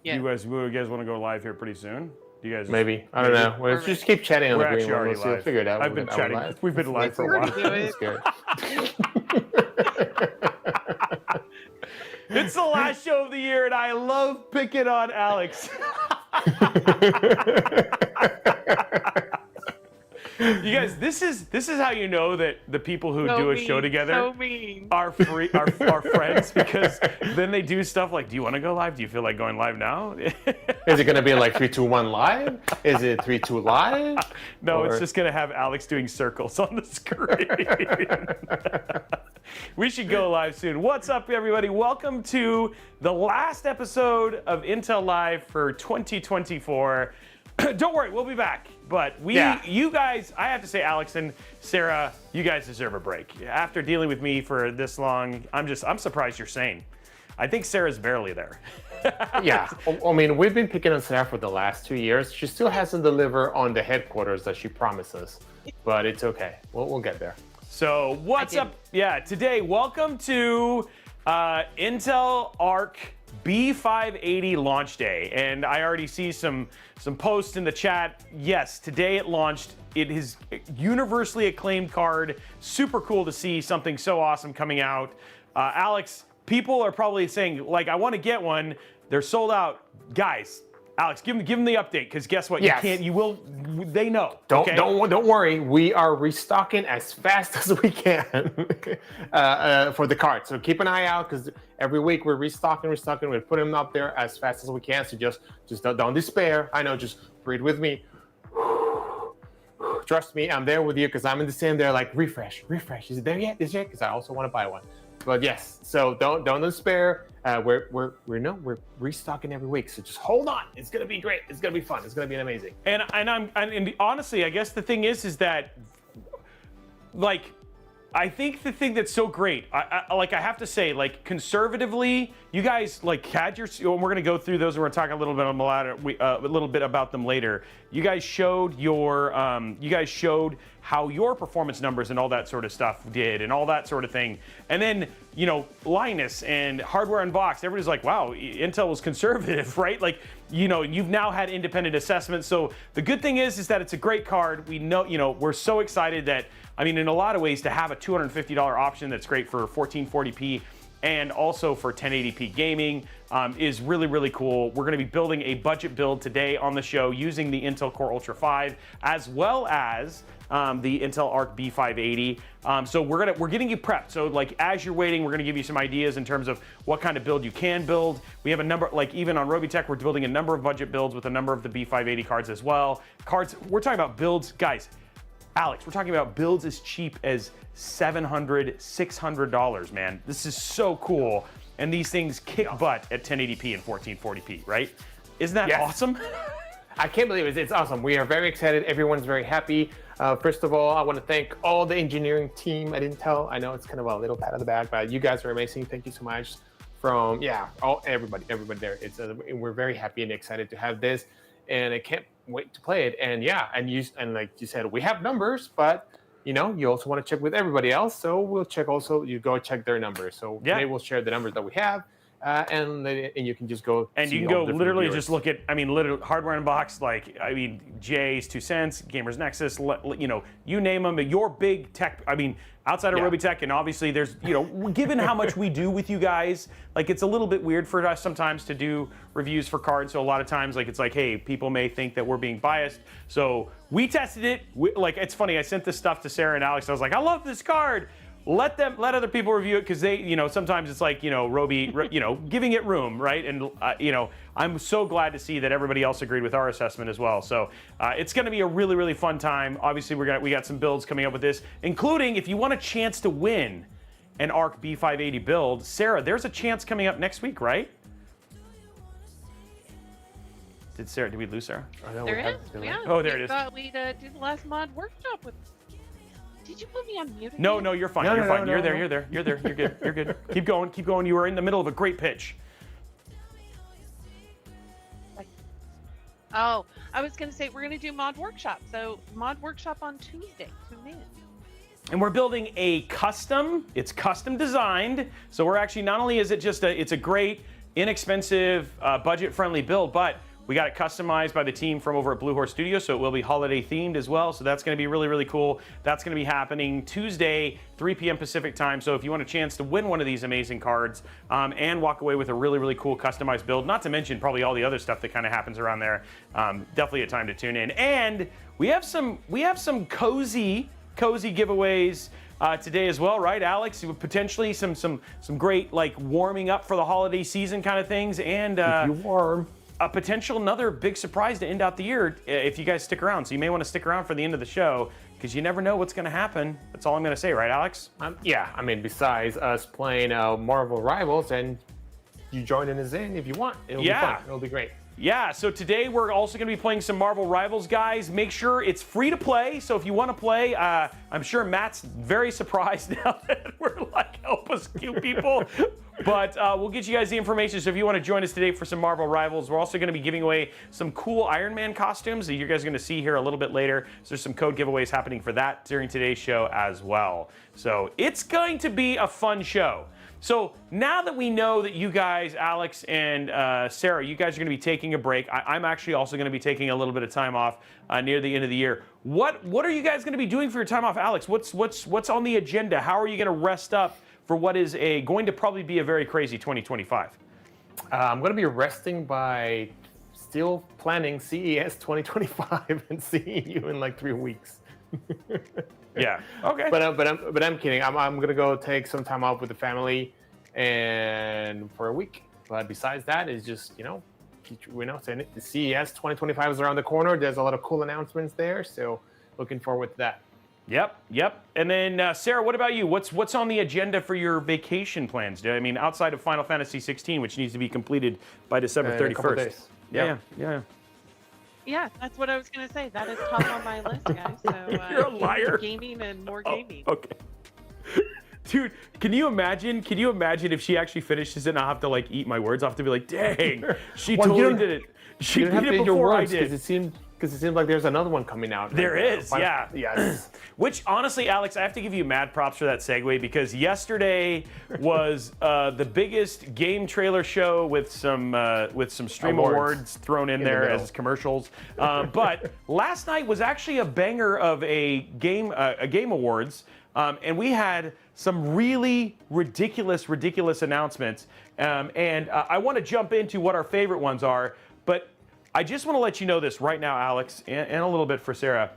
Yeah. You guys want to go live here pretty soon? Do you guys? Maybe. I don't know. Let's just keep chatting on We're the green actually room. already We'll live. figure it out. I've been chatting. We've been live for a while. That's good. It's the last show of the year, and I love picking on Alex. You guys, this is how you know that the people who do a show together are friends, because then they do stuff like, do you want to go live? Do you feel like going live now? Is it going to be like 3, 2, 1 live? Is it 3, 2 live? No, it's just going to have Alex doing circles on the screen. We should go live soon. What's up, everybody? Welcome to the last episode of Intel Live for 2024. Don't worry, we'll be back. But you guys, I have to say, Alex and Sarah, you guys deserve a break. After dealing with me for this long, I'm surprised you're sane. I think Sarah's barely there. Yeah, I mean, we've been picking on Sarah for the last 2 years. She still hasn't delivered on the headquarters that she promised us, but it's okay. We'll get there. So what's up? Yeah, today, welcome to Intel Arc B580 launch day, and I already see some posts in the chat. Yes, today it launched. It is universally acclaimed card. Super cool to see something so awesome coming out. Alex, people are probably saying, like, I want to get one. They're sold out. Guys, Alex, give them the update, because guess what? Yes. They know. Don't worry. We are restocking as fast as we can for the card. So keep an eye out, because every week we're restocking. We're putting them up there as fast as we can. So just don't despair. I know. Just breathe with me. Trust me, I'm there with you, because I'm in the same there. Like, refresh. Is it there yet? Because I also want to buy one. But yes, so don't despair. We're restocking every week, so just hold on. It's gonna be great. It's gonna be fun. It's gonna be amazing. And honestly, I guess the thing is that, like, I think the thing that's so great, I have to say, like, conservatively, you guys like had your. And we're gonna go through those, and we're gonna talk a little bit about them later. You guys showed how your performance numbers and all that sort of stuff did, and all that sort of thing. And then, Linus and Hardware Unboxed, everybody's like, wow, Intel was conservative, right? Like, you've now had independent assessments. So the good thing is that it's a great card. We know, we're so excited that, I mean, in a lot of ways, to have a $250 option that's great for 1440p and also for 1080p gaming is really, really cool. We're going to be building a budget build today on the show using the Intel Core Ultra 5, as well as the Intel Arc B580. So we're getting you prepped. So, like, as you're waiting, we're going to give you some ideas in terms of what kind of build you can build. We have a number, like, even on Robeytech, we're building a number of budget builds with a number of the B580 cards as well. We're talking about builds, guys. Alex, we're talking about builds as cheap as $700, $600, man. This is so cool. And these things kick butt at 1080p and 1440p, right? Isn't that awesome? I can't believe it. It's awesome. We are very excited. Everyone's very happy. First of all, I want to thank all the engineering team at Intel. I know it's kind of a little pat on the back, but you guys are amazing. Thank you so much. From everybody there. We're very happy and excited to have this, and I can't wait to play it. And like you said, we have numbers, but you also want to check with everybody else. So we'll check also. You go check their numbers. So today we'll share the numbers that we have. And you can just go. And you can go literally viewers. Just look at, literally Hardware Unboxed, Jay's 2 cents, Gamers Nexus, you name them. Your big tech, outside of Robeytech, and obviously there's, given how much we do with you guys, like, it's a little bit weird for us sometimes to do reviews for cards. So a lot of times, like, it's like, hey, people may think that we're being biased. So we tested it. It's funny. I sent this stuff to Sarah and Alex. I was like, I love this card. Let other people review it, because they, sometimes it's like, Robey, giving it room, right? And, I'm so glad to see that everybody else agreed with our assessment as well. So it's going to be a really, really fun time. Obviously, we got some builds coming up with this, including if you want a chance to win an Arc B580 build. Sarah, there's a chance coming up next week, right? Did we lose Sarah? There is. Yeah. Oh, there it is. We did the last mod workshop with. Did you put me on mute again? No, you're fine. You're fine. You're there. You're good. You're good. Keep going. You were in the middle of a great pitch. Oh, I was going to say we're going to do mod workshop. So mod workshop on Tuesday. Tune in. And we're building it's custom designed. So we're actually, not only is it just it's a great inexpensive, budget-friendly build, but we got it customized by the team from over at Blue Horse Studio, so it will be holiday themed as well. So that's going to be really, really cool. That's going to be happening Tuesday, 3 p.m. Pacific time. So if you want a chance to win one of these amazing cards and walk away with a really, really cool customized build, not to mention probably all the other stuff that kind of happens around there, definitely a time to tune in. And we have some cozy giveaways today as well, right, Alex? Potentially some great like warming up for the holiday season kind of things, and Keep you warm. a potential another big surprise to end out the year if you guys stick around. So you may want to stick around for the end of the show because you never know what's going to happen. That's all I'm going to say, right, Alex? Yeah, I mean, besides us playing Marvel Rivals, and you joining us in if you want. It'll be fun. It'll be great. Yeah, so today we're also going to be playing some Marvel Rivals, guys. Make sure it's free to play. So if you want to play, I'm sure Matt's very surprised now that we're like, help us cute people. But we'll get you guys the information. So if you want to join us today for some Marvel Rivals, we're also going to be giving away some cool Iron Man costumes that you guys are going to see here a little bit later. So there's some code giveaways happening for that during today's show as well. So it's going to be a fun show. So now that we know that you guys, Alex and Sarah, you guys are going to be taking a break. I'm actually also going to be taking a little bit of time off near the end of the year. What are you guys going to be doing for your time off, Alex? What's on the agenda? How are you going to rest up for what is going to probably be a very crazy 2025? I'm going to be resting by still planning CES 2025 and seeing you in like 3 weeks. Yeah. Okay. But I'm kidding. I'm going to go take some time off with the family and for a week. But besides that, it's just the CES 2025 is around the corner. There's a lot of cool announcements there, so looking forward to that. Yep. And then Sarah, what about you? What's on the agenda for your vacation plans? I mean, outside of Final Fantasy 16, which needs to be completed by December 31st. In a couple days. Yeah. Yeah, that's what I was going to say. That is top on my list, guys. So You're a liar. Gaming and more gaming. Okay. Dude, can you imagine if she actually finishes it and I'll have to like eat my words off to be like, dang, she totally did it. She did it before I did. Because it seems like there's another one coming out. There is, yeah. Yes. Which, honestly, Alex, I have to give you mad props for that segue because yesterday was the biggest game trailer show with some stream awards thrown in there as commercials. But last night was actually a banger of a game awards, and we had some really ridiculous announcements. And I want to jump into what our favorite ones are, but I just want to let you know this right now, Alex, and a little bit for Sarah.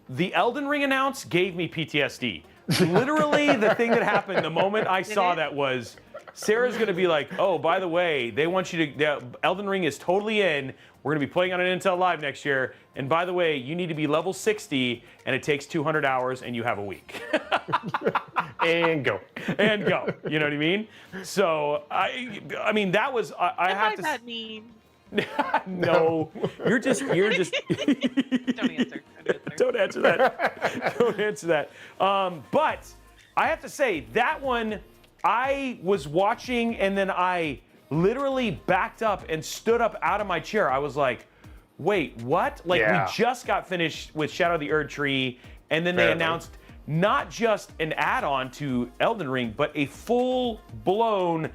The Elden Ring announce gave me PTSD. Literally, the thing that happened the moment I saw that was Sarah's going to be like, oh, by the way, they want you to, Elden Ring is totally in. We're going to be playing on an Intel Live next year. And by the way, you need to be level 60, and it takes 200 hours, and you have a week. And go. And go. You know what I mean? So, I mean, that was, I have to... that mean? No, you're just. Don't answer. Don't answer that. Don't answer that. But I have to say that one, I was watching and then I literally backed up and stood up out of my chair. I was like, "Wait, what?" Like we just got finished with Shadow of the Erd Tree, and then they announced not just an add-on to Elden Ring, but a full-blown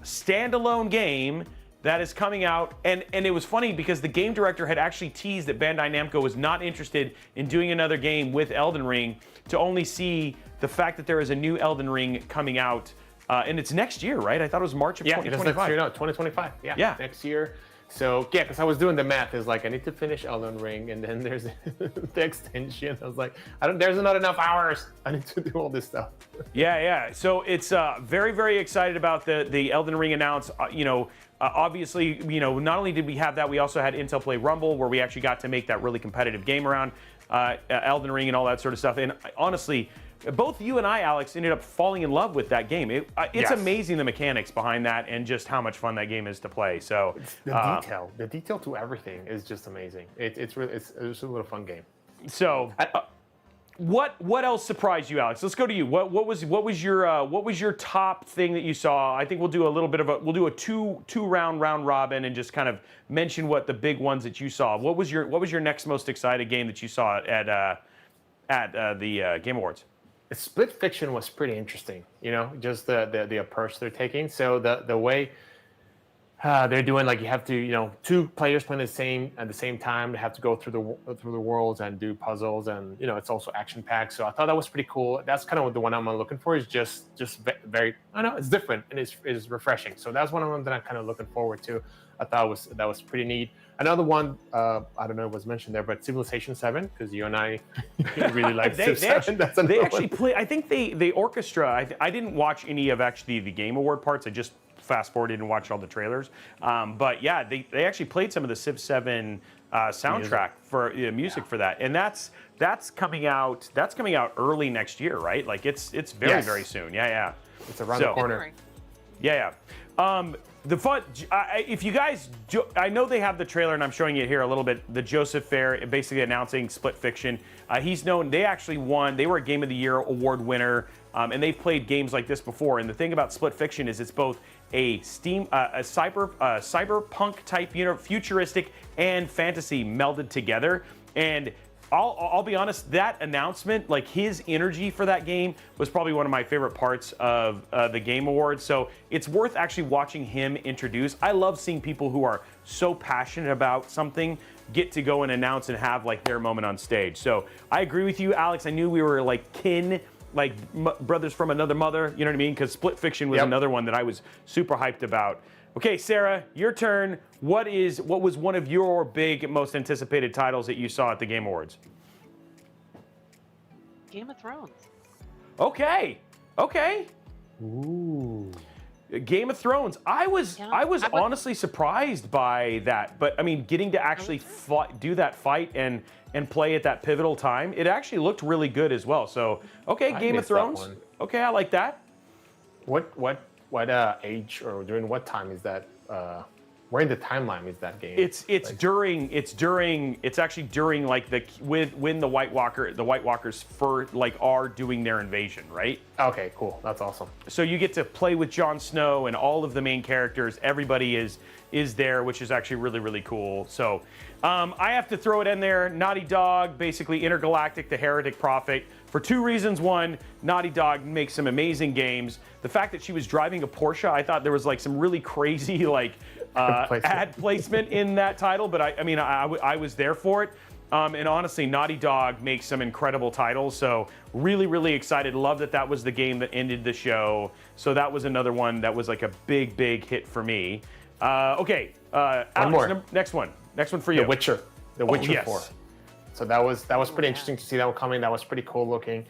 standalone game that is coming out, and it was funny because the game director had actually teased that Bandai Namco was not interested in doing another game with Elden Ring, to only see the fact that there is a new Elden Ring coming out, and it's next year, right? I thought it was March of 2025. Next year, no, 2025. Yeah, next year. So yeah, because I was doing the math, it's like I need to finish Elden Ring, and then there's the extension. I was like, there's not enough hours. I need to do all this stuff. Yeah. So it's very, very excited about the Elden Ring announce. Obviously, not only did we have that, we also had Intel Play Rumble, where we actually got to make that really competitive game around Elden Ring and all that sort of stuff. And honestly, both you and I, Alex, ended up falling in love with that game. It's amazing the mechanics behind that and just how much fun that game is to play. So the detail to everything is just amazing. It's a really fun game. So. What else surprised you, Alex? Let's go to you. What was your top thing that you saw? I think we'll do a two round robin and just kind of mention what the big ones that you saw. What was your next most excited game that you saw at the Game Awards? Split Fiction was pretty interesting. Just the approach they're taking. So the way they're doing like you have to, you know, two players playing at the same time. They have to go through the worlds and do puzzles, and you know, it's also action packed. So I thought that was pretty cool. That's kind of what the one I'm looking for is just very. I don't know, it's different and it's refreshing. So that's one of them that I'm kind of looking forward to. I thought that was pretty neat. Another one, I don't know if it was mentioned there, but Civilization 7, because you and I really like Civ 7. They actually play. I think they orchestra. I didn't watch any of actually the Game Award parts. I just fast forwarded and watched all the trailers. But yeah, they actually played some of the Civ 7 soundtrack for music for that, and that's coming out. That's coming out early next year, right? Like it's very soon. Yeah. It's around the corner. Yeah. The fun, if you guys, I know they have the trailer, and I'm showing you here a little bit. The Joseph Fair, basically announcing Split Fiction. He's known. They actually won. They were a Game of the Year award winner, and they've played games like this before. And the thing about Split Fiction is it's both a cyberpunk type, you know, futuristic and fantasy melded together. And I'll be honest, that announcement, like his energy for that game was probably one of my favorite parts of the Game Awards. So it's worth actually watching him introduce. I love seeing people who are so passionate about something get to go and announce and have like their moment on stage. So I agree with you, Alex. I knew we were like kin, like brothers from another mother, you know what I mean? Because Split Fiction was another one that I was super hyped about. Okay, Sarah, your turn. What was one of your big, most anticipated titles that you saw at the Game Awards? Game of Thrones. Okay. Ooh. Game of Thrones. I was honestly surprised by that, but I mean, getting to actually do that fight and play at that pivotal time, it actually looked really good as well. So, okay, Game of Thrones. Okay, I like that. What age or during what time is that? Where in the timeline is that game? It's actually during like when the White Walkers are doing their invasion, right? Okay, cool. That's awesome. So you get to play with Jon Snow and all of the main characters. Everybody is there, which is actually really cool. So I have to throw it in there. Naughty Dog, basically Intergalactic, the Heretic Prophet, for two reasons. One, Naughty Dog makes some amazing games. The fact that she was driving a Porsche, I thought there was like some really crazy like ad placement in that title, but I was there for it. And honestly, Naughty Dog makes some incredible titles, so really excited. Love that was the game that ended the show. So that was another one that was like a big hit for me. Okay, Alex, next one for you. The Witcher 4. Yes. So that was pretty interesting to see that one coming. That was pretty cool looking.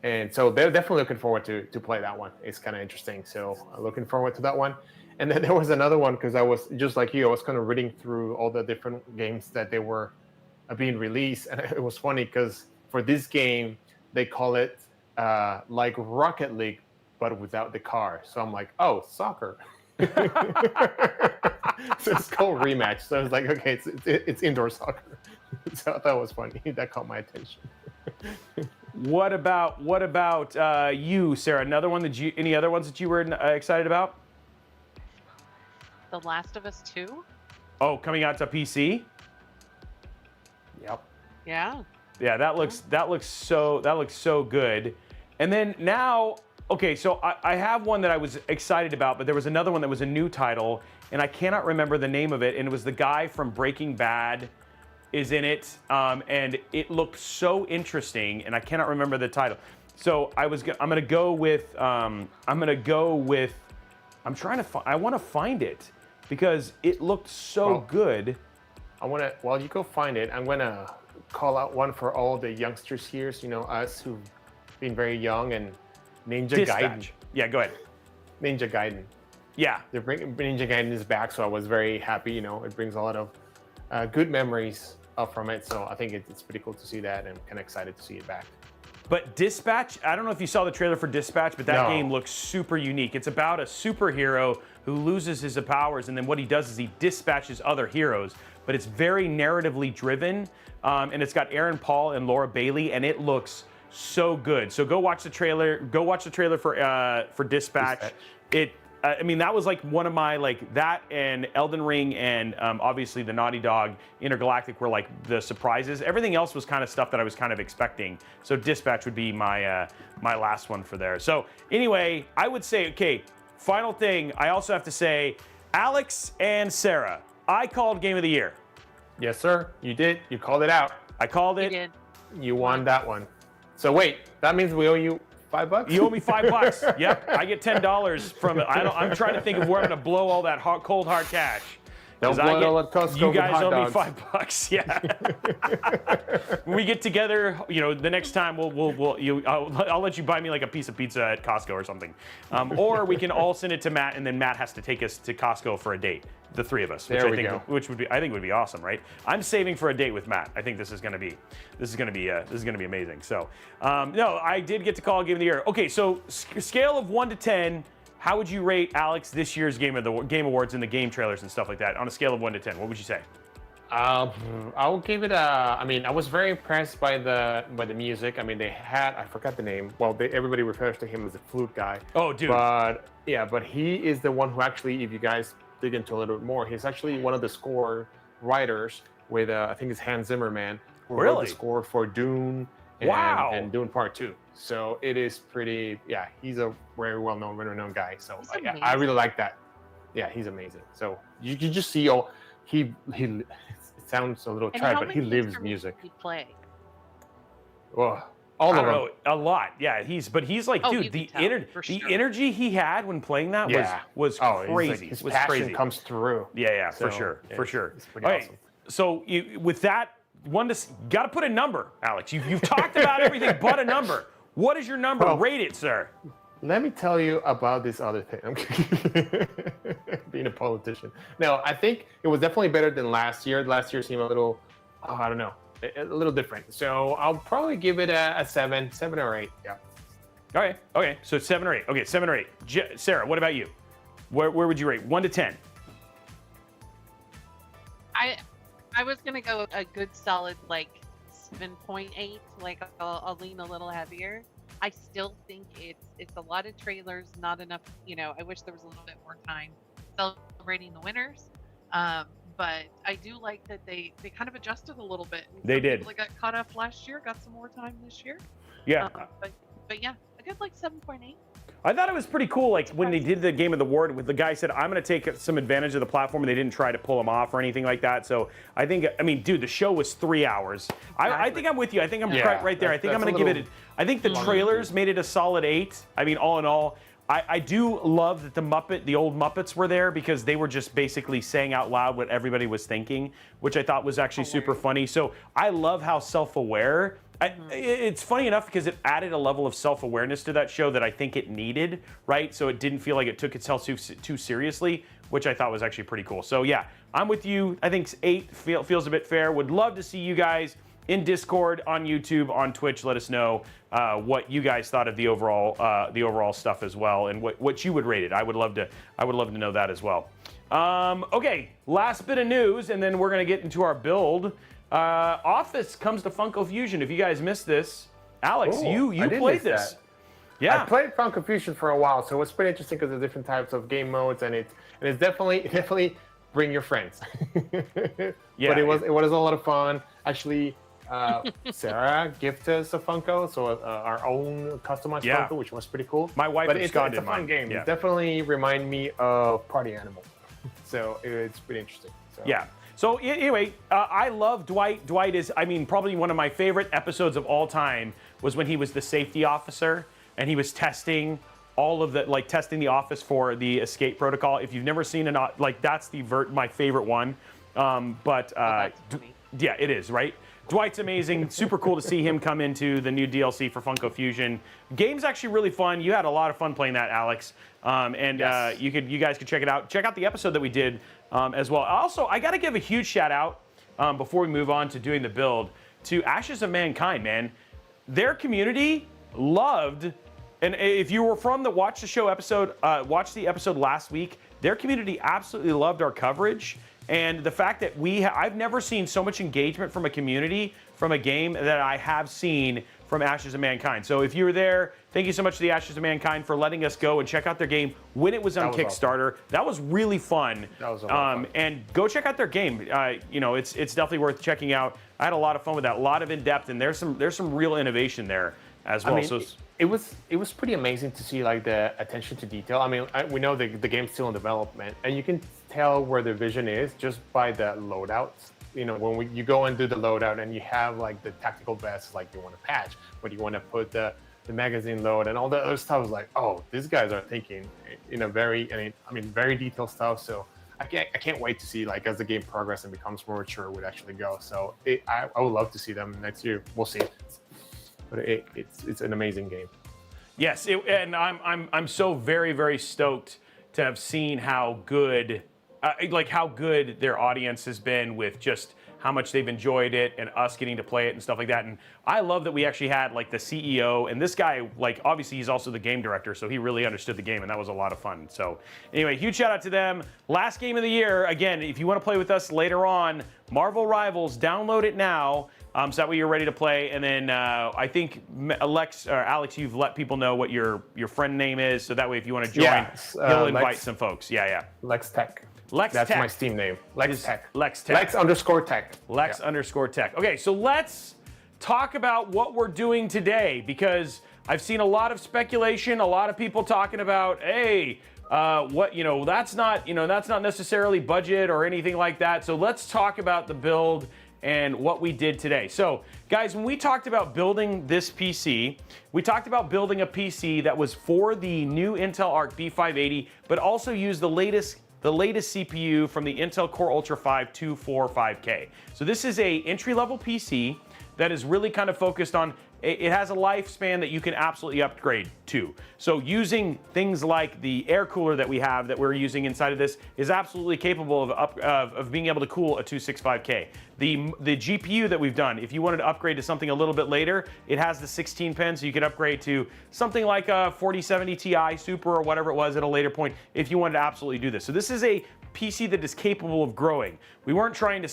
And so they're definitely looking forward to play that one. It's kind of interesting. So looking forward to that one. And then there was another one, because I was just like you, I was kind of reading through all the different games that they were being released. And it was funny because for this game, they call it like Rocket League, but without the car. So I'm like, oh, soccer. So it's called Rematch. So I was like, okay, it's indoor soccer. So I thought it was funny. That caught my attention. What about you, Sarah? Any other ones that you were excited about? The Last of Us 2? Oh, coming out to PC? Yep. Yeah. Yeah, that looks so good. And then now, okay, so I have one that I was excited about, but there was another one that was a new title, and I cannot remember the name of it, and it was the guy from Breaking Bad is in it, and it looked so interesting, and I cannot remember the title. So I want to find it because it looked so good. While you go find it, I'm gonna call out one for all the youngsters here. So, you know, us who've been very young, and Ninja Gaiden. Yeah, go ahead. Ninja Gaiden. Yeah. Ninja Gaiden is back, so I was very happy. You know, it brings a lot of good memories up from it. So I think it's pretty cool to see that, and kind of excited to see it back. But Dispatch, I don't know if you saw the trailer for Dispatch, but that game looks super unique. It's about a superhero who loses his powers, and then what he does is he dispatches other heroes. But it's very narratively driven, and it's got Aaron Paul and Laura Bailey, and it looks so good. So go watch the trailer. Go watch the trailer for Dispatch. That was like one of my, like, that and Elden Ring and obviously the Naughty Dog Intergalactic were like the surprises. Everything else was kind of stuff that I was kind of expecting. So Dispatch would be my last one for there. So anyway, I would say, okay, final thing, I also have to say, Alex and Sarah, I called Game of the Year. Yes, sir. You did. You called it out. I called You it. did. You won that one. So wait, that means we owe you $5? You owe me $5. Yep, I get $10 from it. I'm trying to think of where I'm gonna blow all that cold hard cash. Don't blow it all at Costco You with guys hot owe me dogs. $5. Yeah. When we get together, the next time I'll let you buy me like a piece of pizza at Costco or something, or we can all send it to Matt, and then Matt has to take us to Costco for a date, the three of us, which There I we think go. I think would be awesome, right? I'm saving for a date with Matt. I think this is gonna be amazing. So no, I did get to call Game of the Year. Okay, so scale of 1 to 10. How would you rate, Alex, this year's Game Awards and the game trailers and stuff like that on a scale of 1 to 10? What would you say? I'll give it I mean, I was very impressed by the music. I mean, they had, I forgot the name. Well, everybody refers to him as the flute guy. Oh, dude. But yeah, but he is the one who actually, if you guys dig into a little bit more, he's actually one of the score writers with, I think it's Hans Zimmer, man. Who wrote Really? the score for Dune Wow. and Dune Part 2. So it is pretty, yeah, he's a very well-known, renowned guy. So He's yeah, I really like that. Yeah, he's amazing. So you can just see, he it sounds a little And trite, how but he many lives instruments music. did he play? Oh, all I of don't them. know, a lot. Yeah, he's like, Oh, dude, you the can tell, for the sure. energy he had when playing that Yeah. was Oh, he's like- crazy. his was passion crazy. comes through. Yeah, for So, sure, yeah, for sure. it's pretty Okay, awesome. so with that, got to put a number, Alex. You've talked about everything but a number. What is your number? Well- Rate it, sir. Let me tell you about this other thing. I'm being a politician. No, I think it was definitely better than last year. Last year seemed a little, I don't know, a little different. So I'll probably give it a 7 or 8. Yeah. Okay, so 7 or 8. Okay, 7 or 8. Sarah, what about you? Where would you rate? 1 to 10. I was gonna go a good solid like 7.8. Like I'll lean a little heavier. I still think it's a lot of trailers, not enough. I wish there was a little bit more time celebrating the winners. But I do like that they kind of adjusted a little bit. And They some did. people that got caught up last year got some more time this year. Yeah. But yeah, a good like 7.8. I thought it was pretty cool, like when they did the Game of the Award, with the guy said, I'm going to take some advantage of the platform, and they didn't try to pull him off or anything like that. So I mean, dude, the show was 3 hours. I think I'm with you. I think I'm Yeah, right there. I think I'm that's going to a give it, I think the trailers made it a solid 8. I mean, all in all, I do love that the old Muppets were there, because they were just basically saying out loud what everybody was thinking, which I thought was actually super funny. So I love how self-aware. It's funny enough because it added a level of self-awareness to that show that I think it needed, right? So it didn't feel like it took itself too seriously, which I thought was actually pretty cool. So yeah, I'm with you. I think 8 feels a bit fair. Would love to see you guys in Discord, on YouTube, on Twitch. Let us know what you guys thought of the overall stuff as well, and what you would rate it. I would love to know that as well. Okay, last bit of news, and then we're gonna get into our build. Office comes to Funko Fusion. If you guys missed this, Alex, Ooh, you I did played miss this. that. Yeah. I played Funko Fusion for a while, so it's pretty interesting because there's different types of game modes, and it's definitely bring your friends. Yeah, But it was a lot of fun. Actually, Sarah gifted us a Funko, so our own customized Yeah. Funko, which was pretty cool. My wife but it's a absconded fun mine. game. Yeah. It definitely remind me of Party Animal, so it's pretty interesting. So. Yeah. So anyway, I love Dwight. Dwight is, I mean, probably one of my favorite episodes of all time was when he was the safety officer and he was testing all of the, like testing the office for the escape protocol. If you've never seen that's my favorite one. That's funny. Yeah, it is, right? Dwight's amazing. Super cool to see him come into the new DLC for Funko Fusion. Game's actually really fun. You had a lot of fun playing that, Alex. Yes. You guys could check it out. Check out the episode that we did as well. Also, I got to give a huge shout out before we move on to doing the build to Ashes of Mankind, man. Their community loved, and if you were from the watch the episode last week, their community absolutely loved our coverage. And the fact that I've never seen so much engagement from a community from a game that I have seen from Ashes of Mankind. So if you were there, thank you so much to the Ashes of Mankind for letting us go and check out their game when it was on Kickstarter. Awesome. That was really fun. That was a lot of fun. And go check out their game. It's definitely worth checking out. I had a lot of fun with that, a lot of in-depth, and there's some real innovation there as well. I mean, it was pretty amazing to see like the attention to detail. I mean, we know the game's still in development, and you can tell where the vision is just by the loadouts. You know, when you go and do the loadout and you have like the tactical vests, like you want to patch, but you want to put the magazine load and all the other stuff, is like, oh, these guys are thinking in a very, very detailed stuff. So I can't wait to see, like, as the game progresses and becomes more mature, would actually go. So I would love to see them next year. We'll see, but it's an amazing game. Yes, and I'm so very, very stoked to have seen how good, how good their audience has been with just how much they've enjoyed it and us getting to play it and stuff like that. And I love that we actually had like the CEO, and this guy, like, obviously he's also the game director, so he really understood the game, and that was a lot of fun. So anyway, huge shout out to them. Last game of the year. Again, if you want to play with us later on, Marvel Rivals, download it now. So that way you're ready to play. And then I think Alex, you've let people know what your friend name is, so that way if you want to join, he'll invite some folks. Yeah. LexTech. That's my Steam name. LexTech. LexTech. Lex_Tech. Lex_Tech. Okay, so let's talk about what we're doing today, because I've seen a lot of speculation, a lot of people talking about, hey, that's not necessarily budget or anything like that. So let's talk about the build and what we did today. So guys, when we talked about building this PC, we talked about building a PC that was for the new Intel Arc B580, but also used the latest CPU from the Intel Core Ultra 5 245K. So this is a entry-level PC that is really kind of focused on, it has a lifespan that you can absolutely upgrade to. So using things like the air cooler that we have that we're using inside of this is absolutely capable of being able to cool a 265K. The GPU that we've done, if you wanted to upgrade to something a little bit later, it has the 16 pin, so you could upgrade to something like a 4070 Ti Super or whatever it was at a later point if you wanted to absolutely do this. So this is a PC that is capable of growing. We weren't trying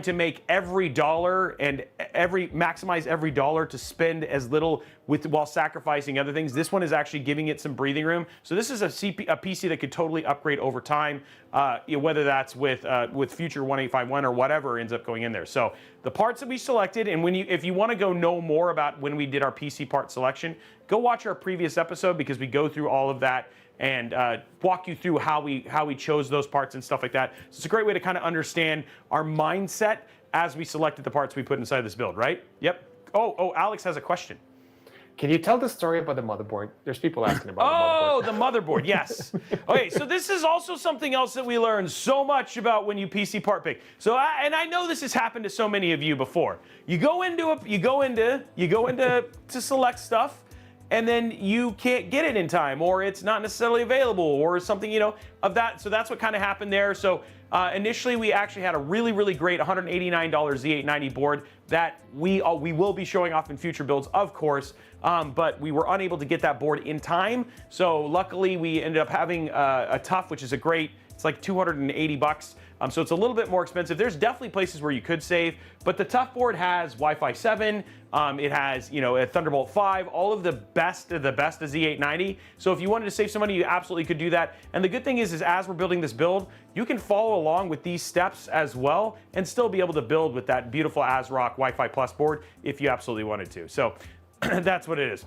to make every dollar and maximize every dollar to spend as little while sacrificing other things. This one is actually giving it some breathing room. So this is a PC that could totally upgrade over time, whether that's with future 1851 or whatever ends up going in there. So the parts that we selected, and if you want to go know more about when we did our PC part selection, go watch our previous episode, because we go through all of that and walk you through how we chose those parts and stuff like that. So it's a great way to kind of understand our mindset as we selected the parts we put inside this build, right? Yep. Oh, Alex has a question. Can you tell the story about the motherboard? There's people asking about the motherboard. Oh, the motherboard, yes. Okay, so this is also something else that we learned so much about when you PC part pick. So, and I know this has happened to so many of you before. You go into to select stuff, and then you can't get it in time, or it's not necessarily available, or something, of that. So that's what kind of happened there. So initially, we actually had a really, really great $189 Z890 board that we will be showing off in future builds, of course, but we were unable to get that board in time. So luckily, we ended up having a TUF, which is it's like $280. So it's a little bit more expensive. There's definitely places where you could save, but the TUF board has Wi-Fi 7. It has, a Thunderbolt 5, all of the best of Z890. So if you wanted to save some money, you absolutely could do that. And the good thing is as we're building this build, you can follow along with these steps as well and still be able to build with that beautiful ASRock Wi-Fi Plus board if you absolutely wanted to. So that's what it is.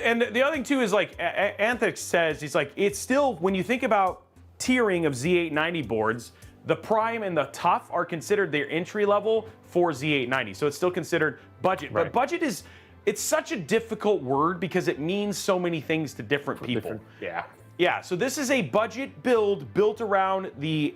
And the other thing too is, like Anthix says, he's like, it's still, when you think about tiering of Z890 boards, the Prime and the TUF are considered their entry level for Z890. So it's still considered budget. Right. But budget it's such a difficult word because it means so many things to different people. Yeah, so this is a budget build built around the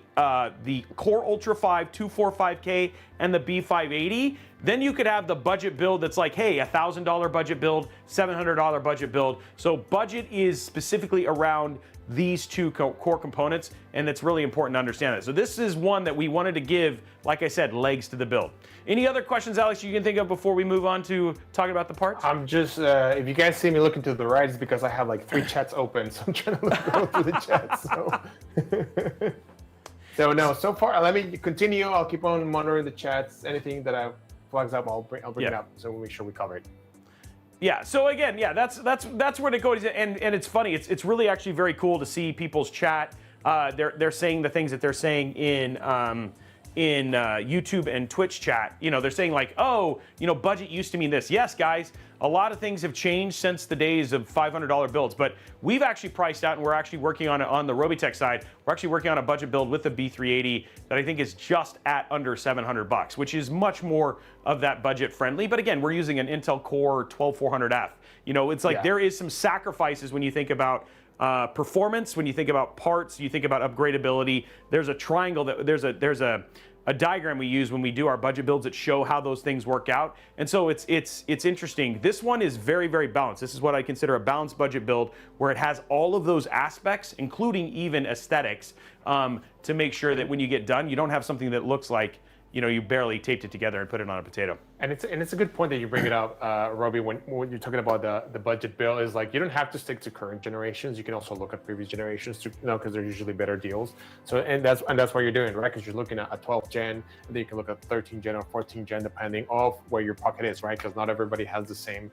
Core Ultra 5 245K and the B580. Then you could have the budget build that's like, hey, $1,000 budget build, $700 budget build. So budget is specifically around these two core components, and it's really important to understand that. So this is one that we wanted to give, like I said, legs to the build. Any other questions, Alex, you can think of before we move on to talking about the parts? I'm just, if you guys see me looking to the right, it's because I have like 3 chats open, so I'm trying to go through the chats. So far, let me continue. I'll keep on monitoring the chats. Anything that flags up, I'll bring it up, so we'll make sure we cover it. Yeah. So again, that's where it goes, and it's funny. It's really actually very cool to see people's chat. They're saying the things that they're saying in YouTube and Twitch chat. They're saying like, oh, budget used to mean this. Yes, guys, a lot of things have changed since the days of $500 builds, but we've actually priced out, and we're actually working on the Robeytech side. We're actually working on a budget build with the B380 that I think is just at under $700, which is much more of that budget friendly. But again, we're using an Intel Core 12400F. You know, it's like there is some sacrifices when you think about performance, when you think about parts, you think about upgradability. There's a triangle that there's a diagram we use when we do our budget builds that show how those things work out. And so it's interesting. This one is very, very balanced. This is what I consider a balanced budget build, where it has all of those aspects, including even aesthetics, to make sure that when you get done, you don't have something that looks like, you know, you barely taped it together and put it on a potato. And it's a good point that you bring it up, Robey, when you're talking about the budget build. Is like, you don't have to stick to current generations. You can also look at previous generations, to, you know, because they're usually better deals. So and that's what you're doing, right? Because you're looking at a 12th gen, and then you can look at 13th gen or 14th gen, depending on where your pocket is, right? Because not everybody has the same,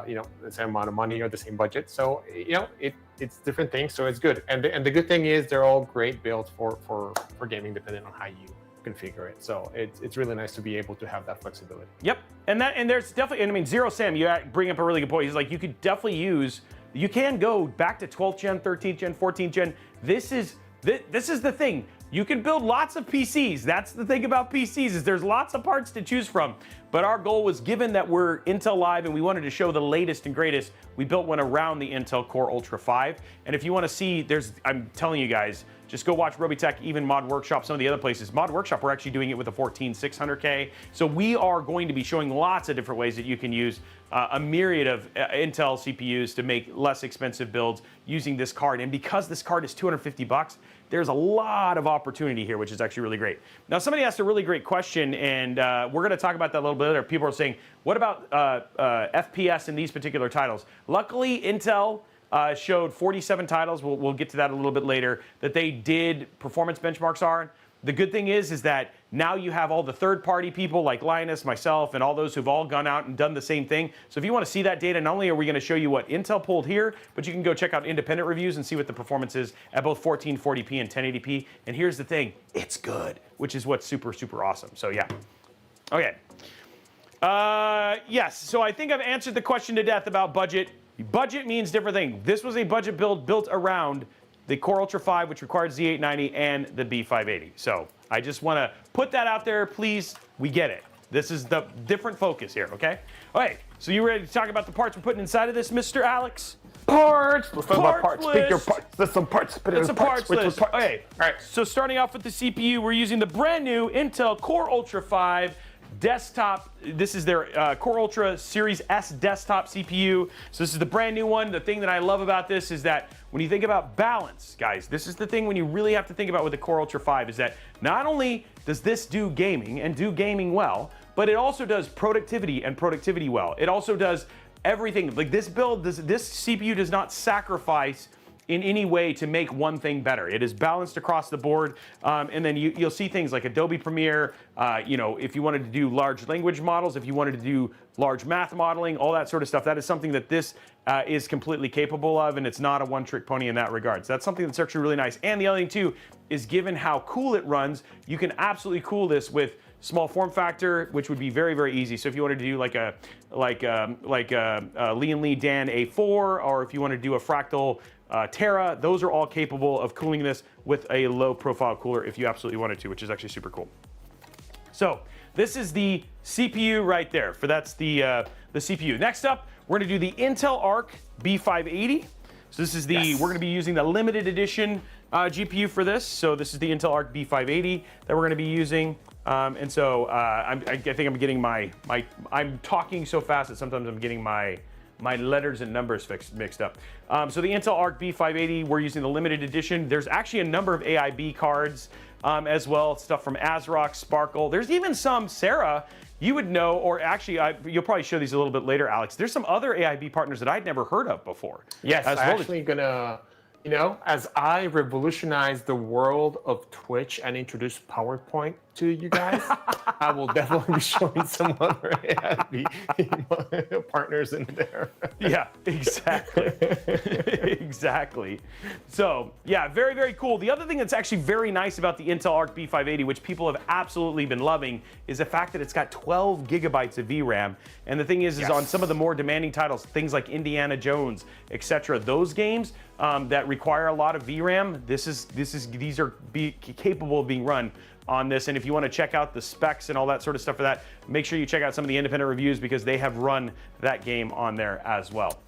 you know, the same amount of money or the same budget. So you know, it's different things. So it's good. And the good thing is they're all great builds for gaming, depending on how you configure it. So it's really nice to be able to have that flexibility. Yep, and there's definitely, and I mean, Zero Sam, you bring up a really good point. He's like, you could definitely use, you can go back to 12th gen, 13th gen, 14th gen. This is the thing. You can build lots of PCs. That's the thing about PCs, is there's lots of parts to choose from. But our goal was, given that we're Intel Live and we wanted to show the latest and greatest, we built one around the Intel Core Ultra 5. And if you want to see, I'm telling you guys, just go watch Robeytech, even Mod Workshop, some of the other places. Mod Workshop, we're actually doing it with a 14600K. So we are going to be showing lots of different ways that you can use a myriad of Intel CPUs to make less expensive builds using this card. And because this card is $250, there's a lot of opportunity here, which is actually really great. Now, somebody asked a really great question, and we're going to talk about that a little bit later. People are saying, what about FPS in these particular titles? Luckily, Intel showed 47 titles, we'll get to that a little bit later, that they did performance benchmarks on. The good thing is that now you have all the third-party people like Linus, myself, and all those who've all gone out and done the same thing. So if you want to see that data, not only are we going to show you what Intel pulled here, but you can go check out independent reviews and see what the performance is at both 1440p and 1080p. And here's the thing, it's good, which is what's super, super awesome. So yeah. Okay. Yes, so I think I've answered the question to death about budget. Budget means different things. This was a budget build built around the Core Ultra 5, which required Z890, and the B580. So I just want to put that out there, please. We get it. This is the different focus here, okay? All right, so you ready to talk about the parts we're putting inside of this, Mr. Alex? Parts! Let's talk about parts. List. Pick your parts. There's some parts. That's a parts list. Okay, all right. So starting off with the CPU, we're using the brand new Intel Core Ultra 5 desktop. This is their Core Ultra Series S desktop CPU. So this is the brand new one. The thing that I love about this is that when you think about balance, guys, this is the thing when you really have to think about with the Core Ultra 5, is that not only does this do gaming and do gaming well, but it also does productivity and productivity well. It also does everything. Like this build, this CPU does not sacrifice in any way to make one thing better. It is balanced across the board, and then you'll see things like Adobe Premiere, you know, if you wanted to do large language models, if you wanted to do large math modeling, all that sort of stuff, that is something that this is completely capable of, and it's not a one-trick pony in that regard. So that's something that's actually really nice. And the other thing too is, given how cool it runs, you can absolutely cool this with small form factor, which would be very, very easy. So if you wanted to do like a Lian Li Dan A4, or if you want to do a fractal Terra, those are all capable of cooling this with a low profile cooler if you absolutely wanted to, which is actually super cool. So this is the CPU right there. That's the CPU. Next up, we're going to do the Intel Arc B580. So this is we're going to be using the limited edition GPU for this. So this is the Intel Arc B580 that we're going to be using. And so I think I'm getting I'm talking so fast that sometimes I'm getting my letters and numbers mixed up. So the Intel Arc B580, we're using the limited edition. There's actually a number of AIB cards as well, stuff from ASRock, Sparkle. There's even some, Sarah, you would know, or actually you'll probably show these a little bit later, Alex. There's some other AIB partners that I'd never heard of before. Yes, I'm actually gonna You know, as I revolutionize the world of Twitch and introduce PowerPoint to you guys, I will definitely be showing some other partners in there. Yeah, exactly. Exactly. So, yeah, very, very cool. The other thing that's actually very nice about the Intel Arc B580, which people have absolutely been loving, is the fact that it's got 12 gigabytes of VRAM. And the thing is on some of the more demanding titles, things like Indiana Jones, etc., those games that require a lot of VRAM, these are capable of being run on this. And if you want to check out the specs and all that sort of stuff for that, make sure you check out some of the independent reviews because they have run that game on there as well.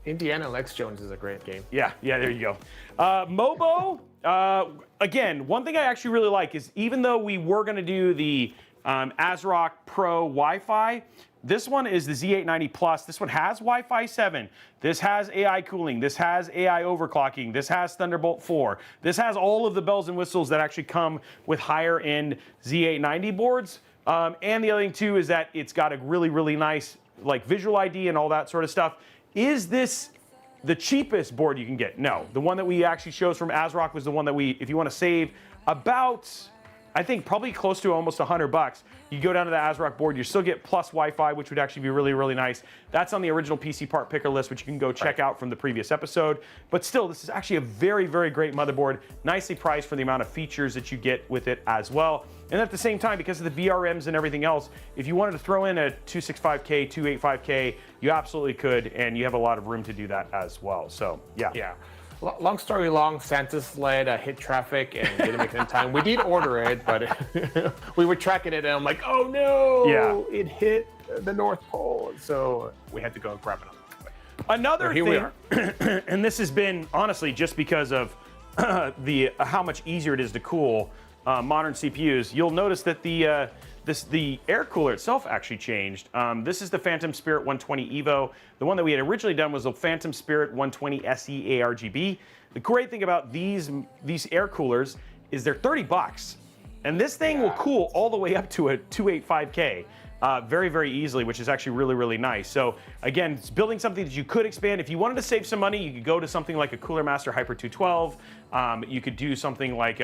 Indiana Lex Jones is a great game. Yeah, there you go. Mobo, again, one thing I actually really like is even though we were going to do the ASRock Pro Wi-Fi, this one is the Z890 Plus. This one has Wi-Fi 7. This has AI cooling. This has AI overclocking. This has Thunderbolt 4. This has all of the bells and whistles that actually come with higher end Z890 boards. And the other thing too is that it's got a really, really nice like visual ID and all that sort of stuff. Is this the cheapest board you can get? No. The one that we actually chose from ASRock was the one that if you want to save about, I think probably close to almost $100, you go down to the ASRock board, you still get plus Wi-Fi, which would actually be really, really nice. That's on the original PC part picker list, which you can go check out from the previous episode. But still, this is actually a very, very great motherboard, nicely priced for the amount of features that you get with it as well. And at the same time, because of the VRMs and everything else, if you wanted to throw in a 265K, 285K, you absolutely could, and you have a lot of room to do that as well. So, yeah. Yeah. Long story long, Santa's sled hit traffic and didn't make it in time. We did order it, but we were tracking it, and I'm like, oh no, it hit the North Pole. So we had to go and grab it. Another thing, we are. And this has been, honestly, just because of how much easier it is to cool modern CPUs, you'll notice that the air cooler itself actually changed. This is the Phantom Spirit 120 Evo. The one that we had originally done was the Phantom Spirit 120 SE ARGB. The great thing about these air coolers is they're $30, and this thing will cool all the way up to a 285K very, very easily, which is actually really, really nice. So again, it's building something that you could expand. If you wanted to save some money, you could go to something like a Cooler Master Hyper 212. You could do something like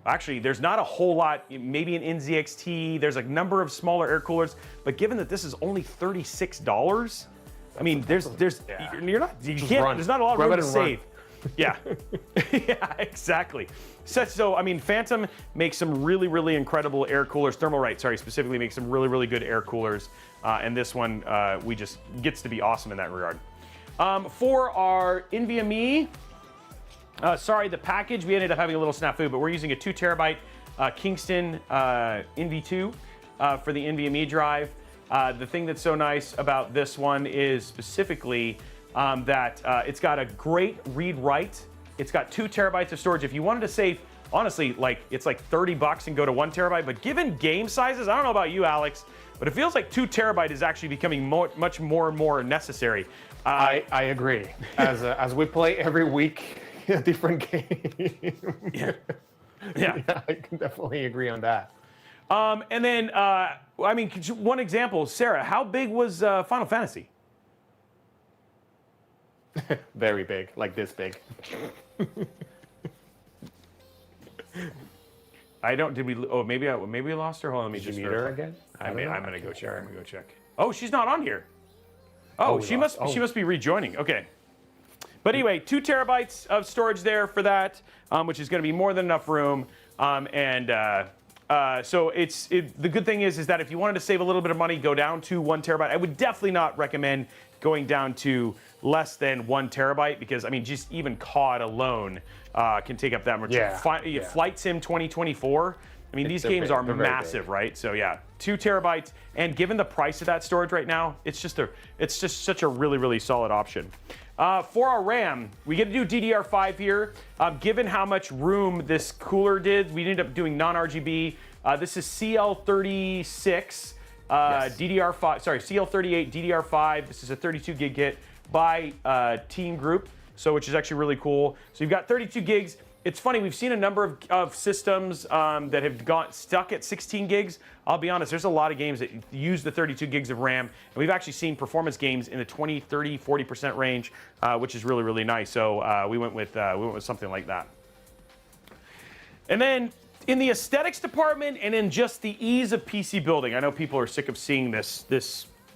actually, there's not a whole lot, maybe an NZXT. There's a number of smaller air coolers, but given that this is only $36, I mean, there's not a lot of room to save. Yeah, yeah, exactly. So, I mean, Phantom makes some really, really incredible air coolers. Thermalright, specifically makes some really, really good air coolers, and this one gets to be awesome in that regard. For our NVMe. The package, we ended up having a little snafu, but we're using a 2 terabyte Kingston NV2 for the NVMe drive. The thing that's so nice about this one is specifically that it's got a great read-write. It's got 2 terabytes of storage. If you wanted to save, honestly, it's like $30 and go to 1 terabyte, but given game sizes, I don't know about you, Alex, but it feels like 2 terabyte is actually becoming much more and more necessary. I agree. As we play every week, a different game. Yeah, I can definitely agree on that. And then, I mean, one example, Sarah, how big was Final Fantasy? Very big, like this big. Maybe we lost her. Hold on, let me just meet her again. I'm gonna go check. Oh, she's not on here. Oh, she must be rejoining. Okay. But anyway, 2 terabytes of storage there for that, which is going to be more than enough room. So the good thing is that if you wanted to save a little bit of money, go down to 1 terabyte. I would definitely not recommend going down to less than 1 terabyte because, I mean, just even COD alone can take up that much. Flight Sim 2024. I mean, these games are massive, right? So yeah, 2 terabytes, and given the price of that storage right now, it's just such a really, really solid option. For our RAM, we get to do DDR5 here. Given how much room this cooler did, we ended up doing non-RGB. This is CL36 DDR5. Sorry, CL38 DDR5. This is a 32 gig kit by Team Group, which is actually really cool. So you've got 32 gigs. it's funny, we've seen a number of systems that have got stuck at 16 gigs. I'll be honest, there's a lot of games that use the 32 gigs of RAM, and we've actually seen performance games in the 20, 30, 40% range, which is really, really nice. So we went with something like that. And then in the aesthetics department and in just the ease of PC building, I know people are sick of seeing this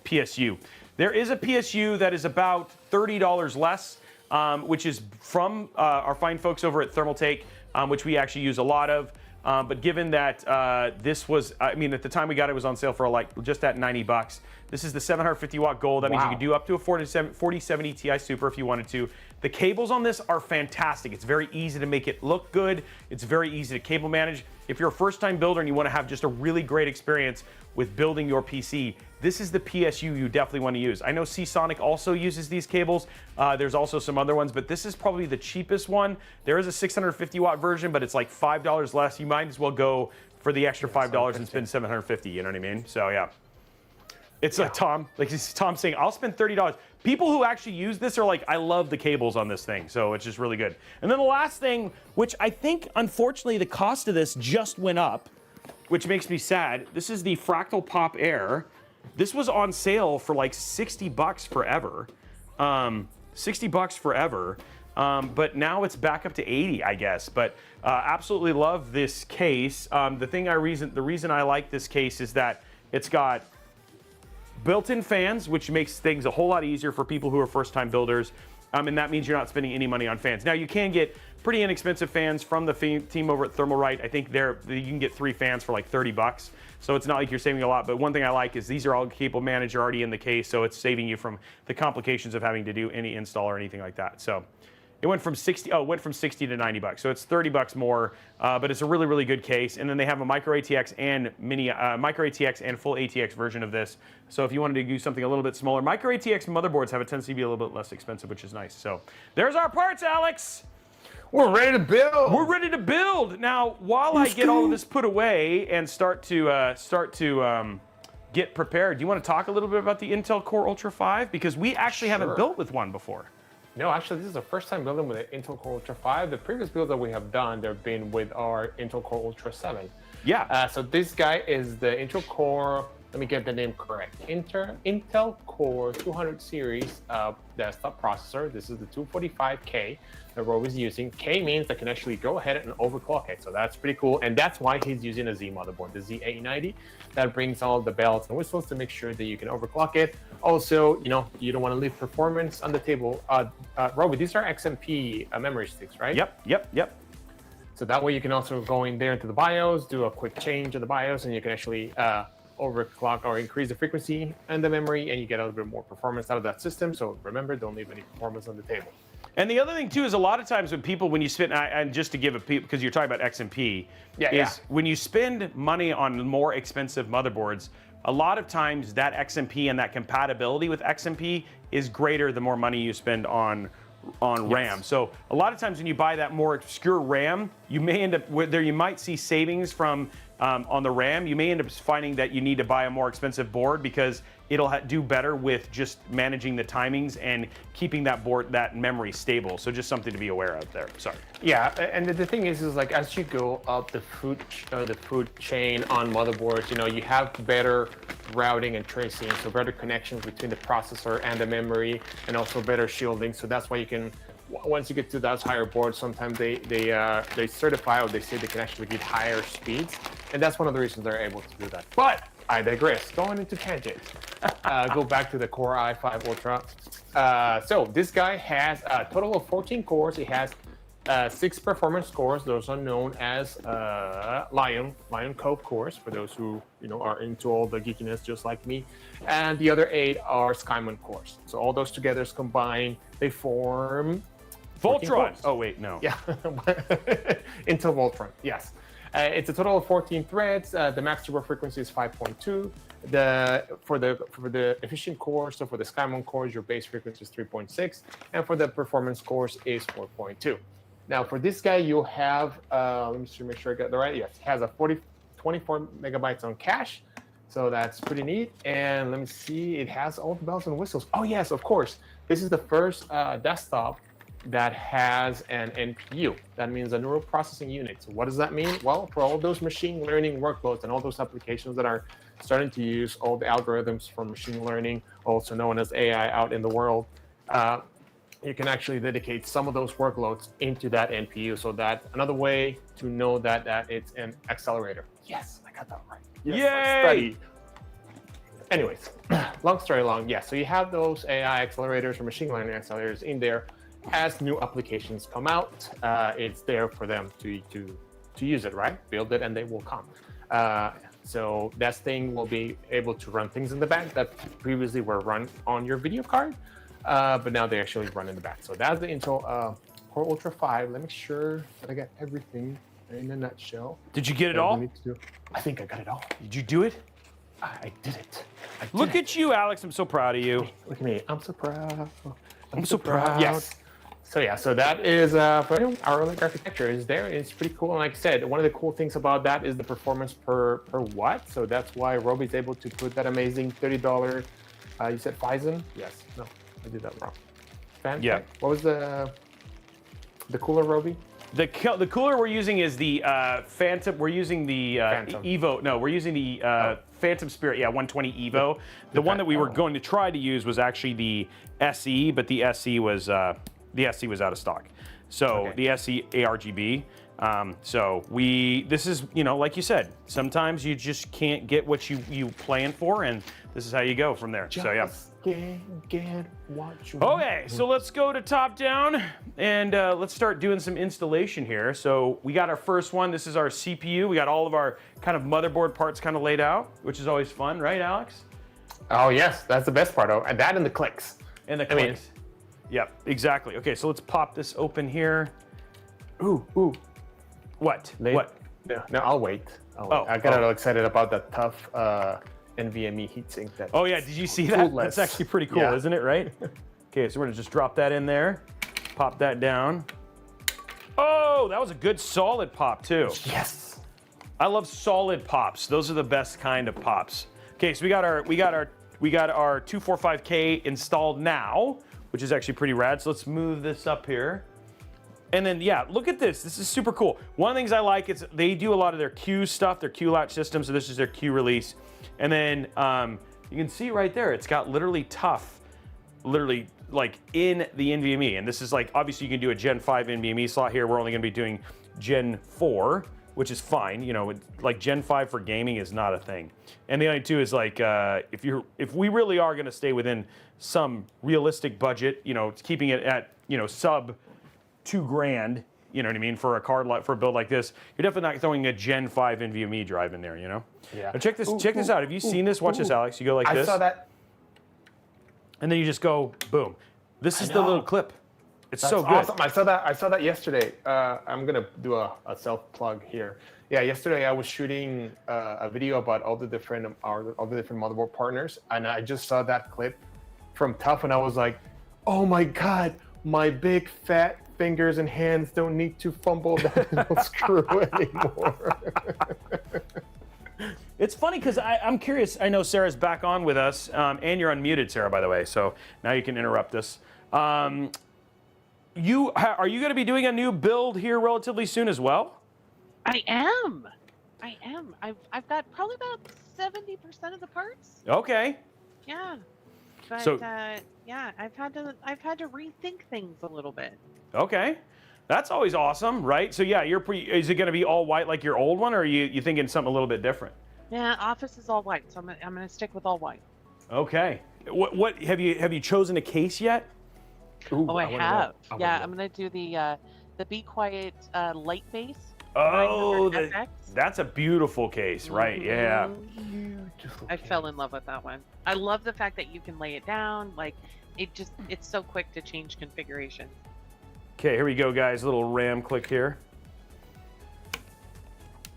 PSU. There is a PSU that is about $30 less, which is from our fine folks over at Thermaltake, which we actually use a lot of. But given that this was, I mean, at the time we got it, was on sale for like just at 90 bucks. This is the 750 watt gold. That means you can do up to a 4070 Ti Super if you wanted to. The cables on this are fantastic. It's very easy to make it look good. It's very easy to cable manage. If you're a first-time builder and you want to have just a really great experience with building your PC, this is the PSU you definitely want to use. I know Seasonic also uses these cables. There's also some other ones, but this is probably the cheapest one. There is a 650 watt version, but it's like $5 less. You might as well go for the extra $5 and spend $750. You know what I mean? So yeah. It's like Tom saying, I'll spend $30. People who actually use this are like, I love the cables on this thing. So it's just really good. And then the last thing, which I think, unfortunately, the cost of this just went up, which makes me sad. This is the Fractal Pop Air. This was on sale for like 60 bucks forever. 60 bucks forever. But now it's back up to 80, I guess. But absolutely love this case. The reason I like this case is that it's got built-in fans, which makes things a whole lot easier for people who are first-time builders, and that means you're not spending any money on fans. Now, you can get pretty inexpensive fans from the team over at Thermalright. I think you can get 3 fans for like 30 bucks, so it's not like you're saving a lot. But one thing I like is these are all cable managed already in the case, so it's saving you from the complications of having to do any install or anything like that. So it went from 60 to 90 bucks, so it's 30 bucks more, but it's a really, really good case. And then they have a micro ATX and micro ATX and full ATX version of this. So if you wanted to do something a little bit smaller, micro ATX motherboards have a tendency to be a little bit less expensive, which is nice. So there's our parts, Alex. We're ready to build. We're ready to build. Now, while I get all of this put away and start to get prepared, do you want to talk a little bit about the Intel Core Ultra 5? Because we actually haven't built with one before. No, actually, this is the first time building with an Intel Core Ultra 5. The previous builds that we have done, they've been with our Intel Core Ultra 7. Yeah. So this guy is the Intel Core, let me get the name correct, Intel Core 200 series desktop processor. This is the 245K that Robey is using. K means that can actually go ahead and overclock it. So that's pretty cool. And that's why he's using a Z motherboard, the Z890. That brings all the bells and whistles to make sure that you can overclock it. Also, you don't want to leave performance on the table. Robey, these are XMP memory sticks, right? Yep. So that way you can also go in there into the BIOS, do a quick change of the BIOS, and you can actually overclock or increase the frequency and the memory, and you get a little bit more performance out of that system. So remember, don't leave any performance on the table. And the other thing too is a lot of times when you spend, and just to give a peep, because you're talking about XMP, when you spend money on more expensive motherboards, a lot of times that XMP and that compatibility with XMP is greater the more money you spend on RAM. So a lot of times when you buy that more obscure RAM, you may end up you might see savings from on the RAM. You may end up finding that you need to buy a more expensive board because it'll do better with just managing the timings and keeping that memory stable. So just something to be aware of there. Sorry. Yeah, and the thing is like as you go up the food chain on motherboards, you have better routing and tracing, so better connections between the processor and the memory, and also better shielding. So that's why you can, once you get to those higher boards, sometimes they certify or they say they can actually get higher speeds, and that's one of the reasons they're able to do that. But I digress. Going into tangent. Go back to the Core i5 Ultra. So this guy has a total of 14 cores. It has 6 performance cores. Those are known as Lion Cove cores, for those who are into all the geekiness just like me. And the other 8 are Skymon cores. So all those together combined, they form Voltron. Oh wait, no. Yeah, Intel Voltron. Yes. It's a total of 14 threads. The max turbo frequency is 5.2. For the efficient core, so for the Skymon cores, your base frequency is 3.6, and for the performance cores is 4.2. Now for this guy, you have let me just make sure I got the right. Yes, it has a 24 megabytes on cache, so that's pretty neat. And let me see, it has all the bells and whistles. Oh yes, of course. This is the first desktop that has an NPU. That means a neural processing unit. So what does that mean? Well, for all those machine learning workloads and all those applications that are starting to use all the algorithms for machine learning, also known as AI out in the world, you can actually dedicate some of those workloads into that NPU. So that's another way to know that it's an accelerator. Yes, I got that right. Yes, yay! Anyways, long story long, yeah. So you have those AI accelerators or machine learning accelerators in there. As new applications come out, it's there for them to use it, right? Build it, and they will come. So that thing will be able to run things in the back that previously were run on your video card, but now they actually run in the back. So that's the Intel Core Ultra 5. Let me make sure that I got everything in a nutshell. Did you get it all? I think I got it all. Did you do it? I did it. Look at you, Alex. I'm so proud of you. Look at me. I'm so proud. I'm so proud. Yes. So yeah, so that is for our electric architecture is there. It's pretty cool. And like I said, one of the cool things about that is the performance per watt. So that's why Robey's able to put that amazing $30. You said Phison? Yes. No, I did that wrong. Fan? Yeah. What was the cooler, Robey? The cooler we're using is the Phantom. We're using the Phantom. Evo. No, we're using the Phantom Spirit. Yeah, 120 Evo. The one that we were going to try to use was actually the SE, but the SE was out of stock. So the SE ARGB. So this is, like you said, sometimes you just can't get what you plan for, and this is how you go from there. So yeah. Get what you Okay, so let's go to top down and let's start doing some installation here. So we got our first one. This is our CPU. We got all of our kind of motherboard parts kind of laid out, which is always fun, right, Alex? Oh yes, that's the best part. And that and the clicks. And the clicks. Yep, exactly. Okay, so let's pop this open here. Ooh. What? What? No, I'll wait. I got a little excited about that tough NVMe heatsink. Oh yeah, did you see that? That's actually pretty cool, isn't it? Right? Okay, so we're gonna just drop that in there, pop that down. Oh, that was a good solid pop too. Yes. I love solid pops. Those are the best kind of pops. Okay, so we got our 245K installed now, which is actually pretty rad. So let's move this up here. And then, yeah, look at this. This is super cool. One of the things I like is they do a lot of their Q stuff, their Q latch system. So this is their Q release. And then you can see right there, it's got literally tough, literally like in the NVMe. And this is like, obviously you can do a Gen 5 NVMe slot here. We're only gonna be doing Gen 4, which is fine. Like Gen 5 for gaming is not a thing. And the other two is like, if we really are gonna stay within some realistic budget, keeping it at, sub $2,000, you know what I mean, for a build like this, you're definitely not throwing a Gen 5 NVMe drive in there, Yeah. But check this out. Have you seen this? Watch this, Alex. You go like this. I saw that. And then you just go, boom. This is the little clip. That's so good. Awesome. I saw that yesterday. I'm gonna do a self plug here. Yeah, yesterday I was shooting a video about all the different motherboard partners, and I just saw that clip from Tough, and I was like, oh my god, my big fat fingers and hands don't need to fumble that little screw anymore. It's funny because I'm curious. I know Sarah's back on with us, and you're unmuted, Sarah, by the way. So now you can interrupt us. Are you going to be doing a new build here relatively soon as well? I am. I've got probably about 70% of the parts. Okay. Yeah. But So- yeah, I've had to rethink things a little bit. Okay. That's always awesome, right? So yeah, is it going to be all white like your old one, or are you thinking something a little bit different? Yeah, office is all white, so I'm gonna stick with all white. Okay. What have you chosen a case yet? Ooh, I have. Yeah, know. I'm gonna do the Be Quiet light base. Oh, 900 FX. that's a beautiful case, right? Yeah. I fell in love with that one. I love the fact that you can lay it down. Like, it's so quick to change configuration. Okay, here we go, guys. A little RAM click here.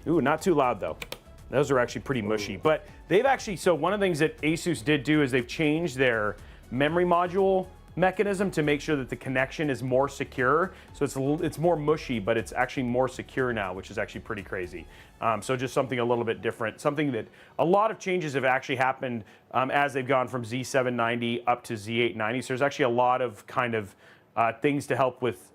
Ooh, not too loud though. Those are actually pretty mushy. But they've actually, so one of the things that Asus did do is they've changed their memory module mechanism to make sure that the connection is more secure. So it's more mushy, but it's actually more secure now, which is actually pretty crazy. So just something a little bit different. Something that a lot of changes have actually happened as they've gone from Z790 up to Z890. So there's actually a lot of kind of things to help with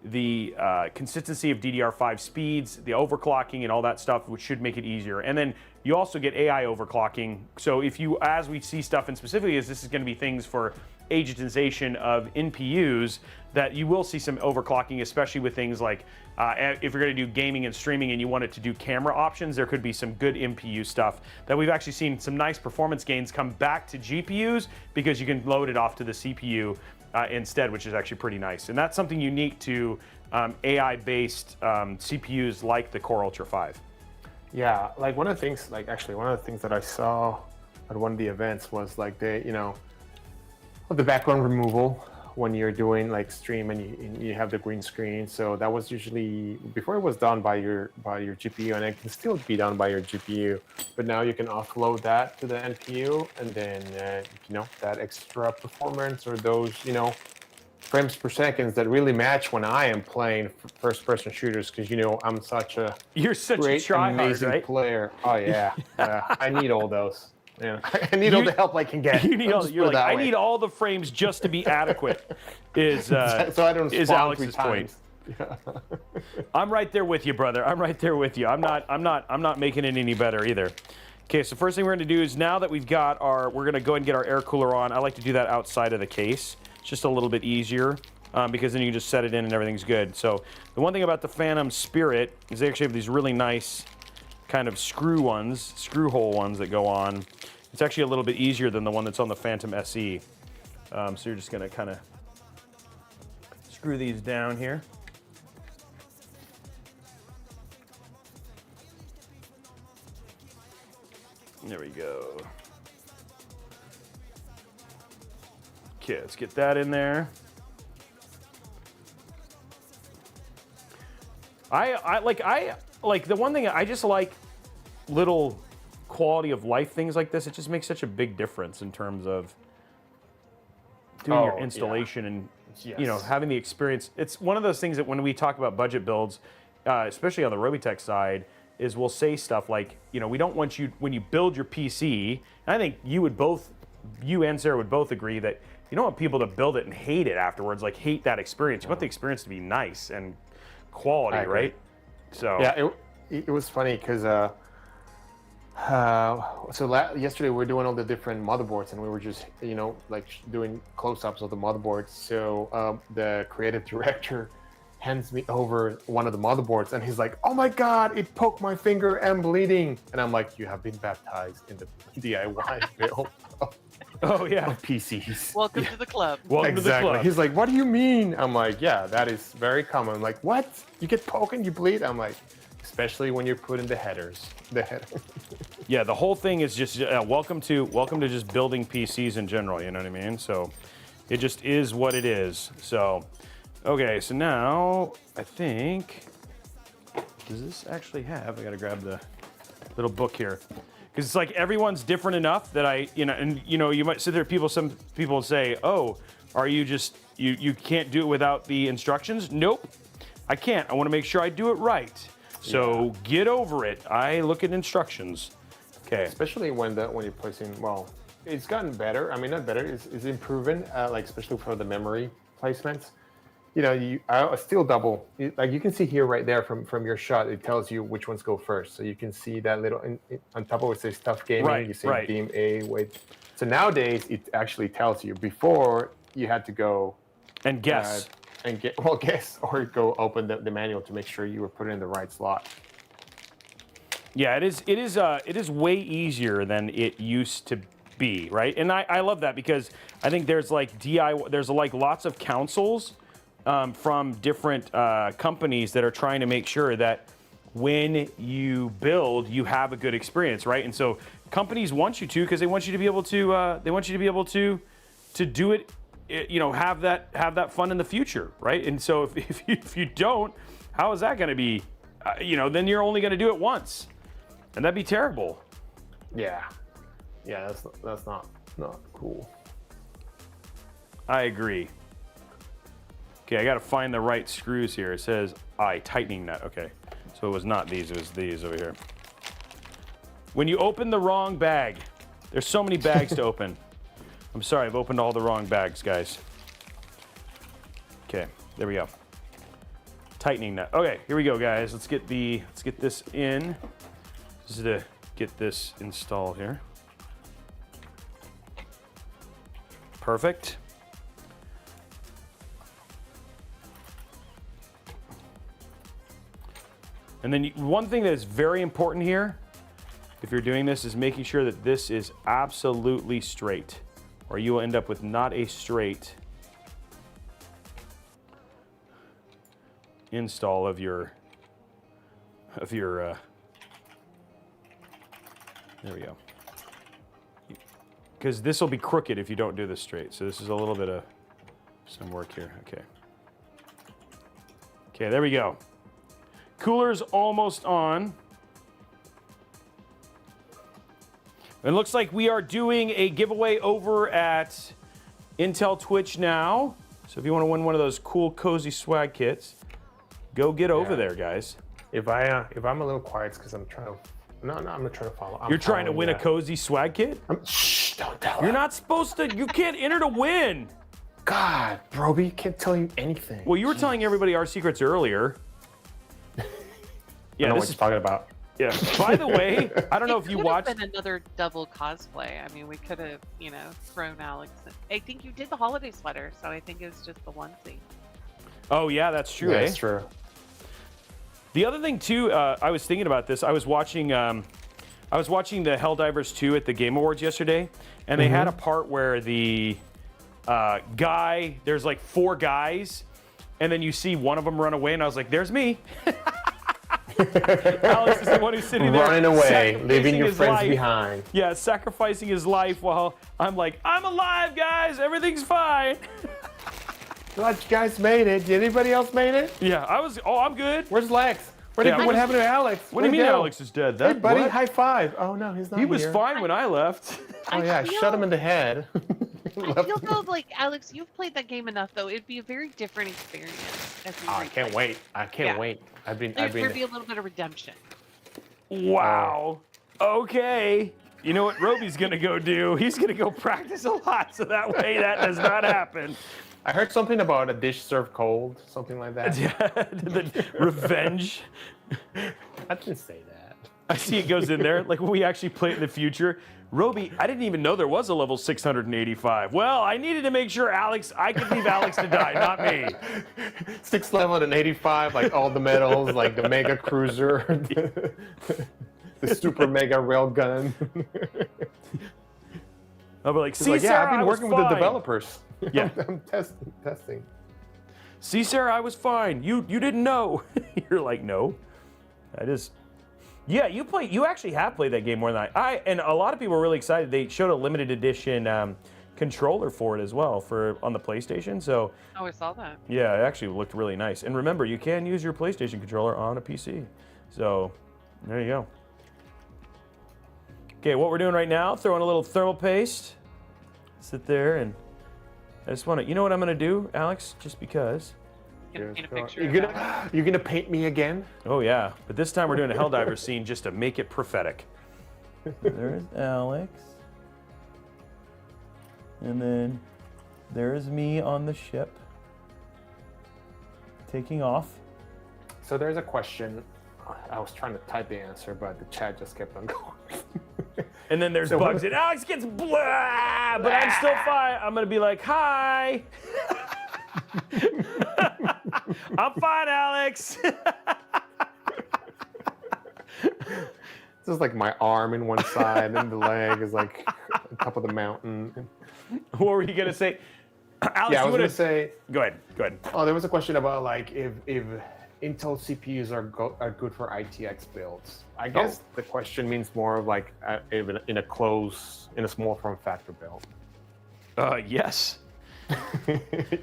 the consistency of DDR5 speeds, the overclocking and all that stuff, which should make it easier. And then you also get AI overclocking. So if you, as we see stuff, and specifically as this is going to be things for agentization of NPUs, that you will see some overclocking, especially with things like if you're going to do gaming and streaming and you want it to do camera options, there could be some good NPU stuff that we've actually seen some nice performance gains come back to GPUs because you can load it off to the CPU instead, which is actually pretty nice. And that's something unique to AI-based CPUs like the Core Ultra 5. Yeah, like one of the things, one of the things that I saw at one of the events was like the background removal when you're doing like stream and you have the green screen. So that was usually before it was done by your GPU, and it can still be done by your GPU. But now you can offload that to the NPU, and then that extra performance or those frames per second that really match when I am playing first-person shooters, because I'm such a great, amazing player. Oh yeah, I need all those. Yeah, I need all the help I can get. You're like, I need all the frames just to be adequate. So I don't is spawn Alex's 3 point? times. Yeah. I'm right there with you, brother. I'm right there with you. I'm not making it any better either. Okay, so first thing we're going to do is, now that we've got we're going to go and get our air cooler on. I like to do that outside of the case. It's just a little bit easier because then you can just set it in and everything's good. So the one thing about the Phantom Spirit is they actually have these really nice kind of screw hole ones that go on. It's actually a little bit easier than the one that's on the Phantom SE. So you're just going to kind of screw these down here. There we go. Okay, let's get that in there. I like the one thing I just like little quality of life things like this. It just makes such a big difference in terms of doing your installation and having the experience. It's one of those things that when we talk about budget builds, especially on the Robeytech side, is we'll say stuff like, we don't want you, when you build your PC, and I think you and Sarah would both agree that you don't want people to build it and hate it afterwards, like hate that experience. You want the experience to be nice and quality, right? So yeah, it was funny because yesterday we were doing all the different motherboards, and we were just doing close-ups of the motherboards. So the creative director hands me over one of the motherboards, and he's like, "Oh my God, it poked my finger and bleeding." And I'm like, "You have been baptized in the DIY build of PCs. Welcome to the club." Welcome to the club. He's like, "What do you mean?" I'm like, "Yeah, that is very common." I'm like, "What? You get poked and you bleed?" I'm like, especially when you're putting the headers. Yeah, the whole thing is just welcome to just building PCs in general. You know what I mean? So it just is what it is. So okay, so now I think, does this actually have? I gotta grab the little book here, because it's like everyone's different enough that you might sit there. Some people say, "Oh, are you just you can't do it without the instructions?" Nope, I can't. I want to make sure I do it right. So get over it. I look at instructions. Okay. Especially when you're placing, it's gotten better. I mean, not better, it's improving, especially for the memory placements. I still double, like you can see here right there from your shot, it tells you which ones go first. So you can see that little, on top of it says tough gaming, you see game A, wait. So nowadays, it actually tells you. Before, you had to go and guess. Guess, or go open the manual to make sure you were putting in the right slot. Yeah, it is way easier than it used to be, right? And I love that, because I think there's like there's like lots of councils from different companies that are trying to make sure that when you build, you have a good experience, right? And so companies want you to, because they want you to be able to do it. Have that fun in the future, right? And so if you don't, how is that going to be? Then you're only going to do it once, and that'd be terrible. Yeah, that's not cool. I agree. Okay, I got to find the right screws here. It says tightening nut. Okay, so it was not these; it was these over here. When you open the wrong bag, there's so many bags to open. I'm sorry, I've opened all the wrong bags, guys. Okay, there we go. Tightening that. Okay, here we go, guys. Let's get this in. This is to get this installed here. Perfect. And then one thing that is very important here, if you're doing this, is making sure that this is absolutely straight, or you will end up with not a straight install of your there we go, because this will be crooked if you don't do this straight. So this is a little bit of some work here. Okay, there we go. Cooler's almost on. It looks like we are doing a giveaway over at Intel Twitch now. So if you want to win one of those cool cozy swag kits, go get over there, guys. If I'm a little quiet, it's because I'm trying to. No, I'm not trying to follow. You're trying to win a cozy swag kit? Shh! Don't tell her. You're not supposed to. You can't enter to win. God, Robey can't tell you anything. Well, you were telling everybody our secrets earlier. Yeah, I know what you're talking about. Yeah. By the way, I don't know if you watched. It could have been another double cosplay. I mean, we could have, thrown Alex. I think you did the holiday sweater, so I think it was just the onesie. Oh yeah, that's true. Yeah, eh? that's true. The other thing too, I was thinking about this. I was watching the Helldivers 2 at the Game Awards yesterday, and they had a part where the guy, there's like 4 guys, and then you see one of them run away, and I was like, "There's me." Alex is the one who's sitting there running away, leaving your friends life. behind. Yeah, sacrificing his life while I'm like, "I'm alive, guys. Everything's fine." Glad you guys made it. Did anybody else made it? Yeah, I'm good. Where's Lex? What Yeah. happened to Alex? What do you mean Alex is dead? Hey, buddy, what? high five. Oh no, he's not He was here. fine when I left. Oh yeah, I shot him in the head. I feel though, like, Alex, you've played that game enough, though. It'd be a very different experience. I can't wait. I can't wait. I've been. There'd be a little bit of redemption. Wow. Okay. You know what Robey's gonna go do? He's gonna go practice a lot, so that way that does not happen. I heard something about a dish served cold, something like that. Yeah, the revenge. I didn't say that. I see it goes in there. Like when we actually play it in the future. Robey, I didn't even know there was a level 685. Well, I needed to make sure I could leave Alex to die, not me. 6 level and 85, like all the medals, like the mega cruiser, the super mega railgun. I'll be like, see, like, yeah, Sarah, I've been working with the developers. Yeah. I'm testing. See, Sarah, I was fine. You didn't know. You're like, no. Yeah, you actually have played that game more than I. And a lot of people were really excited. They showed a limited edition controller for it as well on the PlayStation. So. Oh, I saw that. Yeah, it actually looked really nice. And remember, you can use your PlayStation controller on a PC. So, there you go. Okay, what we're doing right now, throwing a little thermal paste. Sit there and I just want to, you know what I'm going to do, Alex? Just because. Gonna paint a picture. You're gonna paint me again? Oh yeah, but this time we're doing a Helldiver scene just to make it prophetic. There's Alex. And then there's me on the ship. Taking off. So there's a question. I was trying to type the answer, but the chat just kept on going. And then there's bugs, and Alex gets blah, but I'm still fine. I'm gonna be like, hi. I'm fine, Alex. This is like my arm in one side, and the leg is like on top of the mountain. What were you gonna say, Alex? Yeah, I was gonna say. Go ahead. Oh, there was a question about like if Intel CPUs are good for ITX builds. I guess the question means more of like in a small form factor build. Yes.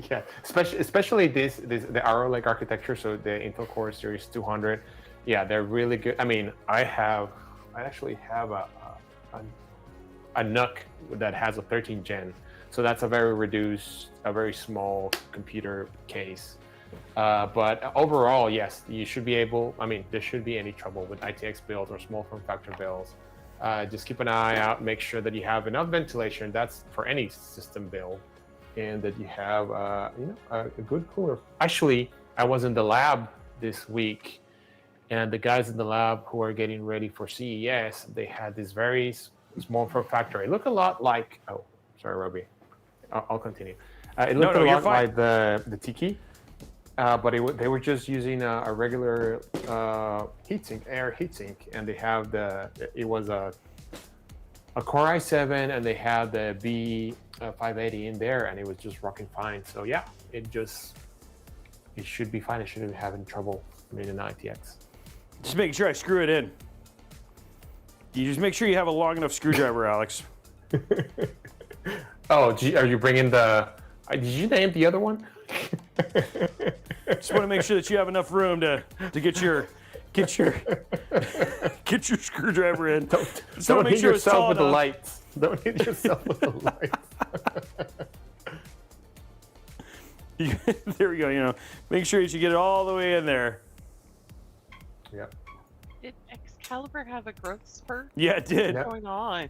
Yeah, especially the Arrow Lake architecture. So the Intel Core Series 200. Yeah, they're really good. I mean, I actually have a NUC that has a 13 gen. So that's a very reduced, a very small computer case. But overall, yes, you should be able, I mean, there shouldn't be any trouble with ITX builds or small form factor builds. Just keep an eye out, make sure that you have enough ventilation. That's for any system build. and that you have a good cooler. Actually, I was in the lab this week, and the guys in the lab who are getting ready for CES, they had this very small form factor. It looked a lot like, oh, sorry, Robey. I'll continue. It looked a lot like the Tiki, but they were just using a regular heatsink, air heatsink, and they have it was a Core i7, and they had the B580 in there, and it was just rocking fine. So yeah, it should be fine. It shouldn't be having trouble in an ITX. Just making sure I screw it in. You just make sure you have a long enough screwdriver, Alex. Oh, are you bringing the? Did you name the other one? Just want to make sure that you have enough room to get your screwdriver in. Don't hit yourself with the lights. Don't hit yourself with the lights. There we go. Make sure you get it all the way in there. Yep. Did Excalibur have a growth spurt? Yeah, it did. What's going on?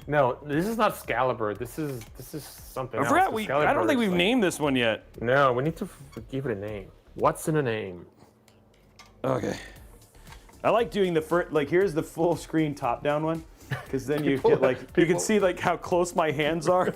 No, this is not Excalibur. This is something I else. forgot I don't think we've named this one yet. No, we need to give it a name. What's in a name? Okay. I like doing here's the full screen top down one, because then you get you can see how close my hands are.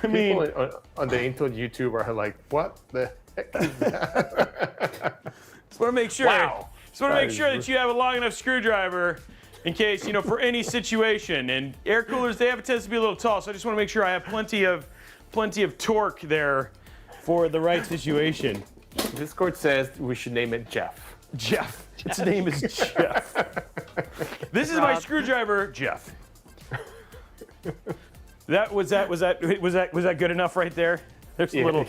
I mean, people on the Intel YouTube are like, what the heck is that? Just want to make sure. Wow. Just want to make sure that you have a long enough screwdriver in case, for any situation. And air coolers, they have a tendency to be a little tall, so I just want to make sure I have plenty of torque there for the right situation. Discord says we should name it Jeff. Jeff. Its name is Jeff. This is my screwdriver, Jeff. Was that good enough right there? There's a little.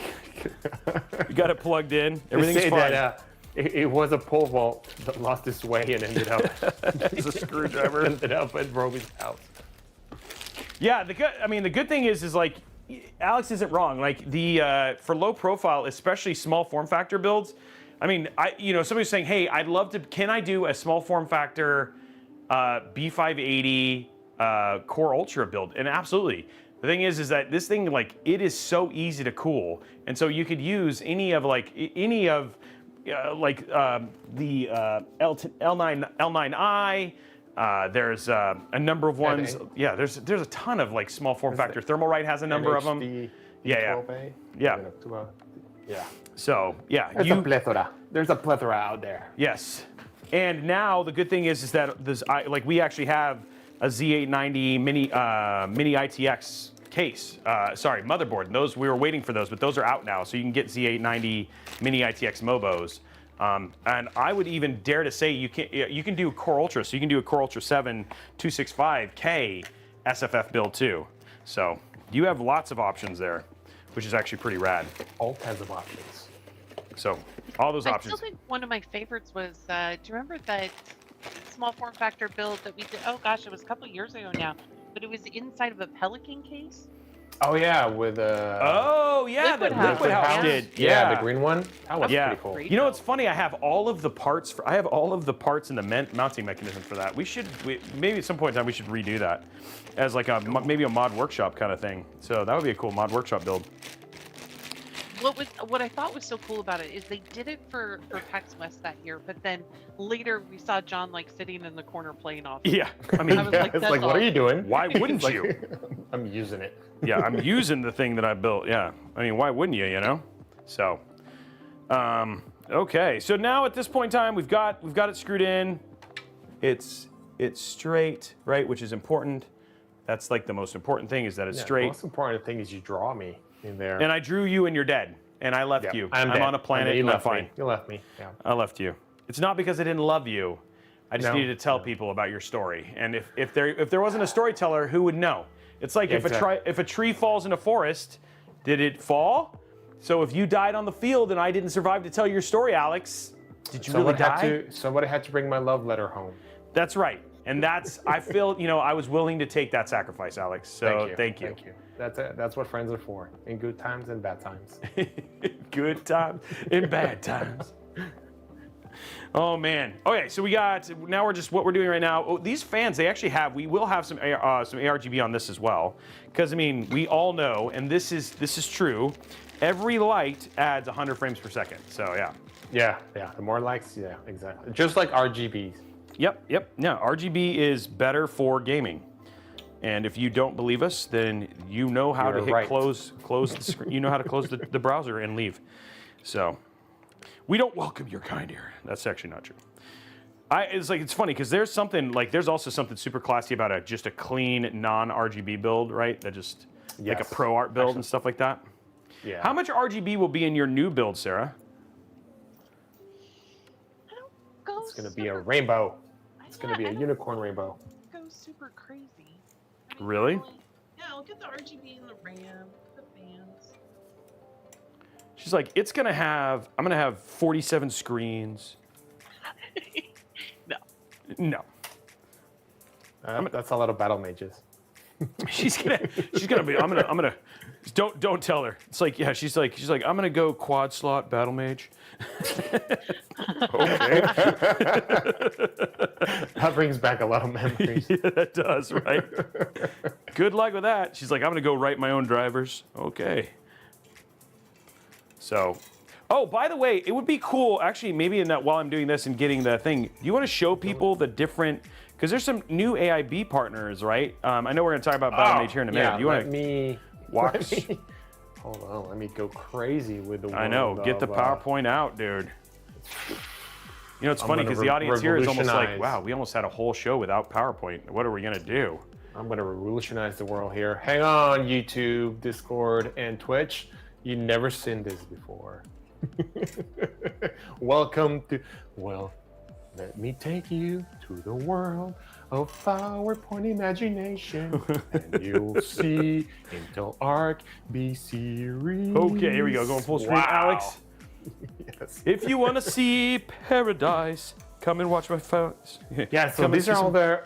You got it plugged in. Everything's fine. That, it was a pole vault that lost its way and ended up as a screwdriver. Ended up at Robey's house. Yeah, the good thing is Alex isn't wrong. For low profile, especially small form factor builds. Somebody's saying, hey, can I do a small form factor B580 Core Ultra build? And absolutely. The thing is that this thing, it is so easy to cool. And so you could use any of the L9i. There's a number of ones. Yeah, there's a ton of small form factor. Thermalright has a number of them. Yeah. So yeah, there's a plethora. There's a plethora out there. Yes, and now the good thing is that we actually have a Z890 mini ITX case. Motherboard. And those we were waiting for those, but those are out now. So you can get Z890 mini ITX Mobos. And I would even dare to say you can do Core Ultra, so you can do a Core Ultra 7 265K SFF build too. So you have lots of options there, which is actually pretty rad. All kinds of options. So all those options. I still think one of my favorites was, do you remember that small form factor build that we did? Oh gosh, it was a couple years ago now, but it was inside of a Pelican case. Oh yeah, with Liquid House did. Yeah, the green one. That was pretty cool. You know what's funny? I have all of the parts in the mounting mechanism for that. Maybe at some point in time we should redo that as maybe a mod workshop kind of thing. So that would be a cool mod workshop build. What I thought was so cool about it is they did it for PAX West that year, but then later we saw John sitting in the corner playing off. Yeah, I was like, it's like, what are you doing? Why wouldn't you? I'm using it. Yeah, I'm using the thing that I built. Yeah, why wouldn't you? So, okay. So now at this point in time, we've got it screwed in. It's straight, right? Which is important. That's the most important thing, is that it's straight. The most important thing is you draw me in there. And I drew you and you're dead. And I left you. I'm on a planet and I'm fine. You left me. Yeah. I left you. It's not because I didn't love you. I just needed to tell people about your story. And if there wasn't a storyteller, who would know? It's like if a tree falls in a forest, did it fall? So if you died on the field and I didn't survive to tell your story, Alex, did you really die? Somebody had to bring my love letter home. That's right. And I feel, I was willing to take that sacrifice, Alex. So thank you. Thank you. That's what friends are for, in good times and bad times. Good times and bad times. Oh man. Okay, so now what we're doing right now. Oh, these fans, we will have some ARGB on this as well, because I mean we all know, and this is true. Every light adds 100 frames per second. So yeah. Yeah. The more lights, yeah, exactly. Just like RGBs. Yep. Yeah, RGB is better for gaming. And if you don't believe us, then you know how to hit close the screen. You know how to close the browser and leave. So we don't welcome your kind here. That's actually not true. It's funny because there's also something super classy about just a clean non-RGB build, right? That just like a pro art build and stuff like that. Yeah. How much RGB will be in your new build, Sarah? It's gonna be a rainbow. It's gonna be a unicorn rainbow. Go super crazy. Really? Yeah, I'll get the RGB and the RAM, the fans. She's like, I'm gonna have 47 screens. No. That's a lot of battle mages. she's gonna be. I'm gonna. Don't tell her. It's like, yeah. She's like, I'm gonna go quad slot battle mage. Okay. That brings back a lot of memories. Yeah, that does, right? Good luck with that. She's like, I'm gonna go write my own drivers. Okay. So, oh, by the way, it would be cool, actually, maybe while I'm doing this and getting the thing, do you want to show people the different, because there's some new AIB partners, right? I know we're going to talk about Battle Mage here in a minute. Yeah, do you want to walk us? Hold on, let me go crazy with the I know, get the PowerPoint out, dude. You know, it's funny because the audience here is almost like, wow, we almost had a whole show without PowerPoint. What are we going to do? I'm going to revolutionize the world here. Hang on, YouTube, Discord, and Twitch. You've never seen this before. Welcome to, let me take you to the world of PowerPoint imagination, and you'll see Intel Arc B series. Okay, here we go, going full screen. Wow. Alex, yes. If you want to see paradise, come and watch my phones. Yeah, so these are all the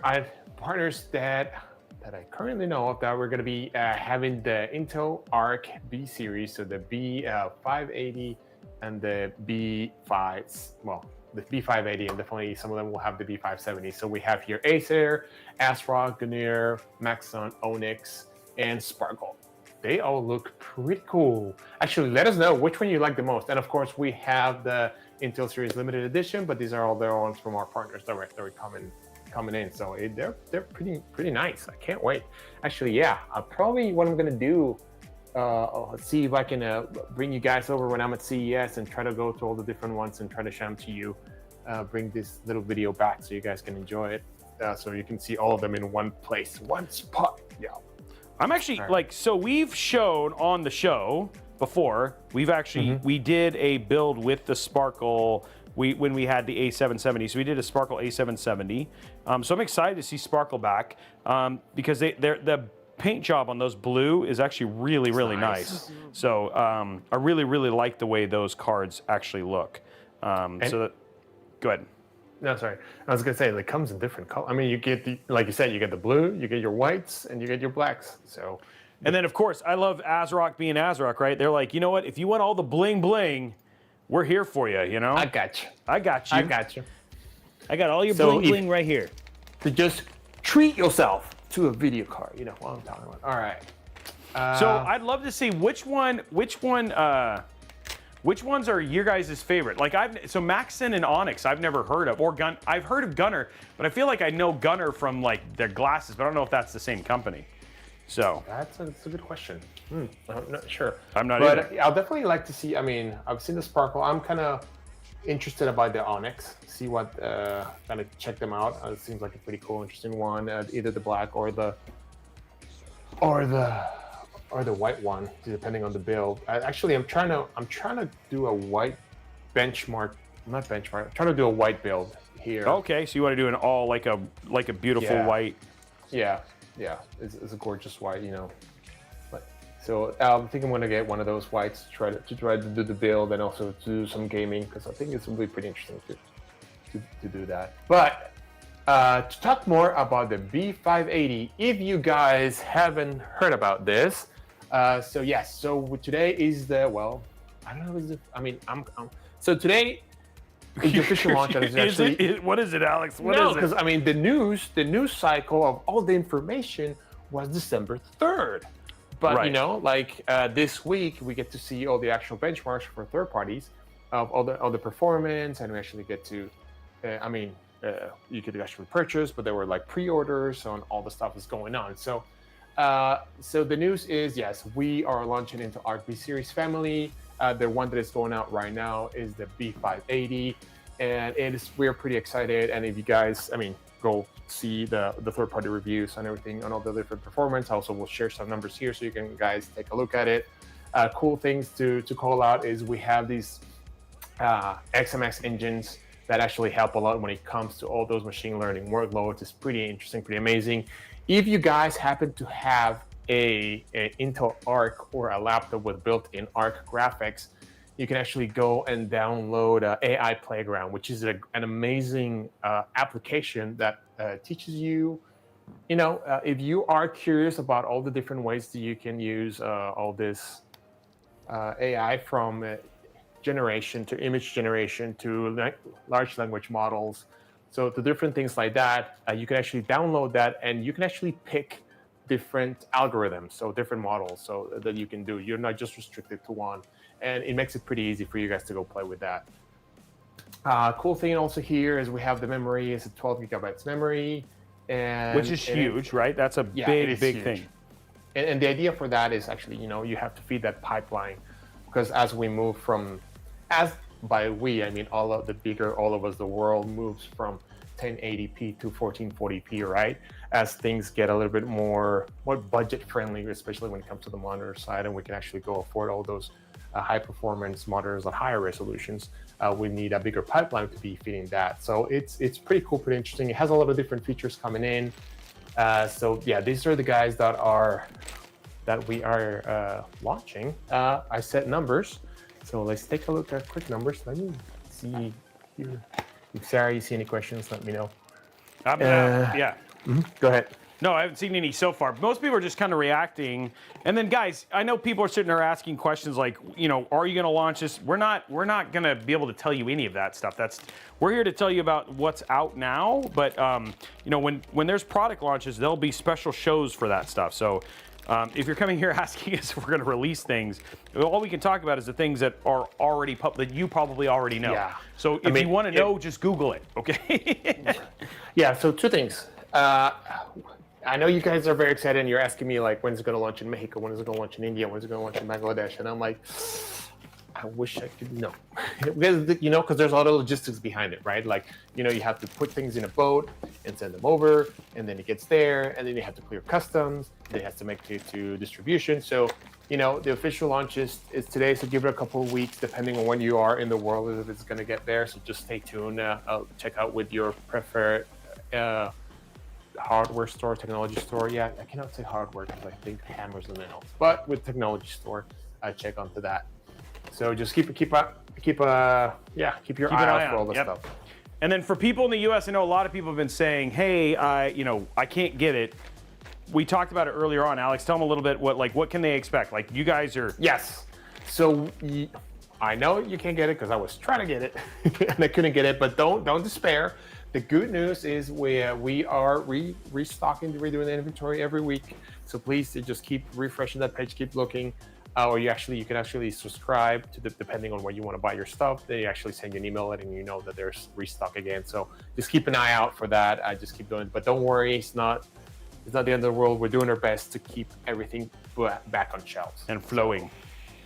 partners that I currently know of that we're going to be having the Intel Arc B series, so the B580 and the B5s, the B580, and definitely some of them will have the B570. So we have here Acer, ASRock, Gunir, Maxon, Onyx, and Sparkle. They all look pretty cool. Actually, let us know which one you like the most. And of course, we have the Intel Series Limited Edition, but these are all their ones from our partners that were coming in. So they're pretty nice. I can't wait. Actually, yeah, probably what I'm gonna do. Let's see if I can bring you guys over when I'm at CES and try to go to all the different ones and try to show them to you. Bring this little video back so you guys can enjoy it. So you can see all of them in one place, one spot. Yeah. I'm actually so we've shown on the show before. We've actually we did a build with the Sparkle. When we had the A770, so we did a Sparkle A770. So I'm excited to see Sparkle back because the paint job on those blue is actually really nice. So I really like the way those cards actually look. Go ahead. No, sorry. I was gonna say it comes in different colors. I mean, you get like you said, you get the blue, you get your whites, and you get your blacks. So. And then of course, I love ASRock being ASRock, right? They're like, you know what? If you want all the bling bling, we're here for you. You know. I got you. I got you. I got all your bling bling right here. To just treat yourself to a video card. You know what I'm talking about. All right. So I'd love to see which ones are your guys' favorite? Like so Maxon and Onyx I've never heard of, or I've heard of Gunner, but I feel like I know Gunner from like their glasses, but I don't know if that's the same company. So that's a good question. I'm not sure. I'm not but either. I'll definitely like to see. I mean, I've seen the Sparkle. I'm kind of interested about the Onyx. See what kind of check them out. It seems like a pretty cool, interesting one. Either the black or the white one, depending on the build. Actually, I'm trying to do a white benchmark. Not benchmark. I'm trying to do a white build here. Okay, so you want to do an all like a beautiful white. Yeah, it's a gorgeous white, you know. But so I think I'm gonna get one of those whites to try to do the build and also to do some gaming, because I think it's gonna be pretty interesting to do that. But to talk more about the B580, if you guys haven't heard about this, so yes, so today is the I don't know. So today the official launch is actually. What is it, Alex? What No, is because it? I mean the news cycle of all the information was December 3rd. But Right. you know, like this week we get to see all the actual benchmarks for third parties of all the performance, and we actually get to, you could actually purchase, but there were like pre-orders on all the stuff that's going on. So, so the news is yes, we are launching into Arc B series family. The one that is going out right now is the B580, and we're pretty excited. And if you guys, go see the third-party reviews and everything on all the different performance. Also, we'll share some numbers here so you can guys take a look at it. Cool things to call out is we have these XMX engines that actually help a lot when it comes to all those machine learning workloads. It's pretty interesting, pretty amazing. If you guys happen to have a Intel Arc or a laptop with built-in Arc graphics, you can actually go and download AI Playground, which is an amazing application that teaches you, if you are curious about all the different ways that you can use all this AI from generation to image generation to large language models. So the different things like that, you can actually download that and you can actually pick different algorithms, so different models, so that you can do. You're not just restricted to one. And it makes it pretty easy for you guys to go play with that. Cool thing also here is we have the memory. It's a 12 gigabytes memory, and Which is huge, right? That's a big huge. thing. And the idea for that is actually, you have to feed that pipeline, because as we move from, as by we, I mean all of us, the world moves from 1080p to 1440p, right? As things get a little bit more budget friendly, especially when it comes to the monitor side, and we can actually go afford all those high performance monitors at higher resolutions. We need a bigger pipeline to be feeding that. So it's pretty cool, pretty interesting. It has a lot of different features coming in. So yeah, these are the guys that we are launching. I set numbers. So let's take a look at quick numbers. Let me see here. If Sarah, you see any questions, let me know. Yeah. Go ahead. No, I haven't seen any so far. Most people are just kind of reacting. And then, guys, I know people are sitting there asking questions like, are you going to launch this? We're not going to be able to tell you any of that stuff. We're here to tell you about what's out now. But when there's product launches, there'll be special shows for that stuff. So if you're coming here asking us if we're going to release things, all we can talk about is the things that are already that you probably already know. Yeah. So if you want to know, just Google it, okay? Yeah. So two things. I know you guys are very excited and you're asking me like, when's it going to launch in Mexico? When is it going to launch in India? When's it going to launch in Bangladesh? And I'm like, I wish I could know. Because there's a lot of logistics behind it, right? Like, you have to put things in a boat and send them over, and then it gets there, and then you have to clear customs, then it has to make it to distribution. So, the official launch is today, so give it a couple of weeks, depending on when you are in the world, if it's going to get there. So just stay tuned. I'll check out with your preferred hardware store, technology store. Yeah, I cannot say hardware because I think hammers and nails. But with technology store, I check onto that. So just keep your eye out for all this stuff. And then for people in the U.S., I know a lot of people have been saying, "Hey, I can't get it." We talked about it earlier on. Alex, tell them a little bit what can they expect? Like you guys are. Yes. So I know you can't get it because I was trying to get it and I couldn't get it. But don't despair. The good news is we are restocking, redoing the inventory every week. So please just keep refreshing that page, keep looking. Or you can actually subscribe to depending on where you want to buy your stuff. They actually send you an email letting you know that there's restock again. So just keep an eye out for that. I just keep doing it, but don't worry, it's not the end of the world. We're doing our best to keep everything back on shelves and flowing.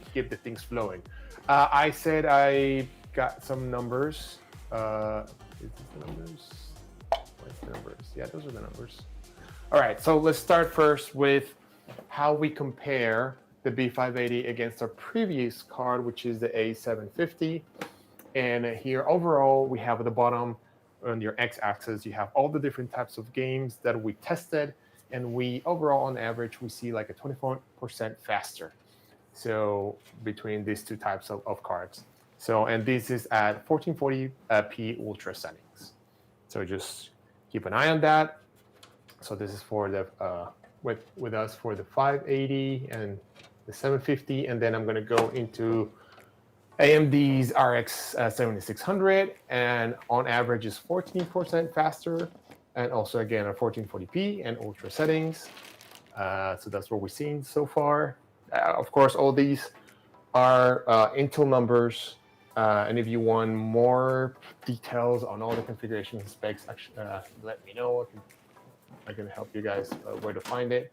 So keep the things flowing. I said I got some numbers. Is this the numbers? What's the numbers? Yeah, those are the numbers. All right, so let's start first with how we compare the B580 against our previous card, which is the A750. And here overall, we have at the bottom on your x-axis, you have all the different types of games that we tested. And we overall, on average, we see like a 24% faster. So between these two types of cards. So, and this is at 1440p ultra settings. So just keep an eye on that. So this is for the with us for the 580 and the 750, and then I'm going to go into AMD's RX 7600, and on average is 14% faster, and also again at 1440p and ultra settings. So that's what we've seen so far. Of course, all these are Intel numbers, and if you want more details on all the configurations and specs, actually, let me know. I can help you guys where to find it.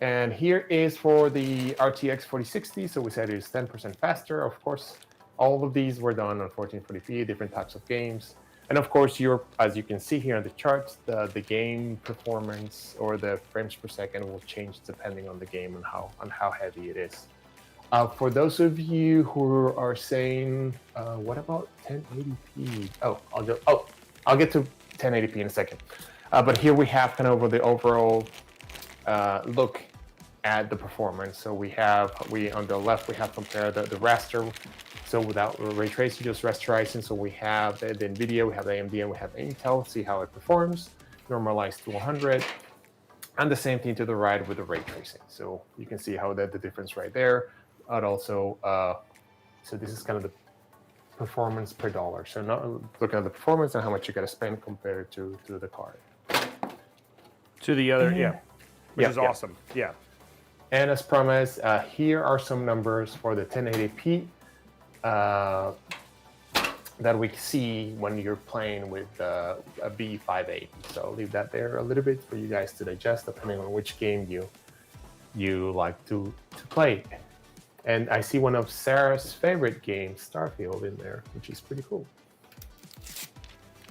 And here is for the RTX 4060. So we said it's 10% faster. Of course, all of these were done on 1440p, different types of games. And of course, as you can see here on the charts, the game performance or the frames per second will change depending on the game and how heavy it is. For those of you who are saying, what about 1080p? I'll get to 1080p in a second. But here we have kind of the overall look at the performance. So on the left, we have compared the raster. So without ray tracing, just rasterizing. So we have the NVIDIA, we have AMD, and we have Intel. See how it performs, normalized to 100. And the same thing to the right with the ray tracing. So you can see how the difference right there. And also, so this is kind of the performance per dollar. So not looking at the performance and how much you got to spend compared to the card. To the other, which is awesome. Yeah. And as promised, here are some numbers for the 1080p that we see when you're playing with a B580. So I'll leave that there a little bit for you guys to digest, depending on which game you like to play. And I see one of Sarah's favorite games, Starfield, in there, which is pretty cool.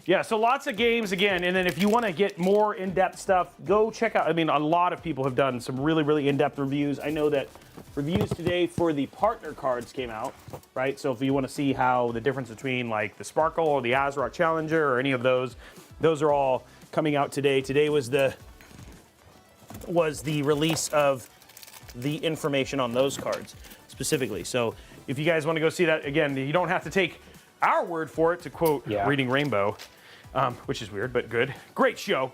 Yeah, so lots of games again, and then if you want to get more in-depth stuff, go check out, I mean, a lot of people have done some really, really in-depth reviews. I know that reviews today for the partner cards came out, right? So if you want to see how the difference between like the Sparkle or the ASRock Challenger or any of those are all coming out today. Today was the release of the information on those cards specifically. So if you guys want to go see that, again, you don't have to take our word for it, to quote Reading Rainbow, which is weird, but good. Great show.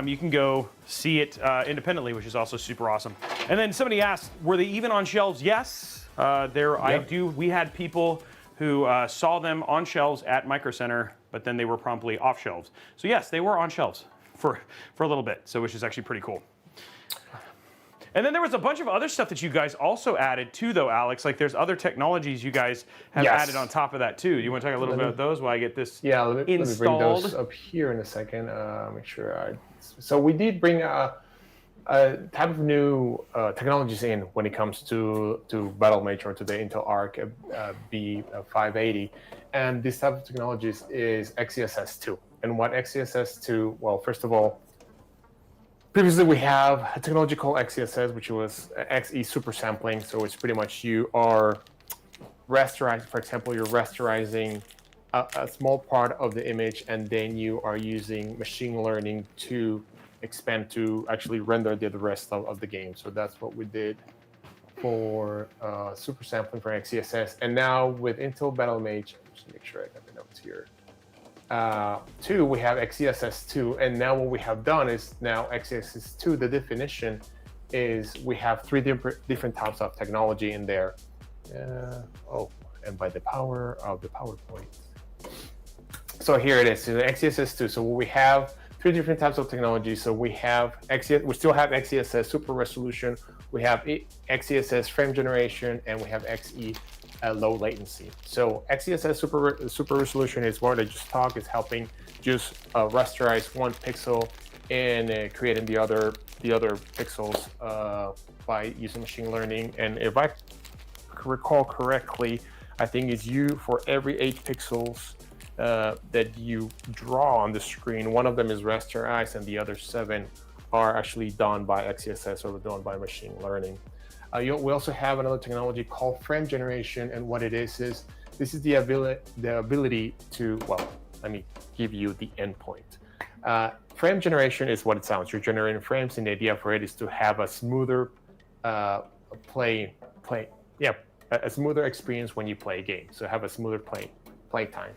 You can go see it independently, which is also super awesome. And then somebody asked, were they even on shelves? Yes, we had people who saw them on shelves at Micro Center, but then they were promptly off shelves. So yes, they were on shelves for a little bit, so which is actually pretty cool. And then there was a bunch of other stuff that you guys also added too, though, Alex. Like there's other technologies you guys have added on top of that too. You want to talk a little bit about those while I get this installed? Let me bring those up here in a second. Make sure So we did bring a type of new technologies in when it comes to Battlemage or to the Intel Arc B580. And this type of technologies is XeSS2. And what XeSS2, well, first of all, previously, we have a technology called XeSS, which was XE super sampling. So it's pretty much you are rasterizing, for example, you're rasterizing a small part of the image, and then you are using machine learning to expand to actually render the rest of the game. So that's what we did for super sampling for XeSS. And now with Intel Battlemage, just make sure I got the notes here. We have XeSS2, and now what we have done is now XeSS2, the definition is we have three different types of technology in there. And by the power of the PowerPoint. So here it is, so the XeSS2. So we have three different types of technology. So we have we still have XeSS super resolution, we have XeSS frame generation, and we have XE low latency. So XeSS super resolution is what I just talked, is helping just rasterize one pixel and creating the other pixels by using machine learning. And if I recall correctly, I think it's for every 8 pixels that you draw on the screen, one of them is rasterized and the other 7 are actually done by XeSS or done by machine learning. We also have another technology called frame generation, and what it is this is the ability to, well, let me give you the endpoint. Frame generation is what it sounds. You're generating frames, and the idea for it is to have a smoother a smoother experience when you play a game. So have a smoother play time.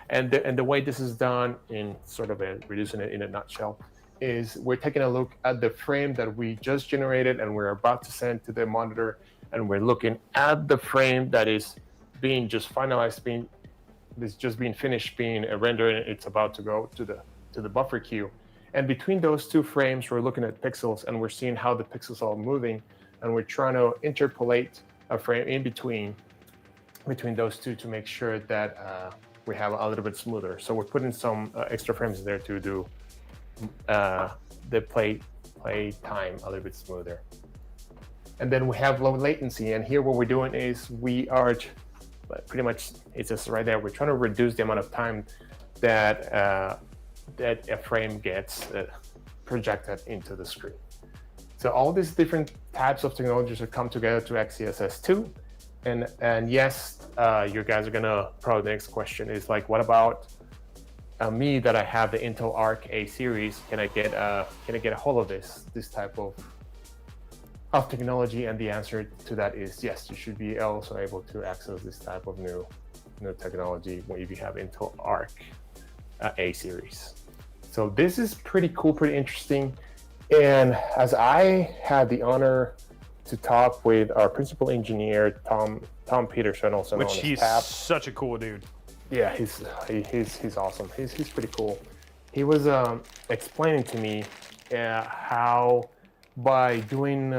And the way this is done, in sort of reducing it in a nutshell, is we're taking a look at the frame that we just generated and we're about to send to the monitor, and we're looking at the frame that is being just finalized, it's just being finished, being rendered, and it's about to go to the buffer queue. And between those two frames, we're looking at pixels, and we're seeing how the pixels are moving, and we're trying to interpolate a frame in between those two to make sure that we have a little bit smoother. So we're putting some extra frames in there to do the play time a little bit smoother. And then we have low latency, and here what we're doing is we are pretty much, it's just right there, we're trying to reduce the amount of time that that a frame gets projected into the screen. So all these different types of technologies have come together to XeSS2. And yes, you guys are gonna, probably the next question is like, what about me that I have the Intel Arc A series? Can I get a hold of this type of technology? And the answer to that is yes, you should be also able to access this type of new technology when you have Intel Arc A series. So this is pretty cool, pretty interesting. And as I had the honor to talk with our principal engineer, Tom Peterson, also known as he's Tap. such a cool dude. Yeah, he's awesome. He's pretty cool. He was explaining to me how by doing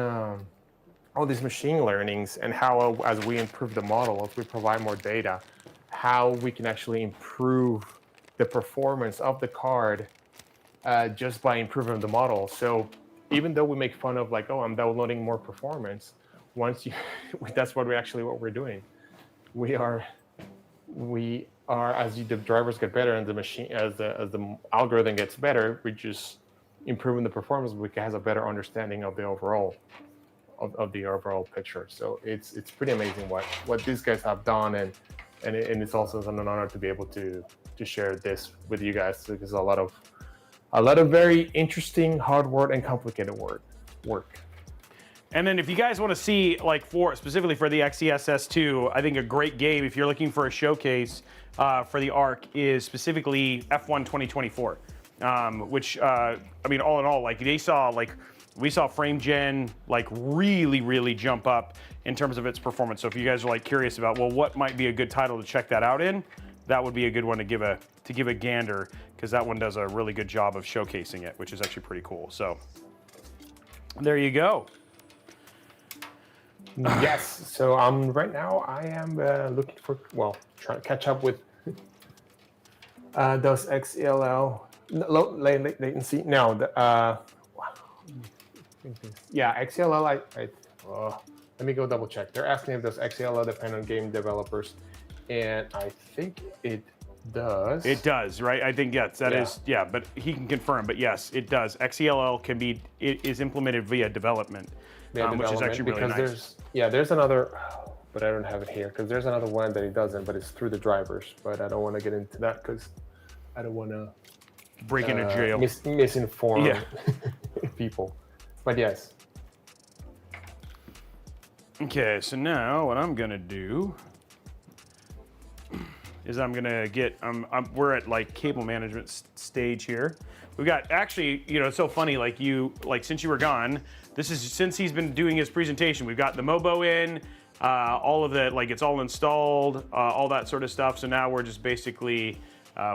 all these machine learnings and how as we improve the model, as we provide more data, how we can actually improve the performance of the card just by improving the model. So even though we make fun of like, oh, I'm downloading more performance, that's what we're doing. We are as the drivers get better and the machine, as the algorithm gets better, we just improving the performance. We has a better understanding of the overall picture. So it's pretty amazing what these guys have done, and it's also an honor to be able to share this with you guys, because a lot of very interesting, hard work and complicated work. And then if you guys want to see, like specifically for the XeSS2, I think a great game, if you're looking for a showcase for the Arc, is specifically F1 2024, which, I mean, all in all, like we saw frame gen like really jump up in terms of its performance. So if you guys are like curious about, well, what might be a good title to check that out in, that would be a good one to give a gander, because that one does a really good job of showcasing it, which is actually pretty cool. So there you go. Yes. So right now I am looking for, trying to catch up with those XeLL low latency. No, XeLL. Let me go double check. They're asking if those XeLL depend on game developers, and I think it does. It does, right? I think yes, that is, yeah. But he can confirm. But yes, it does. XeLL is implemented via development. Which is actually really nice. There's another, but I don't have it here, because there's another one that it doesn't, but it's through the drivers. But I don't want to get into that because I don't want to break into jail, misinform people. But yes. Okay, so now what I'm gonna do is I'm gonna get. We're at like cable management stage here. We got actually, it's so funny. Since you were gone. Since he's been doing his presentation, we've got the Mobo in, all of the, it's all installed, all that sort of stuff. So now we're just basically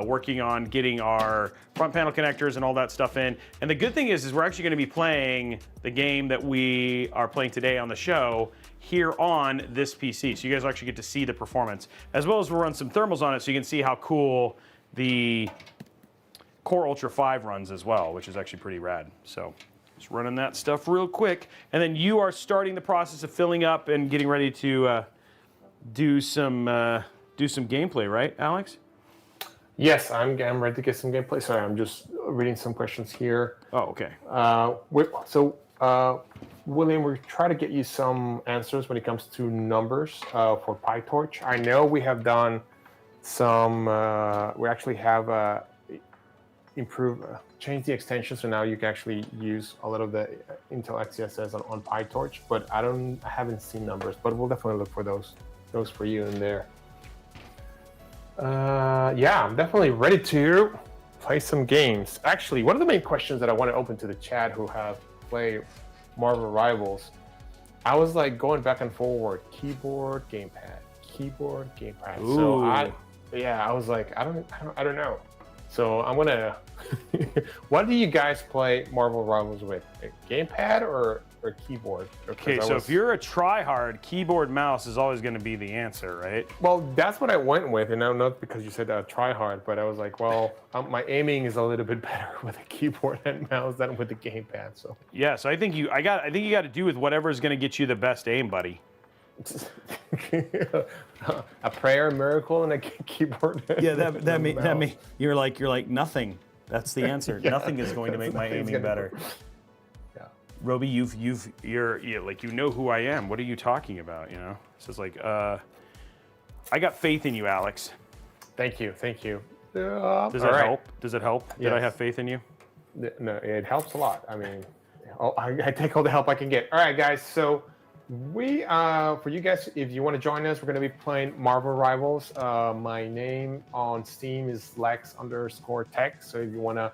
working on getting our front panel connectors and all that stuff in. And the good thing is we're actually gonna be playing the game that we are playing today on the show here on this PC. So you guys will actually get to see the performance, as well as we'll run some thermals on it so you can see how cool the Core Ultra 5 runs as well, which is actually pretty rad. So just running that stuff real quick. And then you are starting the process of filling up and getting ready to do some gameplay, right, Alex? Yes, I'm ready to get some gameplay. Sorry, I'm just reading some questions here. Oh, okay. William, we try to get you some answers when it comes to numbers for PyTorch. I know we have done some, we actually have change the extension, so now you can actually use a lot of the Intel XeSS on PyTorch, but I haven't seen numbers, but we'll definitely look for those for you in there. I'm definitely ready to play some games. Actually, one of the main questions that I want to open to the chat who have played Marvel Rivals, I was like going back and forward, keyboard, gamepad, keyboard, gamepad. Ooh. So I was like, I don't know. So I'm gonna. What do you guys play Marvel Rivals with? A gamepad or keyboard? Okay, so if you're a try-hard, keyboard mouse is always going to be the answer, right? Well, that's what I went with, and not because you said try hard, but I was like, well, my aiming is a little bit better with a keyboard and mouse than with the gamepad. So yeah, so I think you got to do with whatever is going to get you the best aim, buddy. A prayer, a miracle, and a keyboard. Yeah, that mean you're like nothing. That's the answer. Yeah, Nothing is going to make my aiming better. Yeah. Robey, you're like, you know who I am. What are you talking about? You know, so it's like, I got faith in you, Alex. Thank you. Does that help? Does it help? Yes. Did I have faith in you? No, it helps a lot. I mean, I take all the help I can get. All right, guys. So we, for you guys, if you want to join us, we're going to be playing Marvel Rivals. My name on Steam is Lex_Tech. So if you want to,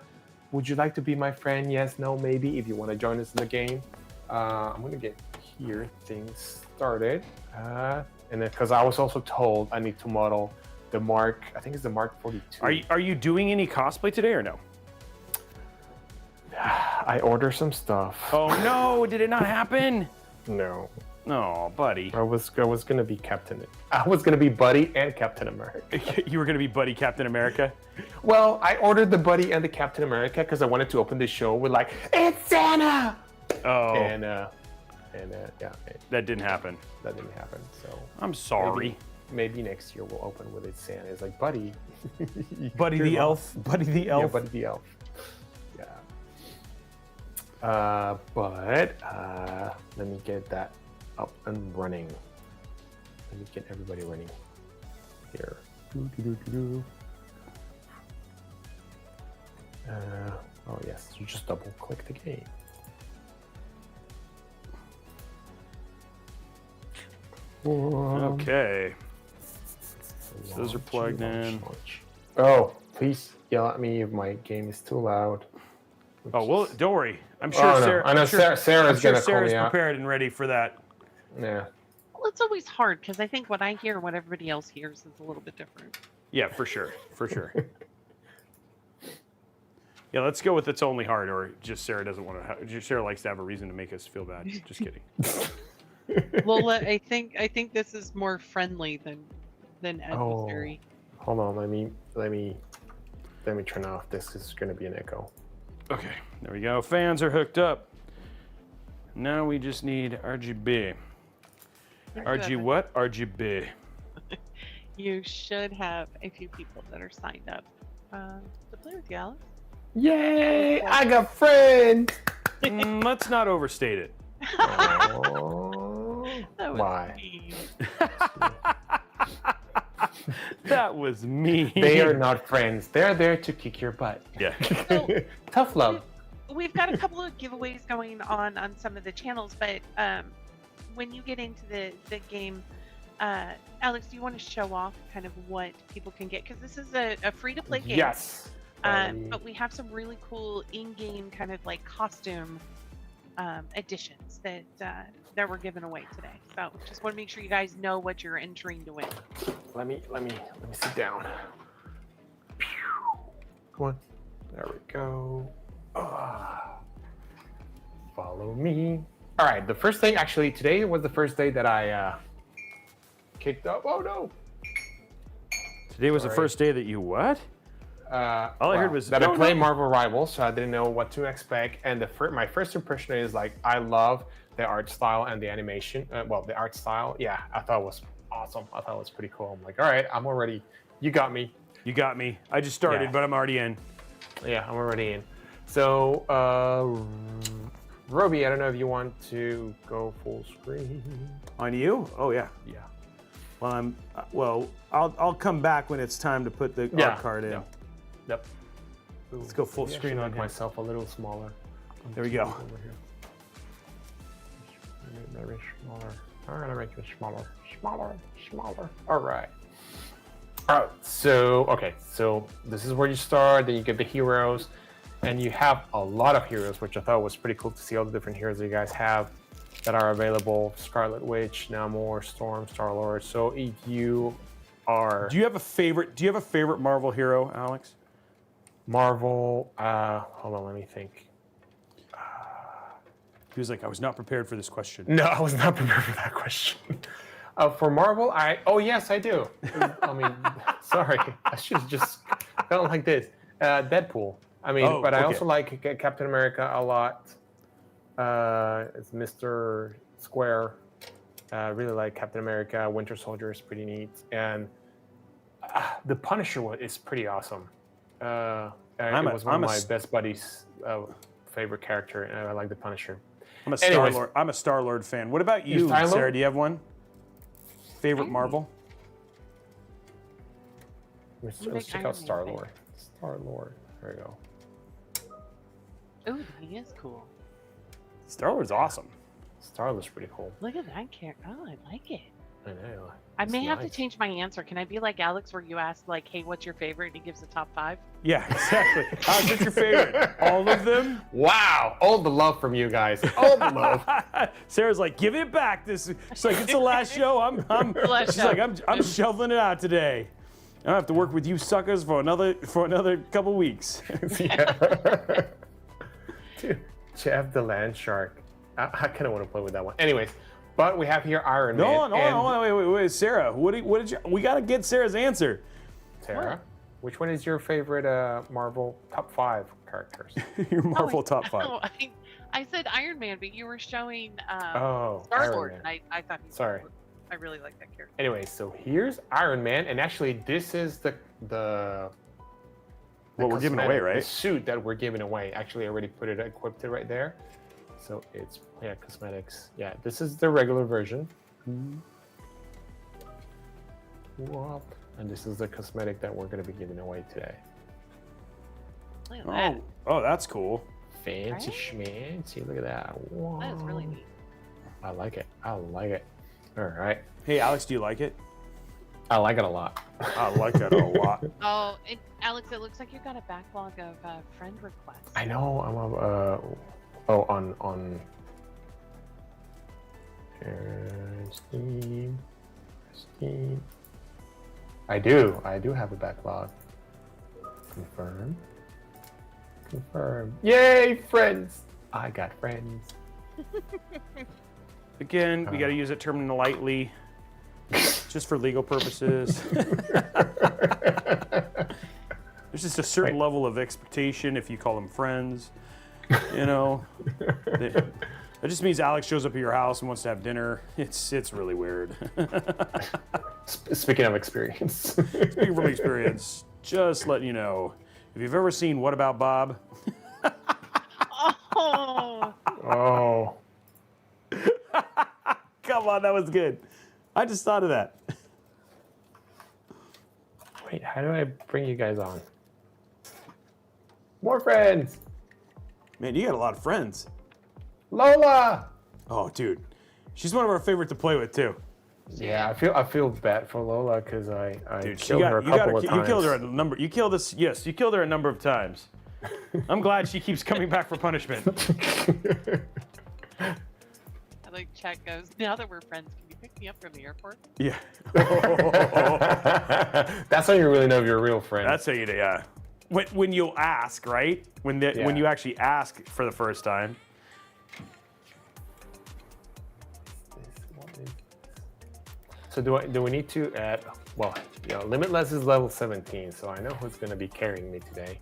would you like to be my friend? Yes, no, maybe. If you want to join us in the game, I'm going to get here things started. And then, because I was also told I need to model the Mark, I think it's the Mark 42. Are you doing any cosplay today or no? I ordered some stuff. Oh no, did it not happen? No. No, buddy. I was gonna be Captain. I was gonna be Buddy and Captain America. You were gonna be Buddy Captain America? Well, I ordered the Buddy and the Captain America because I wanted to open the show with like, it's Santa. Oh. And yeah, That didn't happen. that didn't happen. So I'm sorry. maybe next year we'll open with it's Santa. It's like Buddy. Buddy the elf. Buddy the Yeah, elf. Buddy the elf. Yeah. But let me get that up and running. Let me get everybody running here. Oh yes, you just double click the game. Okay. So those are plugged in. Oh, please yell at me if my game is too loud. Oh well, don't worry. I'm sure Oh, no. Sarah. I know I'm sure, Sarah's I'm sure gonna call Sarah's me out. prepared and ready for that. Yeah. Well, it's always hard because I think what I hear and what everybody else hears is a little bit different. Yeah, for sure. Yeah, let's go with it's only hard, or just Sarah doesn't want to. Just Sarah likes to have a reason to make us feel bad. Just kidding. Well, I think this is more friendly than adversary. Hold on, let me turn off this. This is gonna be an echo. Okay, there we go. Fans are hooked up. Now we just need RGB. RG what? RGB. You should have a few people that are signed up to play with you, Alex. Yay! I got friends. Let's not overstate it. Oh, That was why? mean. That was me. They are not friends. They're there to kick your butt. Yeah. So, Tough love. we've got a couple of giveaways going on some of the channels, but when you get into the game, Alex, do you want to show off kind of what people can get? Because this is a free-to-play game. Yes. But we have some really cool in-game kind of like costume additions that we're giving away today. So just want to make sure you guys know what you're entering to win. Let me sit down. Come on. There we go. Follow me. All right. The first thing, actually, today was the first day that I kicked up. Oh no. Today was the first day that you what? All I heard was that I play Marvel Rivals, so I didn't know what to expect. And my first impression is like I love the art style and the animation. Well, the art style, yeah, I thought it was awesome. I thought it was pretty cool. I'm like, all right, I'm already. You got me. You got me. I just started, Yeah. but I'm already in. Yeah, I'm already in. So, Robey, I don't know if you want to go full screen. On you? Oh yeah. Yeah. Well, I'll come back when it's time to put the art card in. Yeah. Yep. Let's go full Maybe I screen should on make him. myself a little smaller. There we go. Over here. Maybe smaller. I'm gonna make it smaller. All right. So this is where you start. Then you get the heroes, and you have a lot of heroes, which I thought was pretty cool to see all the different heroes that you guys have. that are available. Scarlet Witch, Namor, Storm, Star-Lord. So if you are Do you have a favorite Marvel hero, Alex? Marvel, hold on, let me think. He was like, I was not prepared for this question. No, I was not prepared for that question. For Marvel, yes, I do. I mean, sorry, I should have just gone like this. Deadpool. I mean, but I also like Captain America a lot. It's Mr. Square. Really like Captain America. Winter Soldier is pretty neat, and the Punisher one is pretty awesome. It was one of my best buddies' favorite character, and I like the Punisher. I'm a Star-Lord fan. What about you, Sarah? Do you have one? Favorite Marvel? Let's check out Star-Lord. Star-Lord. There we go. Ooh, he is cool. Star-Lord's awesome. Star-Lord's pretty cool. Look at that character. Oh, I like it. I know. I may have to change my answer. Can I be like Alex, where you ask, like, hey, what's your favorite? And he gives the top 5? Yeah, exactly. What's your favorite? All of them? Wow. All the love from you guys. All the love. Sarah's like, give it back. She's like, it's the last show. I'm shoveling it out today. I don't have to work with you suckers for another couple weeks. Yeah. Dude, Jeff the Land Shark. I kind of want to play with that one. Anyways, but we have here Iron Man. No, wait, Sarah. What did you? We gotta get Sarah's answer. Sarah, which one is your favorite Marvel top 5 characters? Your Marvel top 5. No, I said Iron Man, but you were showing Iron Star-Lord, Man. and I thought he was Sorry. cool. I really like that character. Anyway, so here's Iron Man, and actually this is the what we're giving away, right? The suit that we're giving away. Actually, I already equipped it right there. So it's, cosmetics. Yeah, this is the regular version. And this is the cosmetic that we're going to be giving away today. Look at that. Oh, that's cool. Fancy schmancy. Look at that. Wow. That is really neat. I like it. All right. Hey, Alex, do you like it? I like it a lot. I like that a lot. Oh, Alex, it looks like you got a backlog of friend requests. I know. On Steam. I do have a backlog. Confirm. Yay, friends! I got friends. Again, we got to use that term lightly, just for legal purposes. There's just a certain level of expectation if you call them friends. You know, that just means Alex shows up at your house and wants to have dinner. It's really weird. Speaking of experience. Speaking from experience, just letting you know, if you've ever seen What About Bob? Oh. Come on, that was good. I just thought of that. Wait, how do I bring you guys on? More friends. Man, you got a lot of friends. Lola. Oh, dude, she's one of our favorite to play with too. Yeah, I feel bad for Lola because I Dude, killed her a couple of times. You killed her a number. You killed us. Yes, you killed her a number of times. I'm glad she keeps coming back for punishment. I like chat goes, now that we're friends, can you pick me up from the airport? Yeah. That's how you really know if you're a real friend. That's how you do. Yeah. When you ask, right? When you actually ask for the first time. So do we need to add? Well, Limitless is level 17, so I know who's gonna be carrying me today.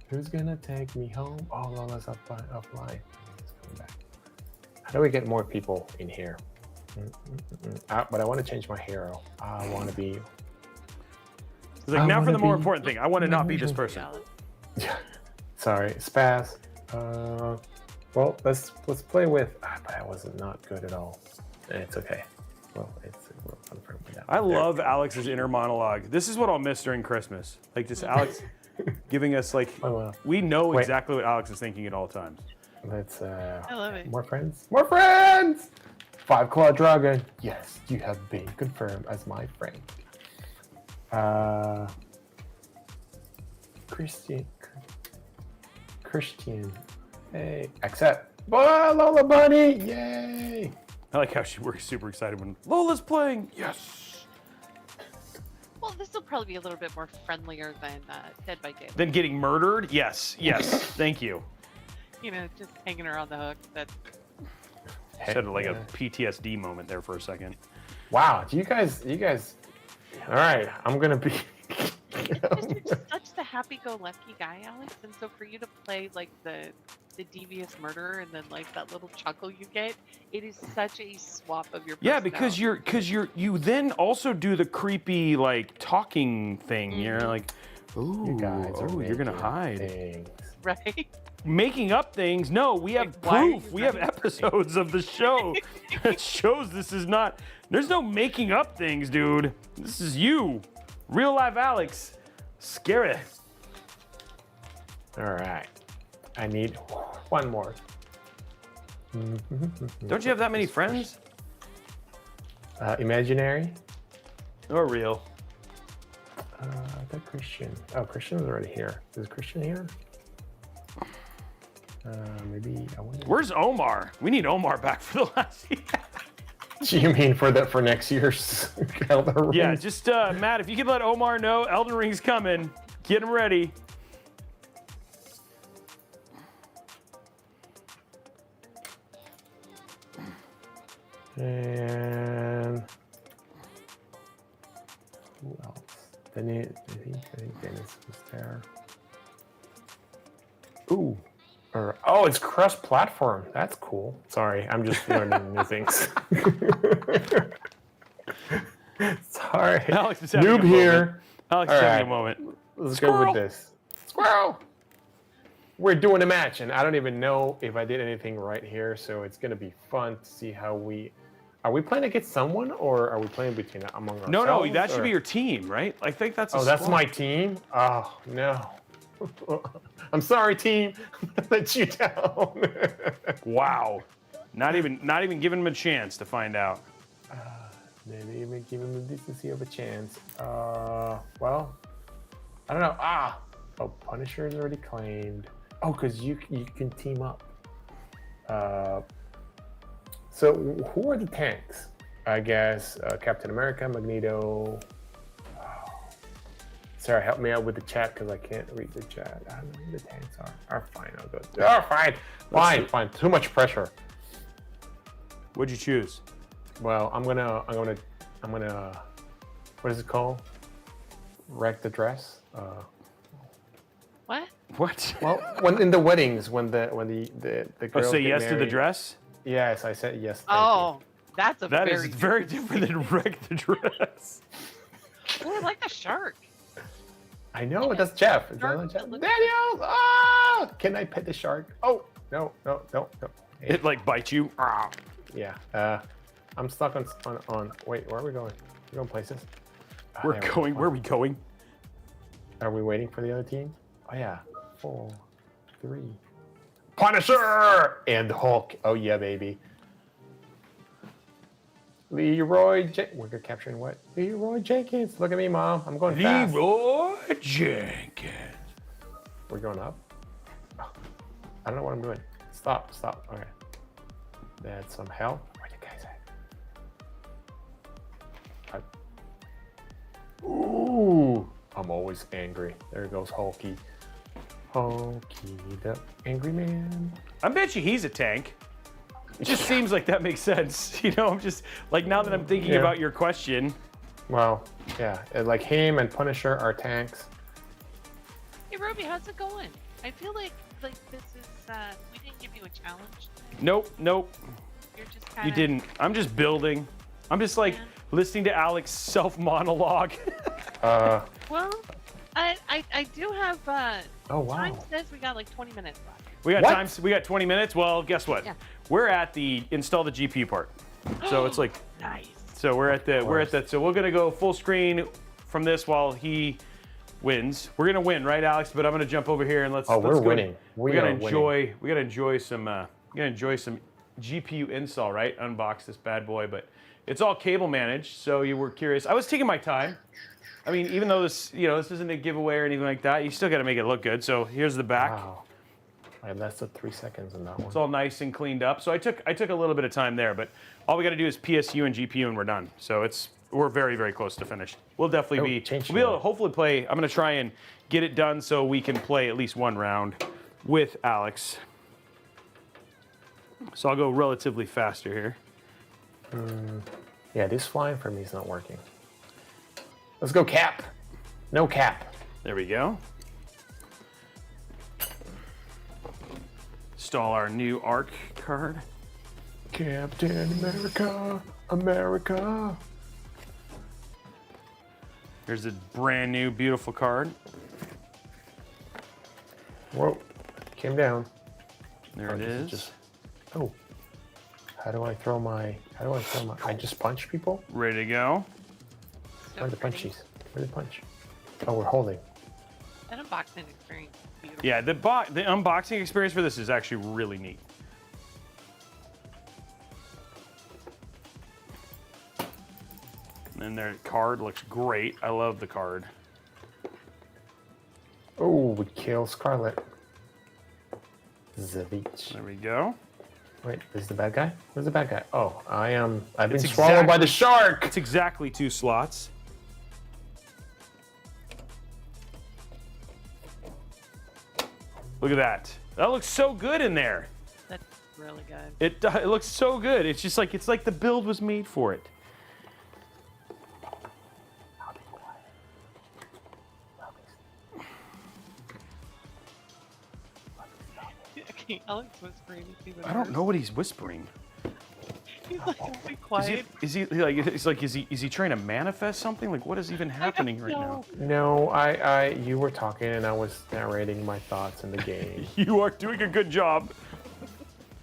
Who's gonna take me home? Oh, Lola's offline. Let's come back. How do we get more people in here? But I want to change my hero. I want to be. It's like, now for the more important thing. I want to not be this person. Yeah. Sorry, Spaz. Well, let's play with. But I was not good at all. It's okay. Well, we're confirmed with that. I love Alex's inner monologue. This is what I'll miss during Christmas. Like just Alex giving us like we know exactly what Alex is thinking at all times. Let's I love it. More friends. More friends! 5-Claw Dragon. Yes, you have been confirmed as my friend. Christian. Hey, accept. Bye, Lola Bunny! Yay! I like how we're super excited when Lola's playing. Yes. Well, this will probably be a little bit more friendlier than Dead by Daylight. Then getting murdered. Yes. Yes. Thank you. You know, just hanging her on the hook. That's Said it like a PTSD moment there for a second. Wow, you guys. All right, I'm gonna be. you're just such the happy-go-lucky guy, Alex. And so for you to play like the devious murderer and then like that little chuckle you get, it is such a swap of your Yeah, personality. because you then also do the creepy like talking thing. You're like, ooh, You guys are you're gonna making hide. things. right. Making up things? No, we have Like, why are proof. you We have running from me? episodes of the show that shows this is not. There's no making up things, dude. This is you, real life Alex. Scary. All right, I need one more. Don't you have that many friends? Imaginary. Or real? The Christian. Oh, Christian is already here. Is Christian here? Maybe I wonder. Where's Omar? We need Omar back for the last year. You mean for next year's Elden Ring? Yeah, just Matt, if you could let Omar know Elden Ring's coming, get him ready. And who else? I think Dennis was there. Ooh. Oh, it's cross-platform. That's cool. Sorry, I'm just learning new things. Sorry. Alex is having Noob a moment. here. Alex All is having right. a moment. Let's Squirrel. go with this. Squirrel. We're doing a match, and I don't even know if I did anything right here, so it's gonna be fun to see how we. Are we playing against someone, or are we playing between among ourselves? No, that should or- be your team, right? I think that's. Oh, that's my team. Oh no. I'm sorry, team. I'm gonna let you down. Wow. Not even giving him a chance to find out. Maybe even give him the decency of a chance. Well, I don't know. Oh, Punisher is already claimed. Oh, because you can team up. So who are the tanks? I guess Captain America, Magneto. Sarah, help me out with the chat because I can't read the chat. I don't know who the tanks are. Fine, I'll go. Fine. Too much pressure. What'd you choose? Well, I'm gonna. What is it called? Wreck the dress. What? What? Well, when in the weddings, when the Oh, girls say get yes to the married- Dress? Yes, I said yes. thank Oh, that's a That very is very different than Wreck the Dress. Oh, I like the shark. you. I know that's Jeff. Is that Shark not Jeff? that looks- Daniel! Ah! Can I pet the shark? Oh no. Hey, It like bites you. yeah. I'm stuck on. Wait, where are we going? We're going places. We're There we go. going. Where are we going? Are we waiting for the other team? Oh yeah. 4, 3. Punisher and Hulk. Oh yeah, baby. We're capturing what? Leroy Jenkins. Look at me, Mom. I'm going fast. Leroy Jenkins. We're going up. Oh, I don't know what I'm doing. Stop. Okay. That's some help. Where you guys at? Ooh. I'm always angry. There goes Hulky. Hulky the angry man. I bet you he's a tank. It just seems like that makes sense. You know, I'm just like now that I'm thinking Yeah. about your question. Well, yeah. Like him and Punisher are tanks. Hey, Robey, how's it going? I feel like this is we didn't give you a challenge. Nope. You're just kind You of. didn't. I'm just building. I'm just like Yeah. listening to Alex self monologue. Well, I do have. Oh wow. Time says we got like 20 minutes left. We got What? time. We got 20 minutes. Well, guess what? Yeah. We're at the install the GPU part. So it's like Nice. so we're at that. So we're gonna go full screen from this while he wins. We're gonna win, right, Alex? But I'm gonna jump over here and let's. Oh, let's we're go. winning. We We gotta are winning. enjoy. We gotta enjoy some. We gotta enjoy some GPU install, right? Unbox this bad boy, but it's all cable managed. So you were curious. I was taking my time. I mean, even though this, this isn't a giveaway or anything like that, you still got to make it look good. So here's the back. Wow. I lasted 3 seconds on that one. It's all nice and cleaned up. So I took a little bit of time there, but all we got to do is PSU and GPU and we're done. So we're very, very close to finished. We'll definitely we'll be able to hopefully play. I'm going to try and get it done so we can play at least one round with Alex. So I'll go relatively faster here. Yeah, this flying for me is not working. Let's go cap. No cap. There we go. Install our new Arc card. Captain America, America. Here's a brand new, beautiful card. Whoa, came down. There it is. Oh, how do I throw my? I just punch people. Ready to go. Where are the punchies? Where the punch? Oh, we're holding. That unboxing experience is beautiful. Yeah, the unboxing experience for this is actually really neat. And their card looks great. I love the card. Oh, we kill Scarlet. Zavich. There we go. Wait, is the bad guy? Where's the bad guy? Oh, I've been swallowed by the shark. It's exactly 2 slots. Look at that. That looks so good in there. That's really good. It looks so good. It's just like the build was made for it. Okay, Alex whispering. I don't know what he's whispering. He's like, be quiet. Is he trying to manifest something? Like, what is even happening right now? No, you were talking and I was narrating my thoughts in the game. You are doing a good job.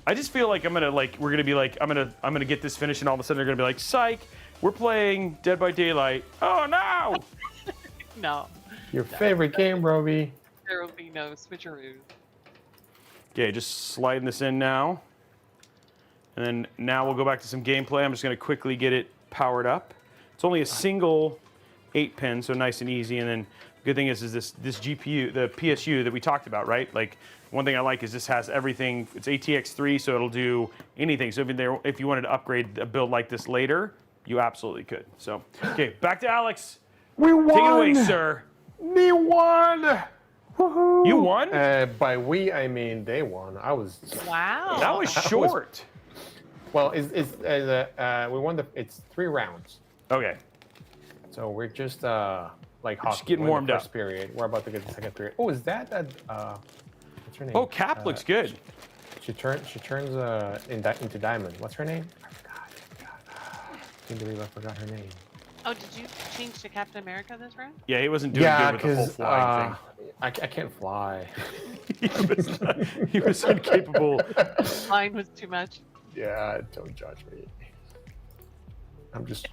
I just feel like we're gonna be like, I'm gonna get this finished, and all of a sudden they're gonna be like, psych, we're playing Dead by Daylight. Oh no! No. Your favorite game, Robey. There will be no switcheroos. Okay, just sliding this in now. And then now we'll go back to some gameplay. I'm just gonna quickly get it powered up. It's only a single 8-pin, so nice and easy. And then the good thing is this GPU, the PSU that we talked about, right? Like, one thing I like is this has everything. It's ATX3, so it'll do anything. So if you wanted to upgrade a build like this later, you absolutely could. So, okay, back to Alex. We won! Take it away, sir. We won! Woohoo! You won? By we, I mean they won. I was. Wow. That was short. Well, we won it's 3 rounds. Okay. So we're just like hockey. Just getting We're in warmed the up. first period. We're about to get the second period. Oh, is that what's her name? Oh, Cap looks good. She turns into Diamond. What's her name? I forgot. Can't believe I forgot her name. Oh, did you change to Captain America this round? Yeah, he wasn't doing good with the whole flying I can't fly. thing. He was incapable. Mine was too much. Yeah, don't judge me.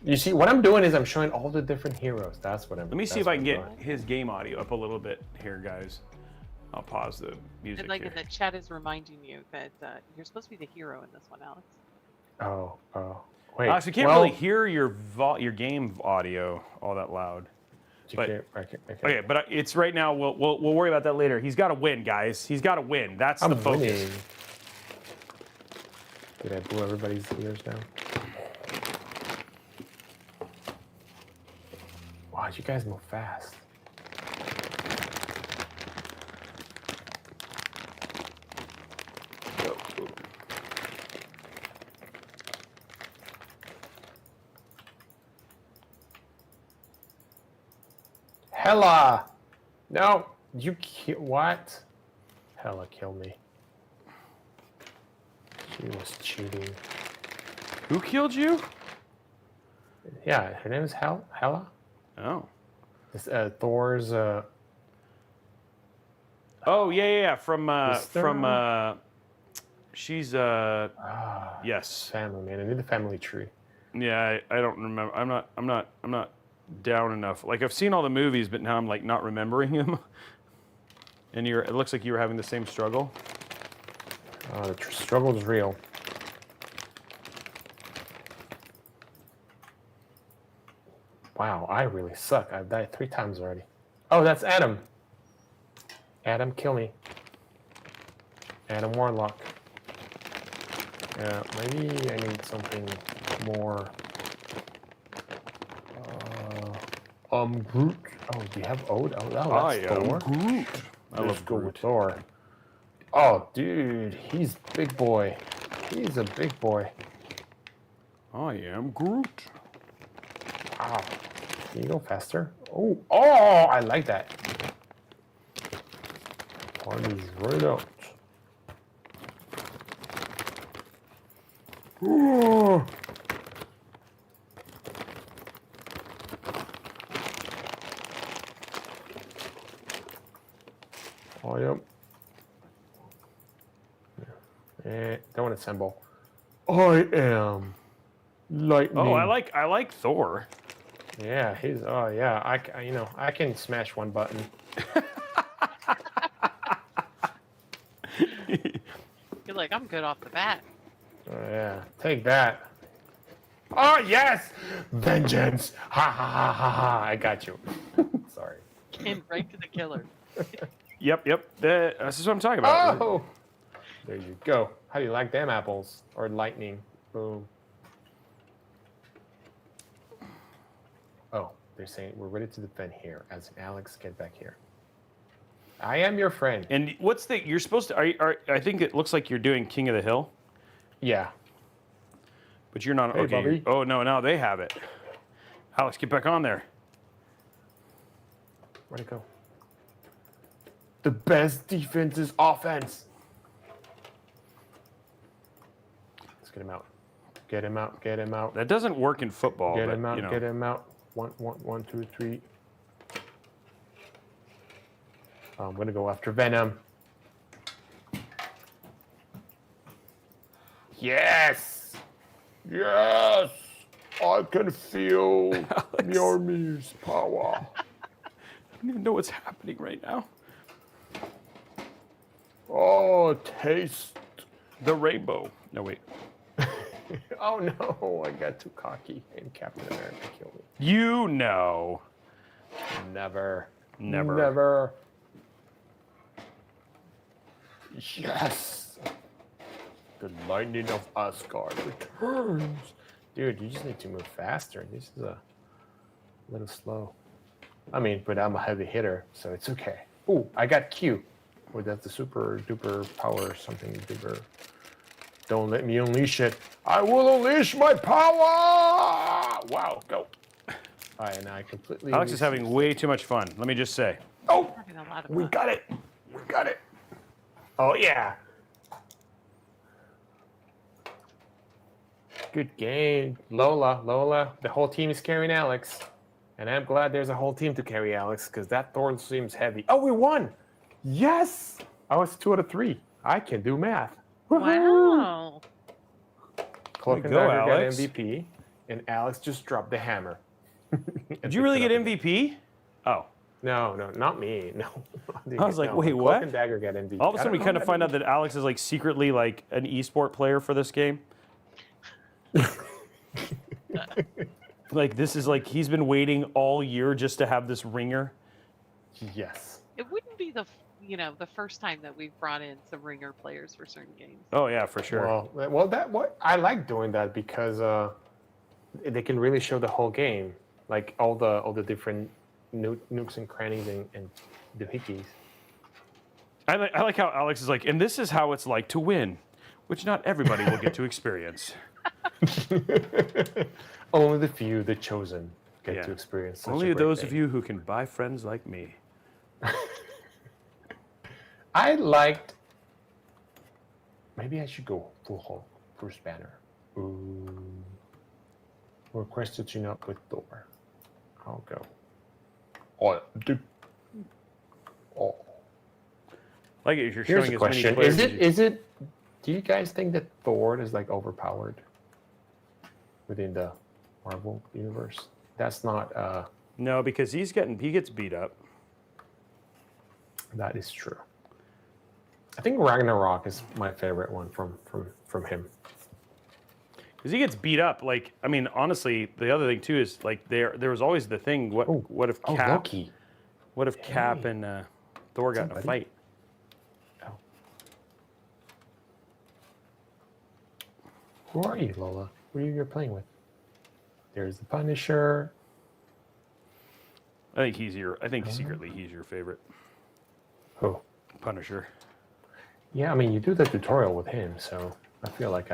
You see, what I'm doing is I'm showing all the different heroes. That's what I'm doing. Let me see if I can get his game audio up a little bit here, guys. I'll pause the music And like here. the chat is reminding you that you're supposed to be the hero in this one, Alex. Oh. Wait. Alex, we can't really hear your game audio all that loud. Okay, but it's right now. We'll worry about that later. He's got to win, guys. He's got to win. That's the focus. Winning. Did I blow everybody's ears down? Wow, you guys move fast. Hella! No! What? Hella killed me. She was cheating. Who killed you? Yeah, her name is Hella. Oh. It's Thor's. Oh yeah. From she's yes. Family man. I need the family tree. Yeah, I don't remember. I'm not down enough. Like, I've seen all the movies, but now I'm like not remembering them. And it looks like you were having the same struggle. The struggle is real. Wow, I really suck. I've died 3 times already. Oh, that's Adam. Adam, kill me. And a Warlock. Yeah, maybe I need something more. Groot. Oh, do you have Ode? Oh, that's Thor. Groot. I Let's love go Groot. with Thor. Oh, dude, he's big boy. He's a big boy. I am Groot. Wow. Can you go faster? Oh, I like that. Party's right out. Ooh. Oh, yep. Don't assemble. I am lightning. Oh, I like Thor. Yeah, he's. Oh, yeah. I can smash one button. You're like, I'm good off the bat. Oh, yeah. Take that. Oh, yes! Vengeance! Ha ha ha ha ha! I got you. Sorry. And right to the killer. Yep. This is what I'm talking about. Oh! There you go. How do you like them apples? Or lightning? Boom. Oh, they're saying we're ready to defend here. As Alex, get back here. I am your friend. And what's the? You're supposed to. I think it looks like you're doing King of the Hill, Yeah. but you're not. Hey, okay. Bobby. Oh no, now they have it. Alex, get back on there. Where'd it go? The best defense is offense. Let's get him out. Get him out. Get him out. That doesn't work in football. Get but, him out. You know. Get him out. One, two, three. I'm gonna go after Venom. Yes! Yes! I can feel the army's power. I don't even know what's happening right now. Oh, taste. The rainbow. No wait. Oh no, I got too cocky and Captain America killed me. You know. Never. Never. Never. Yes! The lightning of Asgard returns. Dude, you just need to move faster. This is a little slow. I mean, but I'm a heavy hitter, so it's okay. Ooh, I got Q. Oh, that's the super duper power something duper. Don't let me unleash it. I will unleash my power! Wow, go. And I completely... Alex is having way too much fun. Let me just say. Oh! Having a lot of We fun. got it! We got it! Oh, yeah! Good game. Lola, the whole team is carrying Alex. And I'm glad there's a whole team to carry Alex, because that Thor seems heavy. Oh, we won! Yes! I was 2 out of 3. I can do math. Wow. Cloak and go, Dagger got Alex. MVP, and Alex just dropped the hammer. Did you really get MVP? Oh. No, not me. No. I was like, wait, Cloak what? and Dagger got MVP. All of a sudden, we kind of find out that Alex is like secretly like an esport player for this game. Like this is like he's been waiting all year just to have this ringer. Yes. It wouldn't be the first time that we've brought in some ringer players for certain games. Oh yeah, for sure. Well, I like doing that because they can really show the whole game, like all the different nooks and crannies and doohickeys. I like how Alex is like, and this is how it's like to win, which not everybody will get to experience. Only the few, the chosen, get Yeah. to experience. Such Only a great those thing. of you who can buy friends like me. I liked. Maybe I should go full Hulk, Bruce Banner. Ooh. Request to tune up with Thor. I'll go. Oh, dude. Oh. Like if you're Here's showing a as question: many players. Is it? Do you guys think that Thor is like overpowered within the Marvel universe? That's not. No, because he gets beat up. That is true. I think Ragnarok is my favorite one from him. Because he gets beat up. Like, I mean, honestly, the other thing too is like there was always the thing. What if Cap? Loki. What if Cap and Thor got in a buddy? fight? Oh. Who are you, Lola? Who are you playing with? There's the Punisher. I think secretly he's your favorite. Who? Punisher. Yeah, I mean, you do the tutorial with him, so I feel like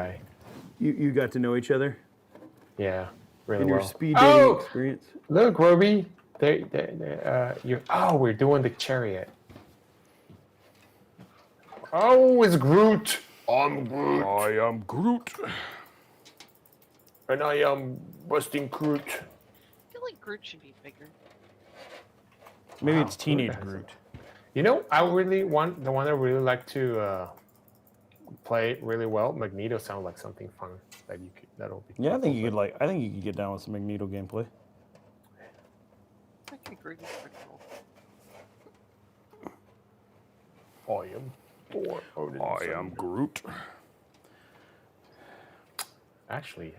You got to know each other yeah, really in your well. speed dating Oh! experience. Look, Robey. We're doing the chariot. Oh, it's Groot. I'm Groot. I am Groot. And I am busting Groot. I feel like Groot should be bigger. Maybe Wow, it's teenage Groot has Groot. You know, I really want the one I really like to play really well. Magneto sounds like something fun that'll be. Yeah, I think you could get down with some Magneto gameplay. Actually, Groot is pretty I cool. am Thor. I am Groot. Actually,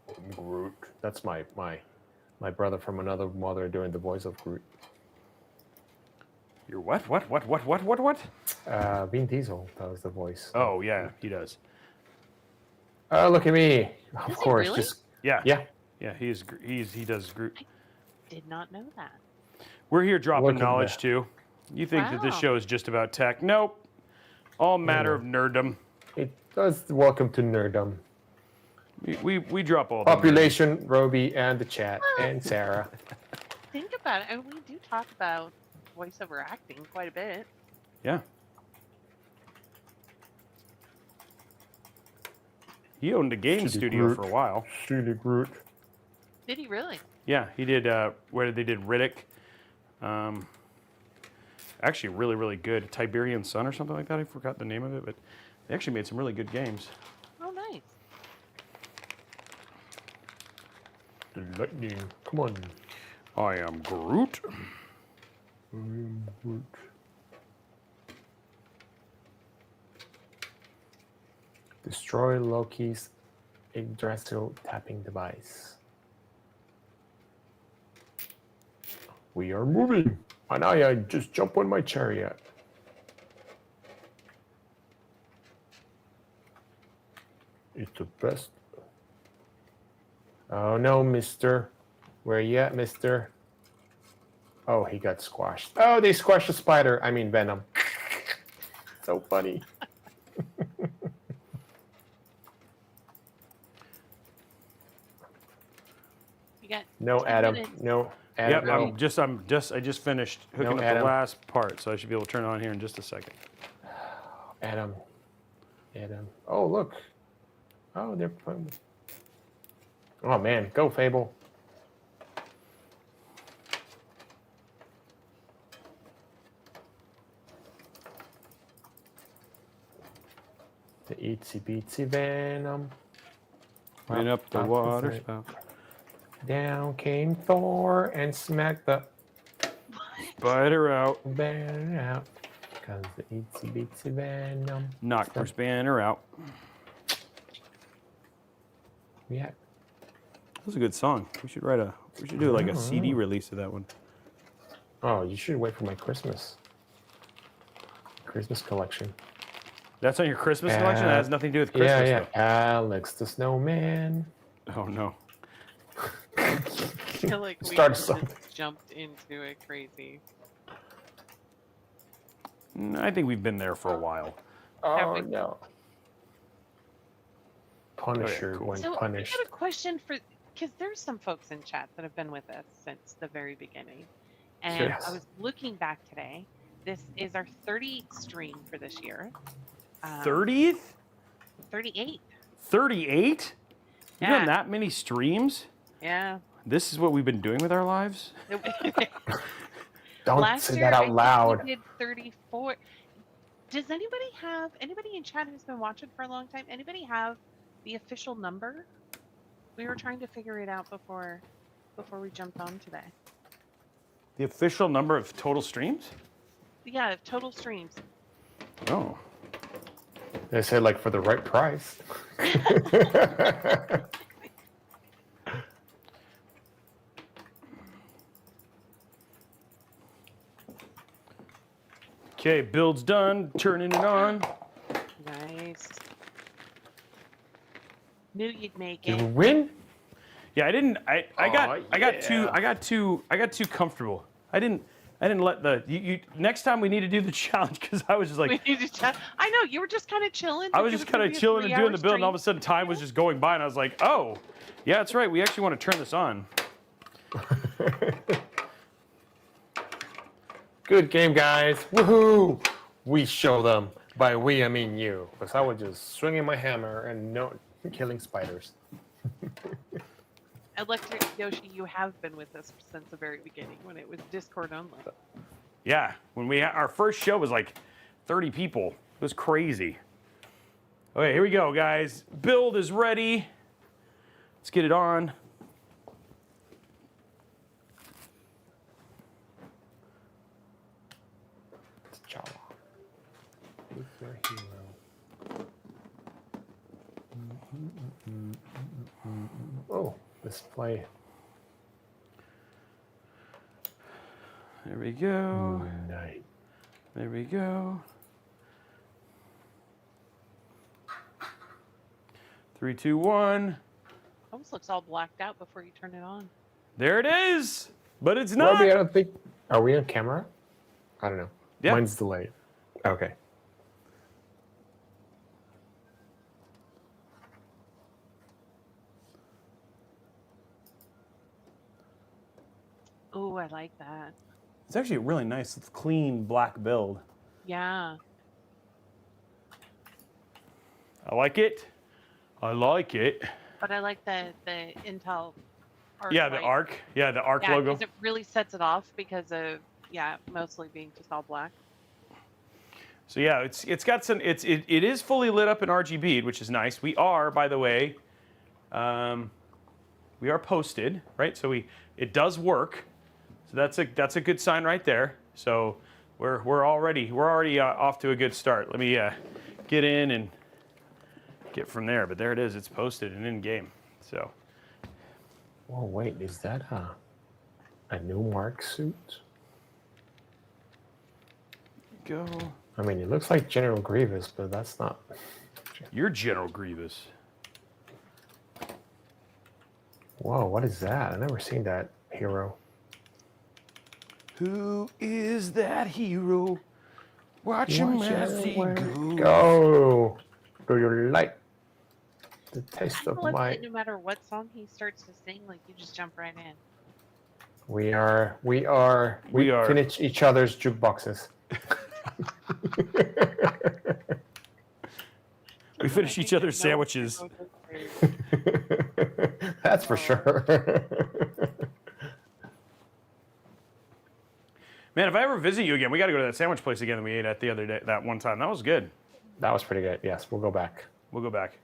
I'm Groot. That's my brother from another mother doing the voice of Groot. You're what? What? Vin Diesel does the voice. Oh yeah, he does. Oh, look at me! Of Does he course, really? just Yeah. yeah. Yeah, he does Groot. Did not know that. We're here dropping Look at knowledge that. too. You think that this Wow. show is just about tech? Nope. All matter of nerddom. It does. Welcome to Nerddom. We drop all the Population, Robey, and the chat, and Sarah. Think about it. And we do talk about voiceover acting quite a bit. Yeah. He owned a game Shitty studio Groot. for a while. Shitty Groot. Did he really? Yeah, he did. Where they did Riddick. Actually, really, really good. Tiberian Sun or something like that. I forgot the name of it, but they actually made some really good games. Oh, nice. The lightning. Come on. I am Groot. I am Groot. Destroy Loki's Yggdrasil tapping device. We are moving. And I just jump on my chariot. It's the best. Oh no, mister. Where you at, mister? Oh, he got squashed. Oh, they squashed the spider. I mean, Venom. So funny. You got No, 10 Adam. minutes. No, Yep, Adam. I just finished hooking up the Adam. last part, so I should be able to turn it on here in just a second. Adam. Oh, look. Oh, they're playing. Oh, man. Go, Fable. The itsy bitsy Venom. Clean up the Up water the spout. Down came Thor and smacked the Spider out. banner out. Cause the itsy bitsy Venom. Knock Bruce Banner out. Yeah. That was a good song. We should do like a CD release of that one. Oh, you should wait for my Christmas collection. That's on your Christmas collection? That has nothing to do with Christmas, Yeah. Alex the Snowman. though. Oh no. I feel like we Start just something. jumped into it crazy. I think we've been there for a while. Oh we- no. Punisher cool. when So punished. I got a question for, because there's some folks in chat that have been with us since the very beginning. And Yes. I was looking back today. This is our 30th stream for this year. 30th? 38. 38? You've Yeah. done that many streams? Yeah. This is what we've been doing with our lives? Don't Last say year, that I out think loud. we did 34. Does anybody in chat who's been watching for a long time, anybody have the official number? We were trying to figure it out before we jumped on today. The official number of total streams? Yeah, total streams. Oh. They said like for the right price. Okay, build's done. Turning it on. Nice. Knew you'd make Did it. we win? Yeah, I didn't. I got too comfortable. I didn't let the next time we need to do the challenge because I was just like We need to chat. I know you were just kind of chilling. I was just kind of chilling and doing the build, and all of a sudden time was just going by, and I was like, oh, yeah, that's right. We actually want to turn this on. Good game, guys. Woohoo! We show them. By we, I mean you. Because I was just swinging my hammer and killing spiders. Electric Yoshi, you have been with us since the very beginning when it was Discord only. Yeah, when our first show was like 30 people. It was crazy. Okay, here we go, guys. Build is ready. Let's get it on. It's Java. Who's their hero? Oh, display. There we go. Nice. There we go. 3, 2, 1. Almost looks all blacked out before you turn it on. There it is. But it's not. Robey, I don't think. Are we on camera? I don't know. Yeah. Mine's delayed. Okay. Oh, I like that. It's actually a really nice, clean black build. Yeah. I like it. I like it. But I like the Intel Arc. Yeah, the light. Arc. Yeah, the Arc Yeah, logo. because it really sets it off because of mostly being just all black. So yeah, it's got some. It is fully lit up in RGB, which is nice. We are, by the way, we are posted, right? So it does work. So that's a good sign right there. So we're already off to a good start. Let me get in and get from there. But there it is. It's posted and in game. So. Oh wait, is that a new Mark suit? Go. I mean, it looks like General Grievous, but that's not. You're General Grievous. Whoa, what is that? I've never seen that hero. Who is that hero? Watch him as he goes. Go. Do you like the taste I of love my? that no matter what song he starts to sing, like you just jump right in. We finish each other's jukeboxes. We finish each other's sandwiches. That's for sure. Man, if I ever visit you again, we got to go to that sandwich place again that we ate at the other day, that one time. That was good. That was pretty good. Yes, we'll go back. We'll go back.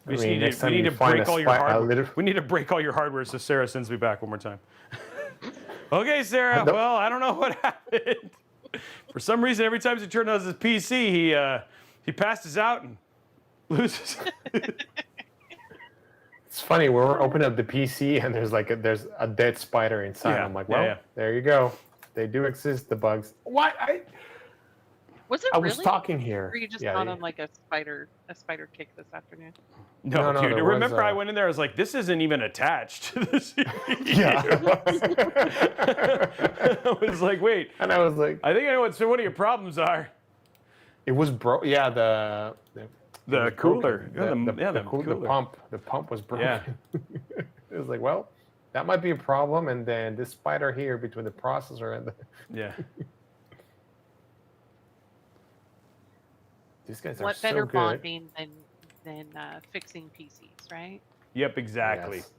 I mean, next time you find break a all your spot, hardware. We need to break all your hardware so Sarah sends me back one more time. Okay, Sarah. Well, I don't know what happened. For some reason, every time he turned on his PC, he passes out and loses. It's funny, when we're opening up the PC and there's a dead spider inside. Yeah, I'm like, well, there you go. They do exist, the bugs. What? Was it I really? was talking here. Or you just not on like a spider kick this afternoon? No, No, dude. there Remember, was, I went in there. I was like, "This isn't even attached to this." Yeah. I was like, "Wait." And I was like, I think I know what one of your problems are. it was broke. Yeah, the cooler. The cooler. pump. The pump was broken. Yeah. It was like, well, that might be a problem. And then this spider here between the processor and the. Yeah. These guys are What so better good. bonding than fixing PCs, right? Yep. Exactly. Yes.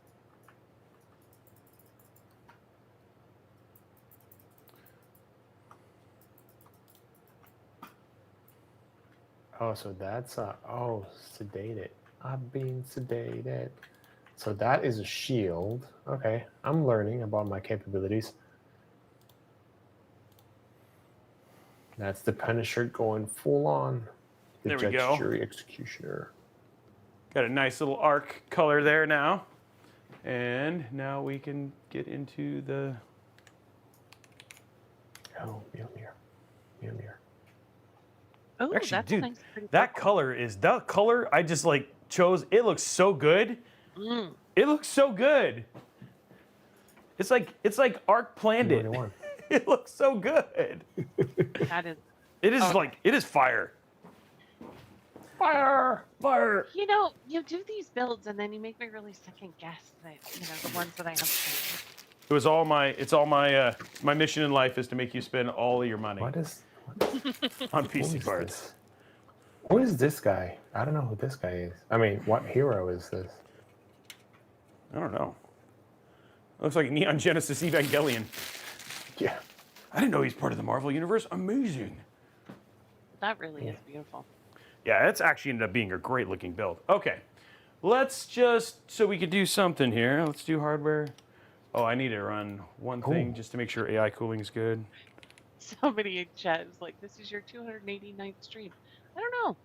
Oh, so that's sedated. I've been sedated. So that is a shield. Okay, I'm learning about my capabilities. That's the Punisher going full on. The There we Judge, go. Jury, Executioner. Got a nice little arc color there now. And now we can get into the... Oh, Mjolnir. Mjolnir. Oh, Actually, that's dude, a nice, pretty that purple. color is... That color, I just like chose. It looks so good. It looks so good. It's like Arc planned it. It looks so good. That is. It is it is fire. Fire. You know, you do these builds and then you make me really second guess that, the ones that I have planned. It's all my my mission in life is to make you spend all of your money What is on PC parts. Who is this guy? I don't know who this guy is. I mean, what hero is this? I don't know. Looks like Neon Genesis Evangelion. Yeah. I didn't know he's part of the Marvel Universe. Amazing. That really is beautiful. Yeah, it's actually ended up being a great looking build. Okay, let's just, so we could do something here. Let's do hardware. Oh, I need to run one thing just to make sure AI cooling is good. Somebody in chat is like, this is your 289th stream. I don't know.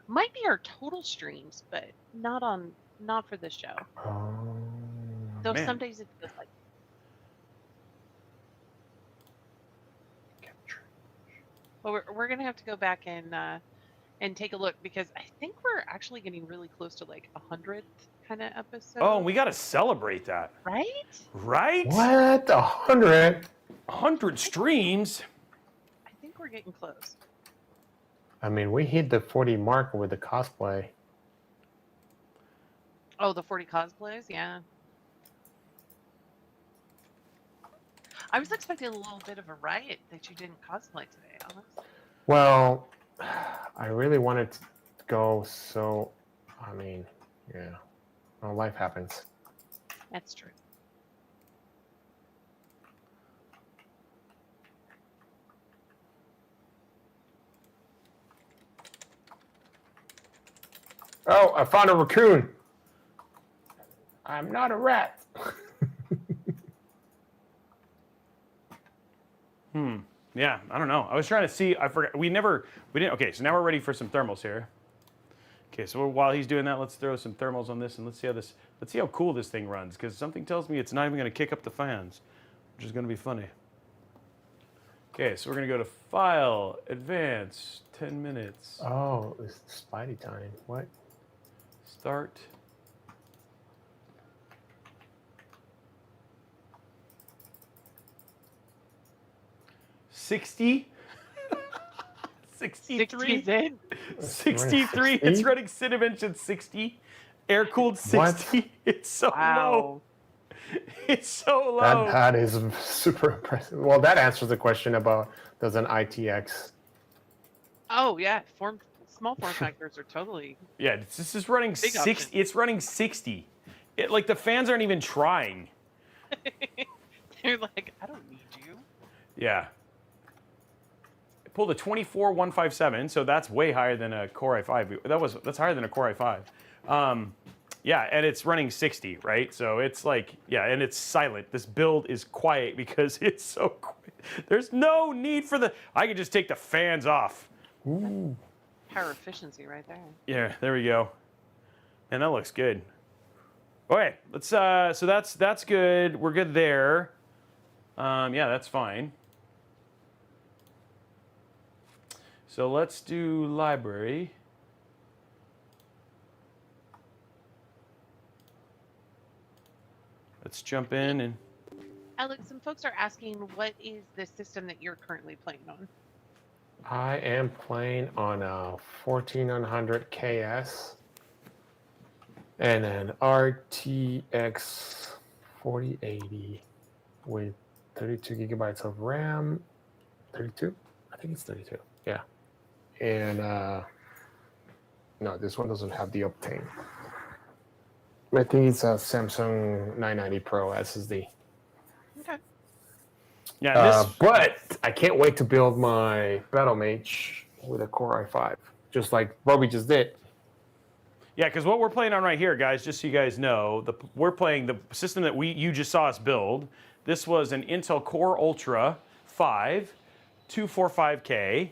Might be our total streams, but not for this show. Though Man. some days it feels like. Well, we're gonna have to go back and take a look because I think we're actually getting really close to like 100th kind of episode. Oh, and we got to celebrate that. Right? Right? What? 100? 100 streams? I think we're getting close. I mean, we hit the 40 mark with the cosplay. Oh, the 40 cosplays? Yeah. I was expecting a little bit of a riot that you didn't cosplay today, Alex. Well, I really wanted to go, so, I mean, yeah. Well, life happens. That's true. Oh, I found a raccoon. I'm not a rat. Yeah, I don't know. I was trying to see, I forgot, we didn't, okay, so now we're ready for some thermals here. Okay, so while he's doing that, let's throw some thermals on this and let's see how cool this thing runs, because something tells me it's not even going to kick up the fans, which is going to be funny. Okay, so we're going to go to File, Advance, 10 minutes. Oh, it's Spidey time. What? Start. $60. 63. 60's in. 63. It's running Cinebench 60. Air cooled 60. What? It's so low. It's so low. That is super impressive. Well, that answers the question about does an ITX. Oh yeah, small form factors are totally. Yeah, this is running 60. It's running 60. Like the fans aren't even trying. They're like, I don't need you. Yeah. Pulled a 24157, so that's way higher than a Core i5. That's higher than a Core i5. Yeah, and it's running 60, right? So it's like, yeah, and it's silent. This build is quiet because it's so quiet. There's no need for I could just take the fans off. Ooh. Power efficiency right there. Yeah, there we go. And that looks good. Okay, let's so that's good. We're good there. Yeah, that's fine. So let's do library. Let's jump in and. Alex, some folks are asking, what is the system that you're currently playing on? I am playing on a 1400 KS and an RTX 4080 with 32 gigabytes of RAM. 32? I think it's 32. Yeah. And no, this one doesn't have the Optane. I think it's a Samsung 990 Pro SSD. Okay. Yeah, but I can't wait to build my Battle Mage with a Core i5, just like Robey just did. Yeah, because what we're playing on right here, guys, just so you guys know, we're playing the system that you just saw us build. This was an Intel Core Ultra 5 245K.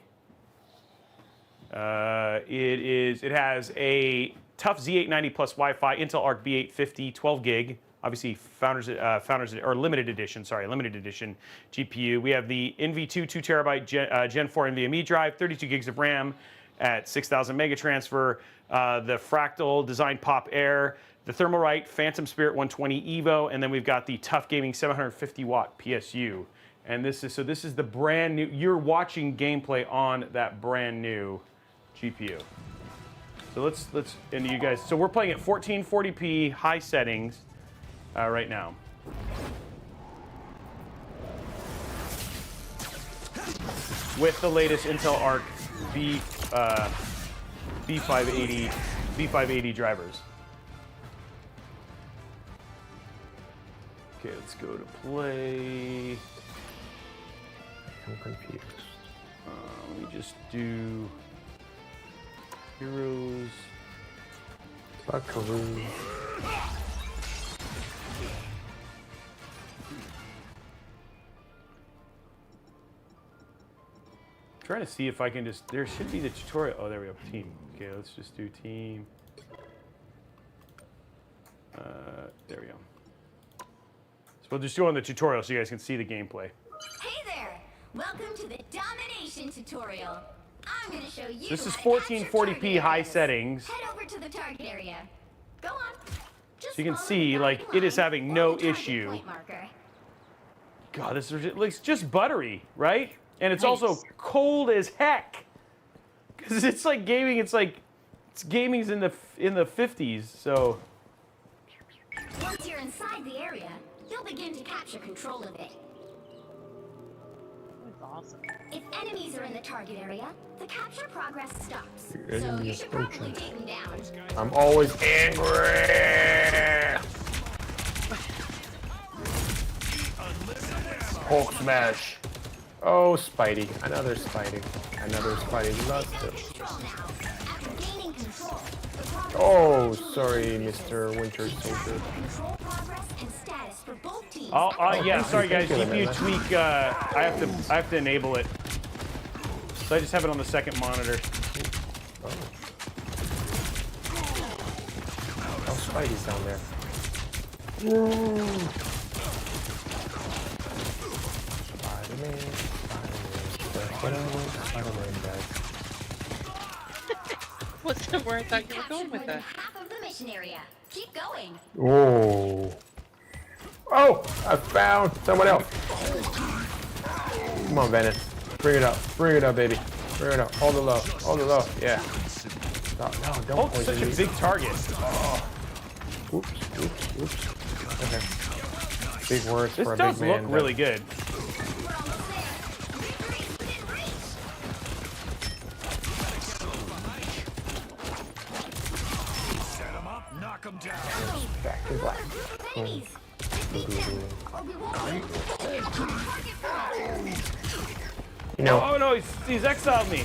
It has a tough Z890 plus Wi-Fi, Intel Arc B580 12 gig, obviously founders or limited edition GPU. We have the NV2 2 terabyte Gen 4 NVMe drive, 32 gigs of RAM, at 6,000 mega transfer, the Fractal Design Pop Air, the Thermalright Phantom Spirit 120 Evo, and then we've got the Tough Gaming 750 watt PSU. And this is the brand new, you're watching gameplay on that brand new GPU. So let's into you guys. So we're playing at 1440p high settings right now. With the latest Intel Arc B580 drivers. Okay, let's go to play. I'm confused. Let me just do heroes. Buckaroo. Trying to see if I can just, there should be the tutorial. Oh, there we go, team. Okay, let's just do team. There we go. So we'll just go on the tutorial so you guys can see the gameplay. Hey there! Welcome to the domination tutorial. I'm going to show you. This is how to capture 1440p target high areas. settings. Head over to the target area. Go on. Just So you can follow see, the like, dotted it is line having or no the target issue. point marker. God, this is it's just buttery, right? And it's Nice. also cold as heck. Because it's like gaming, it's gaming's in the 50s, so. Once you're inside the area, you'll begin to capture control of it. That's awesome. If enemies are in the target area, the capture progress stops. Your So enemy you is should probably approaching. take them down. I'm always angry. Hulk smash. Oh, Spidey. Another Spidey. Another Spidey. Lost it. Control now. After gaining control, the progress Oh, sorry, Mr. Winter Soldier. control progress and status for both teams. Oh, yeah, thank sorry you, guys, thank you, GPU man. tweak, I have to enable it. So I just have it on the second monitor. Oh, Spidey's down there. Spider-Man, Spider-Man, guys. What's the word I thought you were Captured going more with than that? half of the mission area. Keep going. Oh. Oh, I found someone else. Come on, Bennett. Bring it up. Bring it up, baby. Bring it up. Hold it low. Hold it low. Yeah. No, don't Hulk's poison such a me. big target. Oops, oops, oops. Okay. Big words This for a does big look man. really good. We're almost there. Victory's within reach. Back to black. Enemies. Defeat them, or we won't be able to target fire. You know, Oh no, he's exiled me.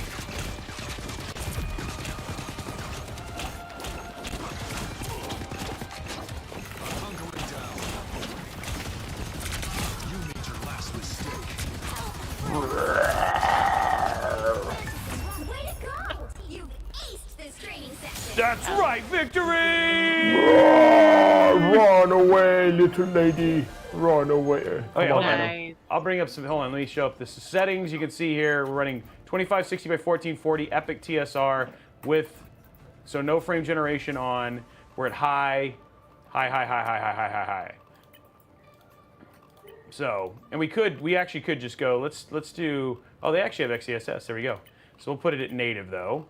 Way to go! You've aced this training session. That's right, victory! run away, little lady. Run away. Okay, hold on. Nice. I'll bring up some, hold on, let me show up the settings. You can see here, we're running 2560 by 1440 Epic TSR with, so no frame generation on. We're at high. So, and we actually could just go, let's do, oh, they actually have XeSS, there we go. So we'll put it at native though.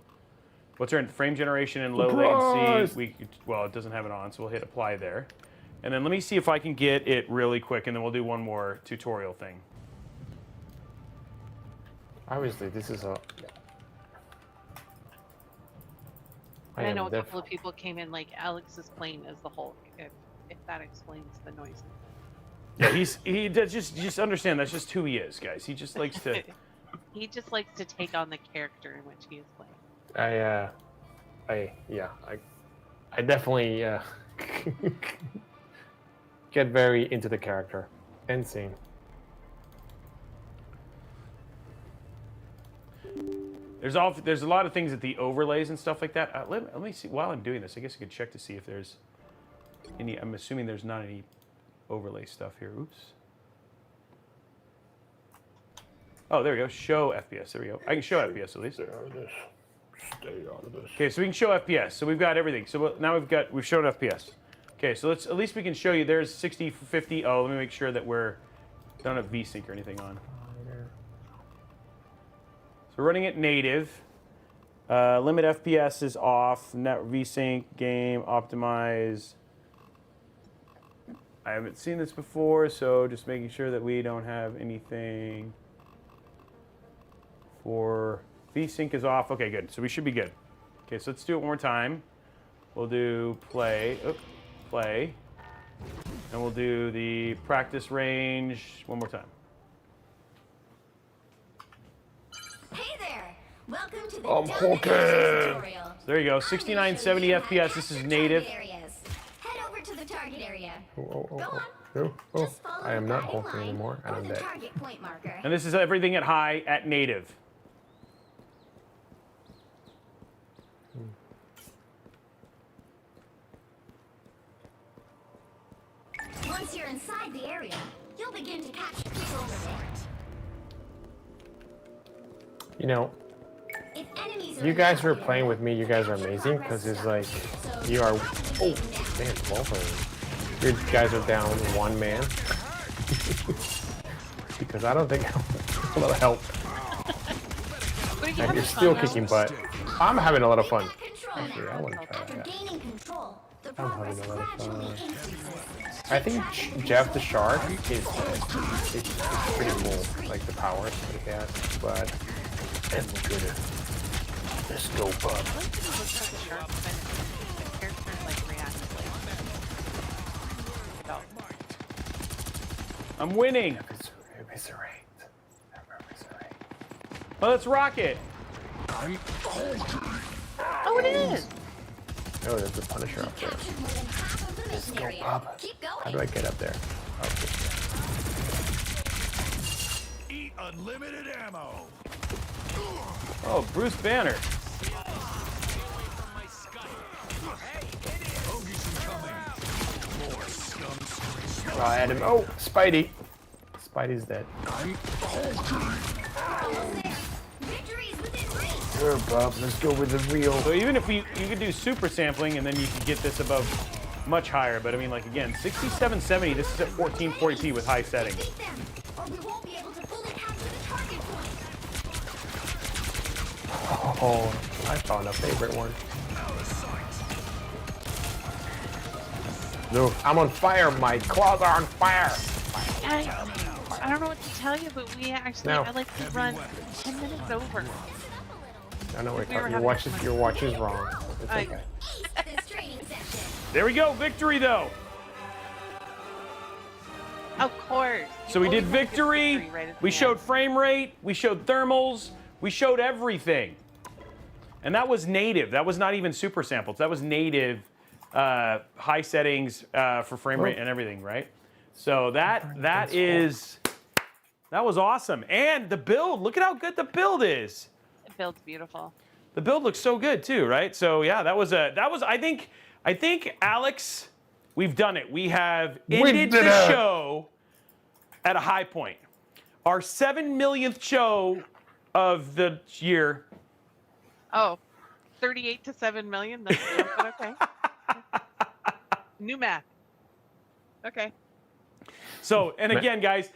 What's our frame generation and low latency? Well, it doesn't have it on, so we'll hit apply there. And then let me see if I can get it really quick, and then we'll do one more tutorial thing. Obviously, this is a. I know a def- couple of people came in like Alex is playing as the Hulk. If that explains the noise. Yeah, he does just understand that's just who he is, guys. He just likes to. He just likes to take on the character in which he is playing. I definitely get very into the character and scene. There's a lot of things at the overlays and stuff like that. Let me see. While I'm doing this, I guess I could check to see if there's any. I'm assuming there's not any overlay stuff here. Oops. Oh, there we go. Show FPS. There we go. I can show FPS at least. There it is. Stay out of this. Okay, so we can show FPS. So we've got everything. So now we've shown FPS. Okay, so at least we can show you. There's 60, 50. Oh, let me make sure that don't have VSync or anything on. So we're running it native. Limit FPS is off. Net VSync game optimize. I haven't seen this before, so just making sure that we don't have anything for VSync is off. Okay, good. So we should be good. Okay, so let's do it one more time. We'll do play. Play. And we'll do the practice range one more time. Hey there! Welcome to the I'm Domination tutorial. So there you go. 69, 70 FPS. This is native. Head over to the target area. Oh. Go on. Oh. Just follow I am the not guiding hulking line anymore. or I'm the dead. target point marker. And this is everything at high at native. Once you're inside the area, you'll begin to capture control of it. You know, If enemies are you in guys the were area, playing with me. You guys are amazing because it's like you are. Oh, man, Wolverine. You guys are down one man. Because I don't think a lot of help. But you And having you're still fun, kicking butt. I'm having a lot of fun. Control Actually, I now. want to try After that. gaining control, the I'm progress having a lot of fun. gradually increases. I think Jeff the Shark is pretty cool, like the powers that he has, but it's good. Let's go, bud. I'm winning. Eviscerate. Oh, let's rock it. Oh, it is. Oh, there's a Punisher up there. Captured more than half of the mission area. Bob. Keep How going. do I get up there? Oh, Eat unlimited ammo. Oh, Bruce Banner. oh, Adam. Oh, Spidey. Spidey's dead. Victory is within reach. Sure, Bob. Let's go with the real. So even if you could do super sampling and then you could get this above much higher, but I mean, like again, 6770. This is at 1440p with high settings. Beat them, or we won't be able to fully capture the target point. Oh, I found a favorite one. No, I'm on fire. My claws are on fire. I don't know what to tell you, but we actually, No. I like to run 10 minutes over. I know what We you're were talking. having Your watch is wrong. It's I- okay. This training session. There we go, victory though. Of course. So we You did always want to get victory. right at We the showed end. frame rate. We showed thermals. We showed everything. And that was native. That was not even super samples. That was native high settings for frame rate and everything, right? So that was awesome. And the build, look at how good the build is. The build's beautiful. The build looks so good too, right? So yeah, that was I think Alex, we've done it. We have ended did the it. show at a high point. Our 7 millionth show of the year. Oh, 38 to 7 million. That's but okay. New math. Okay. So, and again, guys,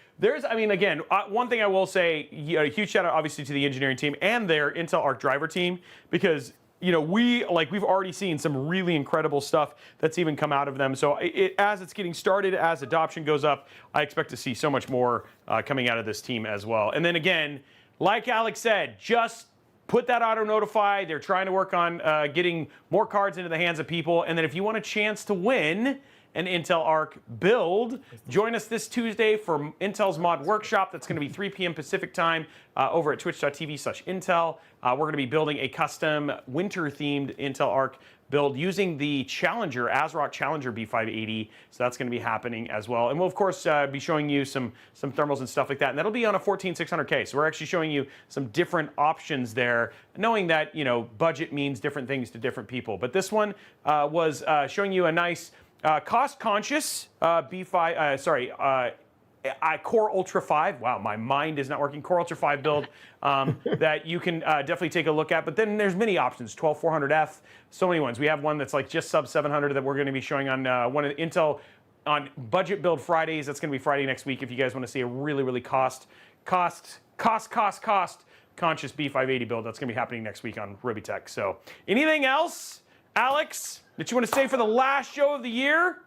one thing I will say, a huge shout out obviously to the engineering team and their Intel Arc driver team, because we've already seen some really incredible stuff that's even come out of them. So as it's getting started, as adoption goes up, I expect to see so much more coming out of this team as well. And then again, like Alex said, just put that auto notify. They're trying to work on getting more cards into the hands of people. And then if you want a chance to win an Intel Arc build, join us this Tuesday for Intel's Mod Workshop. That's going to be 3 p.m. Pacific time over at twitch.tv/Intel. We're going to be building a custom winter-themed Intel Arc build using the ASRock Challenger B580. So that's going to be happening as well. And we'll, of course, be showing you some thermals and stuff like that. And that'll be on a 14600K. So we're actually showing you some different options there, knowing that, budget means different things to different people. But this one was showing you a nice cost-conscious Core Ultra 5. Wow, my mind is not working. Core Ultra 5 build that you can definitely take a look at. But then there's many options. 12400F, so many ones. We have one that's like just sub 700 that we're going to be showing on one of the Intel on Budget Build Fridays. That's going to be Friday next week. If you guys want to see a really, really cost conscious B580 build, that's going to be happening next week on Robeytech. So, anything else, Alex, that you want to say for the last show of the year?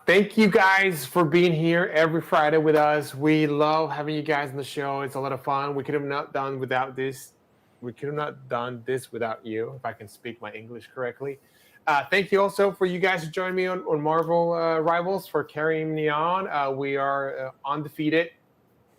Thank you guys for being here every Friday with us. We love having you guys on the show. It's a lot of fun. We could have not done without this. We could have not done this without you, if I can speak my English correctly. Thank you also for you guys to join me on Marvel Rivals, for carrying me on. We are undefeated.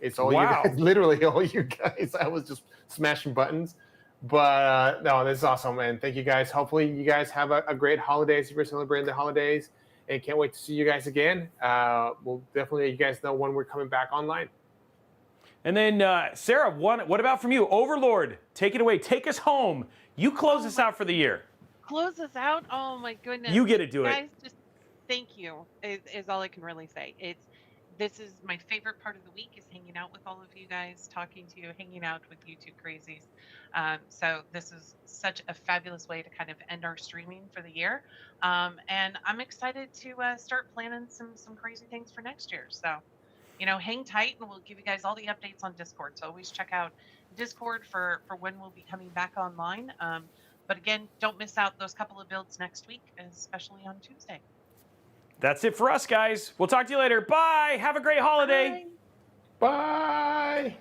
It's all you guys, literally all you guys. I was just smashing buttons. But no, this is awesome, man. Thank you guys. Hopefully you guys have a great holidays if you're celebrating the holidays. And can't wait to see you guys again. We'll definitely let you guys know when we're coming back online. And then, Sarah, what about from you? Overlord, take it away. Take us home. You close us out for the year. Close us out? Oh, my goodness. You get to do it. Guys, just thank you is all I can really say. This is my favorite part of the week, is hanging out with all of you guys, talking to you, hanging out with you two crazies. So this is such a fabulous way to kind of end our streaming for the year. And I'm excited to start planning some crazy things for next year. So, hang tight, and we'll give you guys all the updates on Discord. So always check out Discord for when we'll be coming back online. But again, don't miss out those couple of builds next week, especially on Tuesday. That's it for us, guys. We'll talk to you later. Bye. Have a great holiday. Bye. Bye.